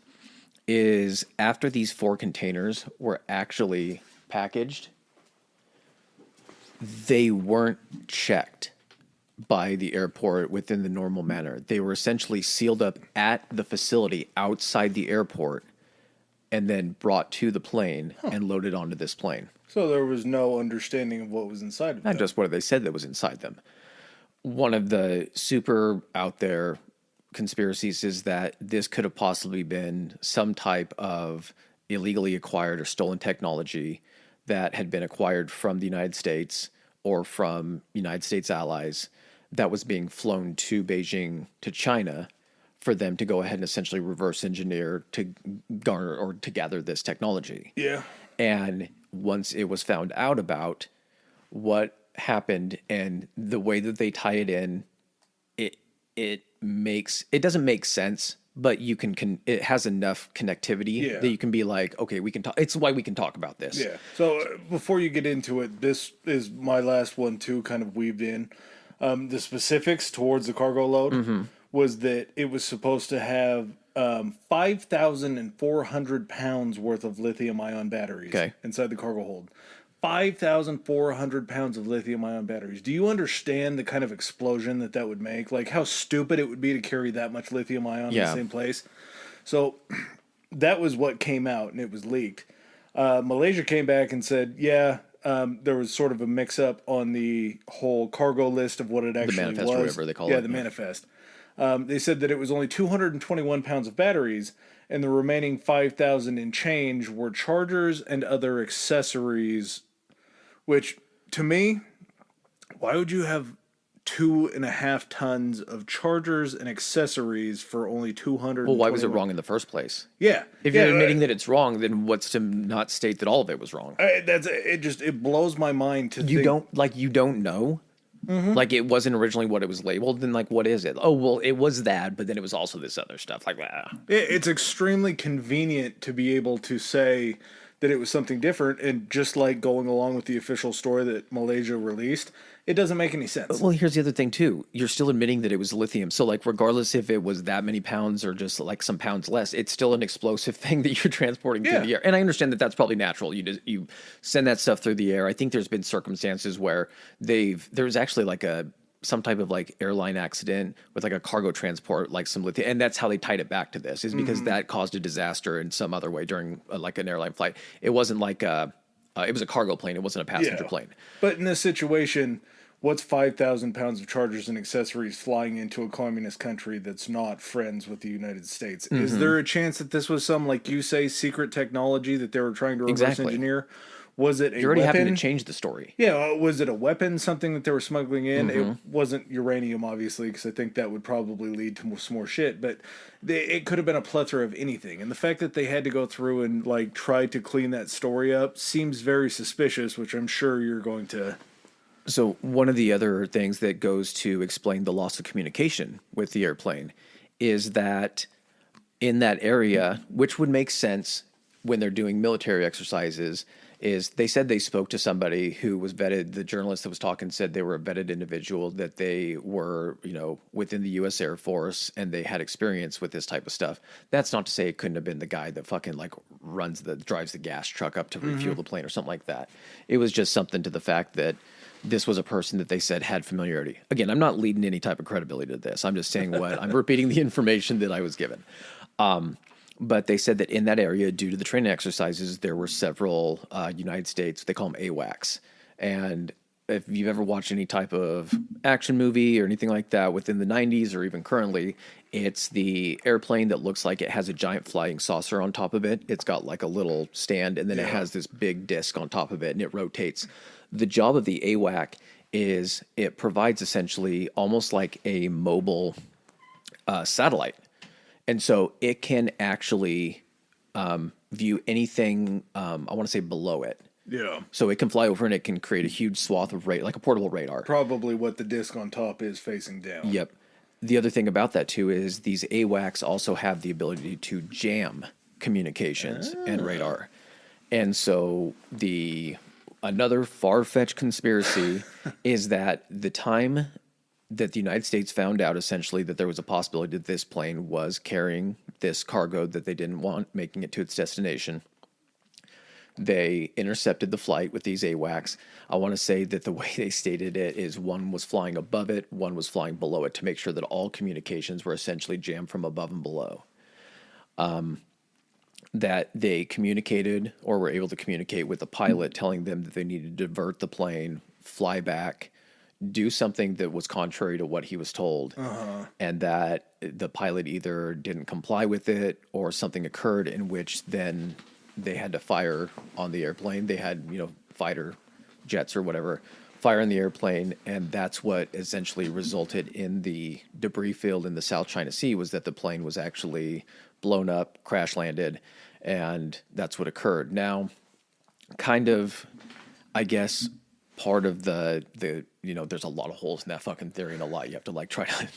is after these 4 containers were actually packaged, they weren't checked by the airport within the normal manner. They were essentially sealed up at the facility outside the airport and then brought to the plane and loaded onto this plane. So there was no understanding of what was inside of them. Not just what they said that was inside them. One of the super out there conspiracies is that this could have possibly been some type of illegally acquired or stolen technology that had been acquired from the United States or from United States allies that was being flown to Beijing to China for them to go ahead and essentially reverse engineer to garner or to gather this technology. Yeah. And once it was found out about what happened and the way that they tie it in, it doesn't make sense, but you can it has enough connectivity that you can be like, okay, we can talk. It's why we can talk about this. Yeah. So before you get into it, this is my last one too, kind of weaved in. The specifics towards the cargo load was that it was supposed to have 5,400 pounds worth of lithium ion batteries inside the cargo hold. 5,400 pounds of lithium ion batteries. Do you understand the kind of explosion that would make? Like how stupid it would be to carry that much lithium ion in the same place. So that was what came out and it was leaked. Malaysia came back and said, there was sort of a mix up on the whole cargo list of what it actually was. The manifest, or whatever they call it. Yeah, the manifest. They said that it was only 221 pounds of batteries, and the remaining 5,000 and change were chargers and other accessories, which, to me, why would you have 2.5 tons of chargers and accessories for only 200? Well, why was it wrong in the first place? Yeah. If you're admitting that it's wrong, then what's to not state that all of it was wrong? It blows my mind to you don't know. Like it wasn't originally what it was labeled, then like what is it? Oh well, it was that, but then it was also this other stuff. Like it's extremely convenient to be able to say that it was something different, and just like going along with the official story that Malaysia released, it doesn't make any sense. Well, here's the other thing too. You're still admitting that it was lithium. So like regardless if it was that many pounds or just like some pounds less, it's still an explosive thing that you're transporting through the air. And I understand that that's probably natural. You send that stuff through the air. I think there's been circumstances where there's actually like some type of like airline accident with like a cargo transport, like some lithium. And that's how they tied it back to this, is because that caused a disaster in some other way during like an airline flight. It wasn't like it was a cargo plane. It wasn't a passenger plane. But in this situation, what's 5,000 pounds of chargers and accessories flying into a communist country that's not friends with the United States? Is there a chance that this was some, like you say, secret technology that they were trying to reverse engineer? Was it a weapon? You're already having to change the story. Yeah, was it a weapon, something that they were smuggling in? It wasn't uranium, obviously, because I think that would probably lead to some more shit. But it could have been a plethora of anything. And the fact that they had to go through and like try to clean that story up seems very suspicious, which I'm sure you're going to So one of the other things that goes to explain the loss of communication with the airplane is that in that area, which would make sense when they're doing military exercises, is they said they spoke to somebody who was vetted. The journalist that was talking said they were a vetted individual, that they were, within the U.S. Air Force and they had experience with this type of stuff. That's not to say it couldn't have been the guy that fucking like drives the gas truck up to refuel the plane or something like that. It was just something to the fact that this was a person that they said had familiarity. Again, I'm not leading any type of credibility to this. I'm just saying I'm repeating the information that I was given. But they said that in that area, due to the training exercises, there were several United States, they call them AWACS. And if you've ever watched any type of action movie or anything like that within the 90s or even currently, it's the airplane that looks like it has a giant flying saucer on top of it. It's got like a little stand, and then it has this big disc on top of it, and it rotates. The job of the AWAC is it provides essentially almost like a mobile satellite. And so it can actually view anything, I want to say below it. Yeah. So it can fly over and it can create a huge swath of radar, like a portable radar. Probably what the disc on top is facing down. Yep. The other thing about that too is these AWACS also have the ability to jam communications and radar. And so another far-fetched conspiracy is that the time that the United States found out essentially that there was a possibility that this plane was carrying this cargo that they didn't want making it to its destination, they intercepted the flight with these AWACS. I want to say that the way they stated it is one was flying above it, one was flying below it, to make sure that all communications were essentially jammed from above and below. That they communicated or were able to communicate with the pilot, telling them that they needed to divert the plane, fly back, do something that was contrary to what he was told, and that the pilot either didn't comply with it or something occurred in which then they had to fire on the airplane. They had, fighter jets or whatever, fire on the airplane, and that's what essentially resulted in the debris field in the South China Sea, was that the plane was actually blown up, crash landed, and that's what occurred. Now, kind of, I guess, part of the there's a lot of holes in that fucking theory, and a lot you have to like try to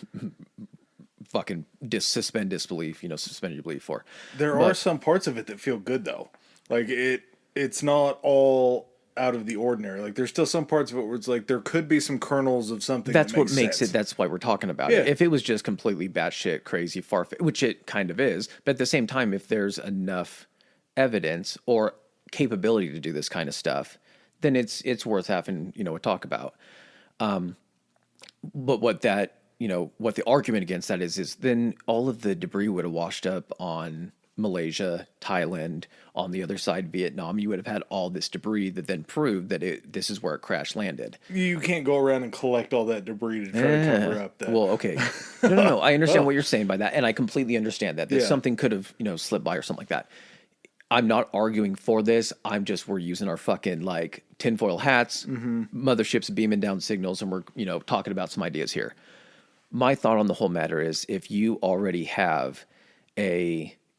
fucking suspend disbelief, suspend your belief for. There are some parts of it that feel good though. Like it's not all out of the ordinary. Like there's still some parts of it where it's like there could be some kernels of something. That's that what makes sense. it. That's why we're talking about it. If it was just completely batshit crazy, which it kind of is, but at the same time, if there's enough evidence or capability to do this kind of stuff, then it's worth having a talk about. But what the argument against that is then all of the debris would have washed up on Malaysia, Thailand, on the other side, Vietnam. You would have had all this debris that then proved that this is where it crash landed. You can't go around and collect all that debris to try to cover up that. Well, okay. No. I understand what you're saying by that, and I completely understand that. Something could have, slipped by or something like that. I'm not arguing for this. We're using our fucking like tinfoil hats, motherships beaming down signals, and we're, talking about some ideas here. My thought on the whole matter is, if you already have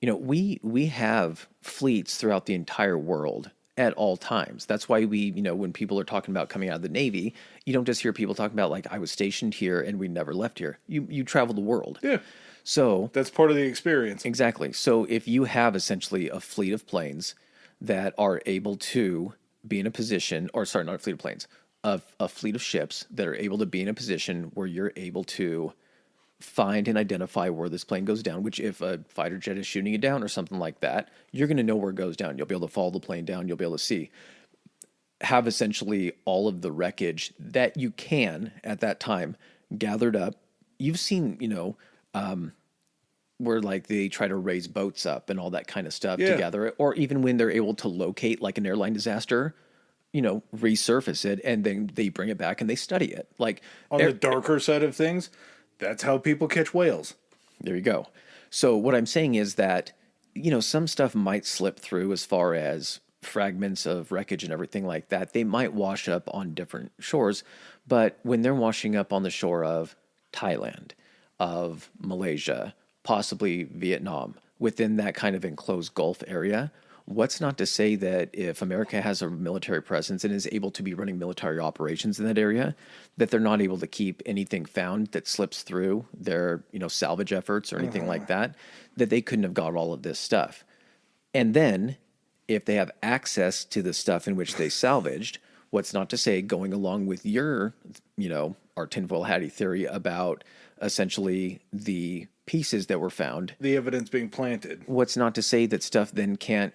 we have fleets throughout the entire world at all times. That's why we, when people are talking about coming out of the Navy, you don't just hear people talking about like, I was stationed here and we never left here. You travel the world. Yeah. So that's part of the experience. Exactly. So if you have essentially a fleet of planes that are able to be in a position, or sorry, not a fleet of planes, a fleet of ships that are able to be in a position where you're able to find and identify where this plane goes down, which if a fighter jet is shooting it down or something like that, you're going to know where it goes down. You'll be able to follow the plane down. You'll be able to see. Have essentially all of the wreckage that you can at that time gathered up. You've seen, where like they try to raise boats up and all that kind of stuff to gather it, or even when they're able to locate like an airline disaster, resurface it, and then they bring it back and they study it. Like on the darker side of things, that's how people catch whales. There you go. So what I'm saying is that, some stuff might slip through as far as fragments of wreckage and everything like that. They might wash up on different shores, but when they're washing up on the shore of Thailand, of Malaysia, possibly Vietnam, within that kind of enclosed Gulf area, what's not to say that if America has a military presence and is able to be running military operations in that area, that they're not able to keep anything found that slips through their, salvage efforts or anything like that, that they couldn't have got all of this stuff. And then if they have access to the stuff in which they salvaged, what's not to say, going along with your, our tinfoil hattie theory about essentially the pieces that were found, The evidence being planted. what's not to say that stuff then can't,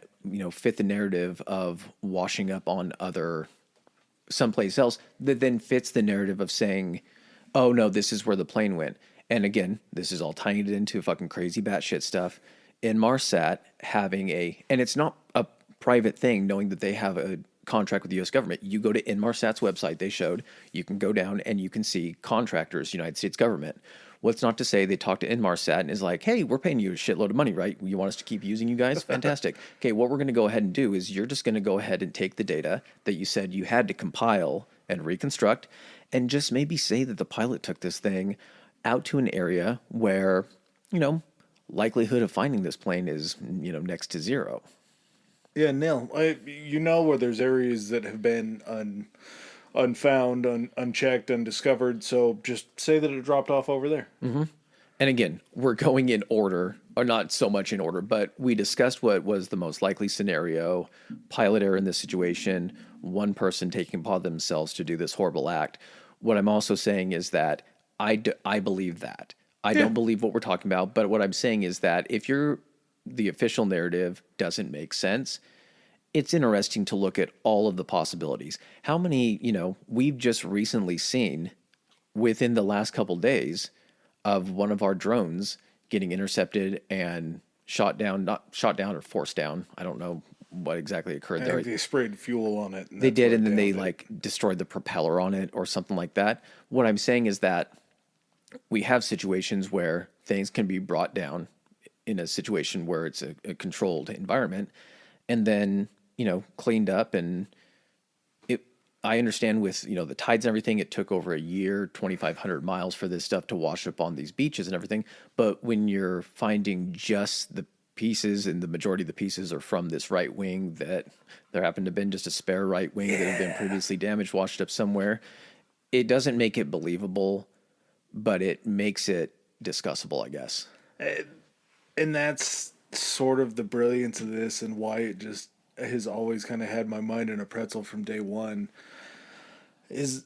fit the narrative of washing up on someplace else that then fits the narrative of saying, oh no, this is where the plane went. And again, this is all tying it into fucking crazy batshit stuff. Inmarsat having and it's not a private thing, knowing that they have a contract with the U.S. government. You go to Inmarsat's website, they showed, you can go down and you can see contractors, United States government. What's not to say they talk to Inmarsat and is like, hey, we're paying you a shitload of money, right? You want us to keep using you guys? Fantastic. Okay, what we're going to go ahead and do is you're just going to go ahead and take the data that you said you had to compile and reconstruct, and just maybe say that the pilot took this thing out to an area where, likelihood of finding this plane is, next to zero. Yeah, nil. Where there's areas that have been unfound, unchecked, undiscovered. So just say that it dropped off over there. Mm-hmm. And again, we're going in order, or not so much in order, but we discussed what was the most likely scenario, pilot error in this situation, one person taking upon themselves to do this horrible act. What I'm also saying is that I believe that. I don't believe what we're talking about, but what I'm saying is that if the official narrative doesn't make sense, it's interesting to look at all of the possibilities. How many, we've just recently seen within the last couple days of one of our drones getting intercepted and shot down or forced down. I don't know what exactly occurred I there. think they sprayed fuel on it. They did, and then they destroyed the propeller on it or something like that. What I'm saying is that we have situations where things can be brought down in a situation where it's a controlled environment, and then, cleaned up. And I understand with, the tides and everything, it took over a year, 2,500 miles for this stuff to wash up on these beaches and everything. But when you're finding just the pieces, and the majority of the pieces are from this right wing, that there happened to have been just a spare right wing that had been previously damaged, washed up somewhere, it doesn't make it believable, but it makes it discussable, I guess. And that's sort of the brilliance of this, and why it just has always kind of had my mind in a pretzel from day one, is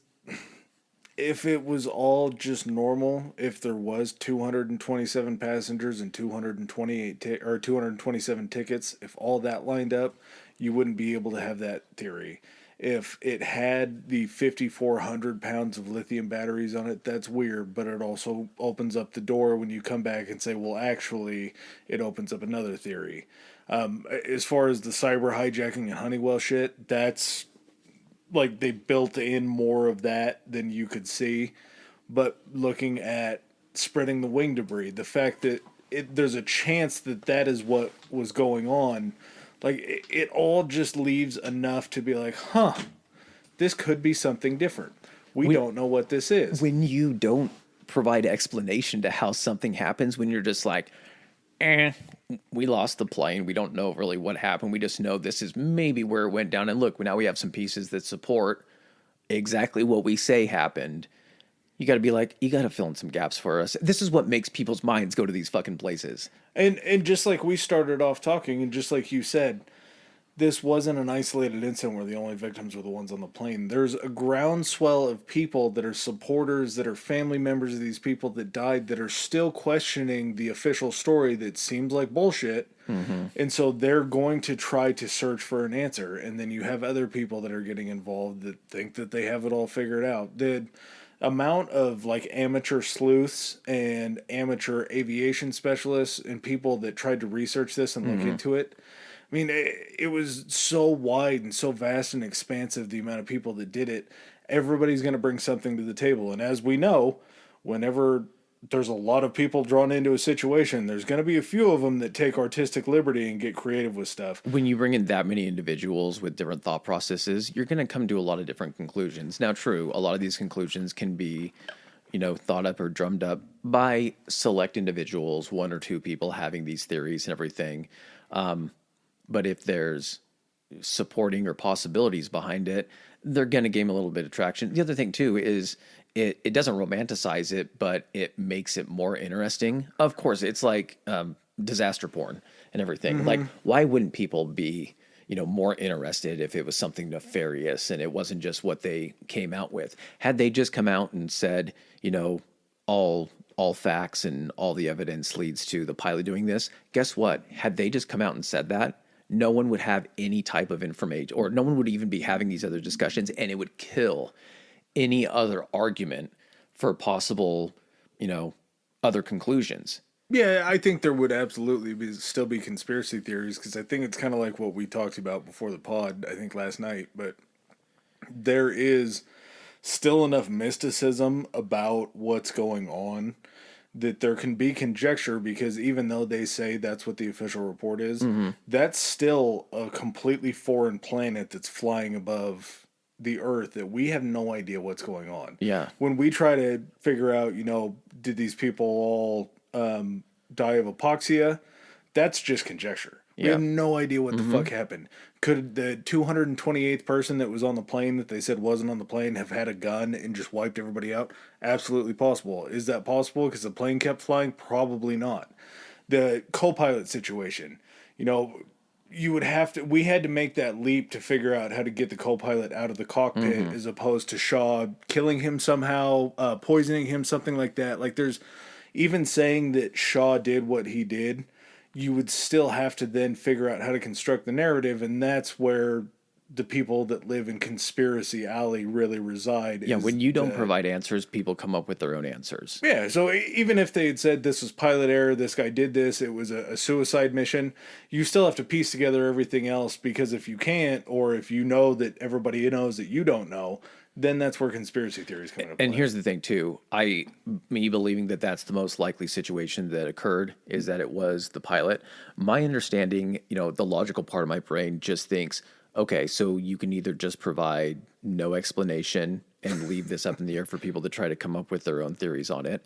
if it was all just normal, if there was 227 passengers and 227 tickets, if all that lined up, you wouldn't be able to have that theory. If it had the 5,400 pounds of lithium batteries on it, that's weird, but it also opens up the door when you come back and say, well, actually, it opens up another theory. As far as the cyber hijacking and Honeywell shit, that's like they built in more of that than you could see. But looking at spreading the wing debris, the fact that there's a chance that that is what was going on, like it all just leaves enough to be like, this could be something different. We don't know what this is. When you don't provide explanation to how something happens, when you're just like, we lost the plane, we don't know really what happened, we just know this is maybe where it went down, and look, now we have some pieces that support exactly what we say happened. You got to be like, you got to fill in some gaps for us. This is what makes people's minds go to these fucking places. And just like we started off talking, and just like you said, this wasn't an isolated incident where the only victims were the ones on the plane. There's a groundswell of people that are supporters, that are family members of these people that died, that are still questioning the official story that seems like bullshit. Mm-hmm. And so they're going to try to search for an answer. And then you have other people that are getting involved that think that they have it all figured out. The amount of like amateur sleuths and amateur aviation specialists and people that tried to research this and look into it, I mean, it was so wide and so vast and expansive, the amount of people that did it. Everybody's going to bring something to the table. And as we know, whenever there's a lot of people drawn into a situation, there's going to be a few of them that take artistic liberty and get creative with stuff. When you bring in that many individuals with different thought processes, you're going to come to a lot of different conclusions. Now, true, a lot of these conclusions can be, thought up or drummed up by select individuals, one or two people having these theories and everything. But if there's supporting or possibilities behind it, they're going to gain a little bit of traction. The other thing too is it doesn't romanticize it, but it makes it more interesting. Of course, it's like disaster porn and everything. Like, why wouldn't people be, more interested if it was something nefarious and it wasn't just what they came out with? Had they just come out and said, all facts and all the evidence leads to the pilot doing this, guess what? Had they just come out and said that, no one would have any type of information, or no one would even be having these other discussions, and it would kill any other argument for possible, other conclusions. Yeah, I think there would absolutely still be conspiracy theories, because I think it's kind of like what we talked about before the pod, I think last night, but there is still enough mysticism about what's going on that there can be conjecture, because even though they say that's what the official report is, that's still a completely foreign planet that's flying above the Earth that we have no idea what's going on. Yeah. When we try to figure out, did these people all die of hypoxia, that's just conjecture. We have no idea what the fuck happened. Could the 228th person that was on the plane that they said wasn't on the plane have had a gun and just wiped everybody out? Absolutely possible. Is that possible because the plane kept flying? Probably not. The co-pilot situation, we had to make that leap to figure out how to get the co-pilot out of the cockpit as opposed to Shaw killing him somehow, poisoning him, something like that. Like, there's even saying that Shaw did what he did, you would still have to then figure out how to construct the narrative, and that's where the people that live in Conspiracy Alley really reside. Yeah, when you don't provide answers, people come up with their own answers. Yeah, so even if they had said this was pilot error, this guy did this, it was a suicide mission, you still have to piece together everything else, because if you can't, or if you know that everybody knows that you don't know, then that's where conspiracy theories come into play. And here's the thing too, me believing that that's the most likely situation that occurred is that it was the pilot. My understanding, the logical part of my brain just thinks, okay, so you can either just provide no explanation and leave this up in the air for people to try to come up with their own theories on it,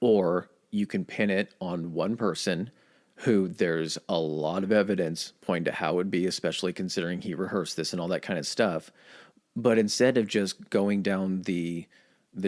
or you can pin it on one person who there's a lot of evidence pointing to how it would be, especially considering he rehearsed this and all that kind of stuff. But instead of just going down the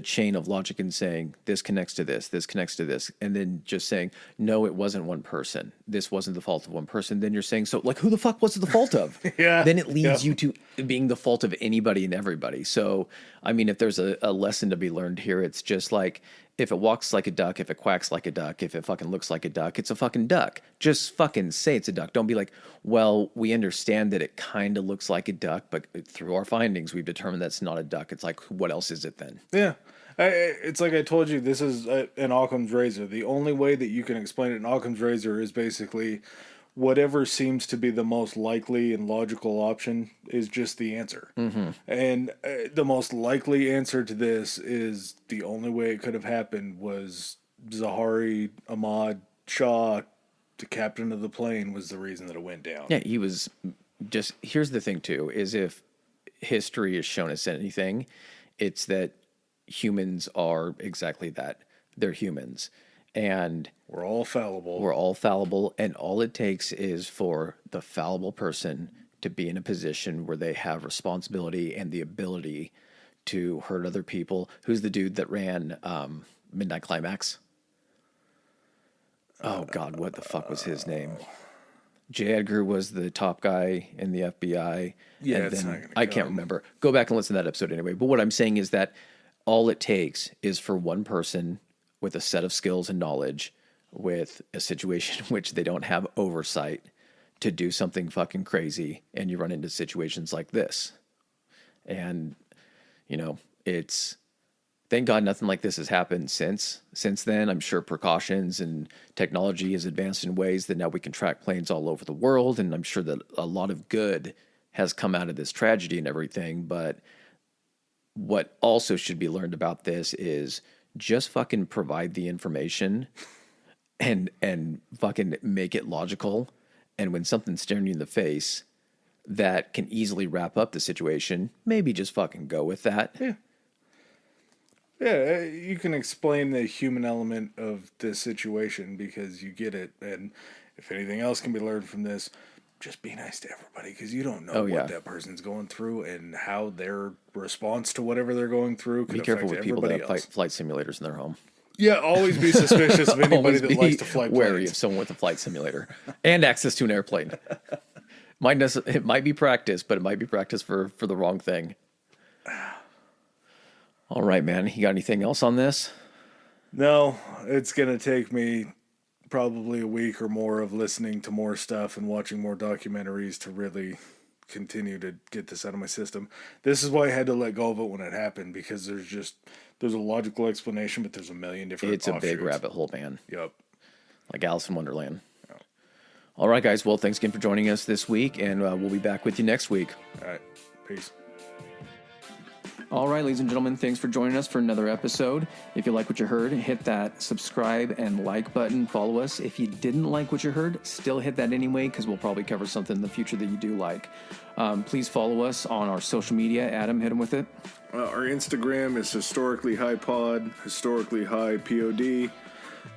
chain of logic and saying this connects to this connects to this, and then just saying no, it wasn't one person, this wasn't the fault of one person, then you're saying, so like, who the fuck was it the fault of? Yeah. Then it leads you to being the fault of anybody and everybody. So I mean, if there's a lesson to be learned here, it's just like, if it walks like a duck, if it quacks like a duck, if it fucking looks like a duck, it's a fucking duck. Just fucking say it's a duck. Don't be like, well, we understand that it kind of looks like a duck, but through our findings, we've determined that's not a duck. It's like, what else is it then? Yeah. It's like I told you, this is an Occam's razor. The only way that you can explain it in Occam's razor is basically whatever seems to be the most likely and logical option is just the answer. And the most likely answer to this is the only way it could have happened was Zahari Ahmad Shah, the captain of the plane, was the reason that it went down. Yeah, he was just, here's the thing too, is if history has shown us anything, it's that humans are exactly that. They're humans. And we're all fallible. We're all fallible. And all it takes is for the fallible person to be in a position where they have responsibility and the ability to hurt other people. Who's the dude that ran Midnight Climax? Oh, God, what the fuck was his name? J. Edgar was the top guy in the FBI. Yeah, and it's then, not gonna I can't remember. Go back and listen to that episode anyway. But what I'm saying is that all it takes is for one person with a set of skills and knowledge, with a situation in which they don't have oversight, to do something fucking crazy, and you run into situations like this. And, it's, thank God nothing like this has happened since then. I'm sure precautions and technology has advanced in ways that now we can track planes all over the world, and I'm sure that a lot of good has come out of this tragedy and everything. But what also should be learned about this is just fucking provide the information and fucking make it logical. And when something's staring you in the face that can easily wrap up the situation, maybe just fucking go with that. Yeah. Yeah, you can explain the human element of this situation because you get it. And if anything else can be learned from this, just be nice to everybody, because you don't know Oh, yeah. what that person's going through and how their response to whatever they're going through could Be careful affect with people that everybody have else. flight simulators in their home. Yeah, always be suspicious of anybody Always that be likes to fly wary planes. of someone with a flight simulator and access to an airplane. It might be practice, but it might be practice for the wrong thing. All right, man. You got anything else on this? No, it's going to take me probably a week or more of listening to more stuff and watching more documentaries to really continue to get this out of my system. This is why I had to let go of it when it happened, because there's a logical explanation, but there's a million different It's a big offshoots. rabbit hole, man. Yep. Like Alice in Wonderland. All right, guys. Well, thanks again for joining us this week, and we'll be back with you next week. All right. Peace. All right, ladies and gentlemen, thanks for joining us for another episode. If you like what you heard, hit that subscribe and like button. Follow us. If you didn't like what you heard, still hit that anyway, because we'll probably cover something in the future that you do like. Please follow us on our social media. Adam, hit them with it. Our Instagram is historically high pod, historically high pod,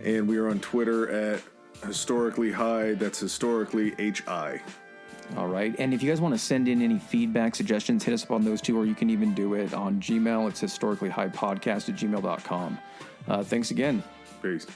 and we are on Twitter at historically high. That's historically HI. All right. And if you guys want to send in any feedback, suggestions, hit us up on those two, or you can even do it on Gmail. It's historicallyhighpodcast@gmail.com. Thanks again. Peace.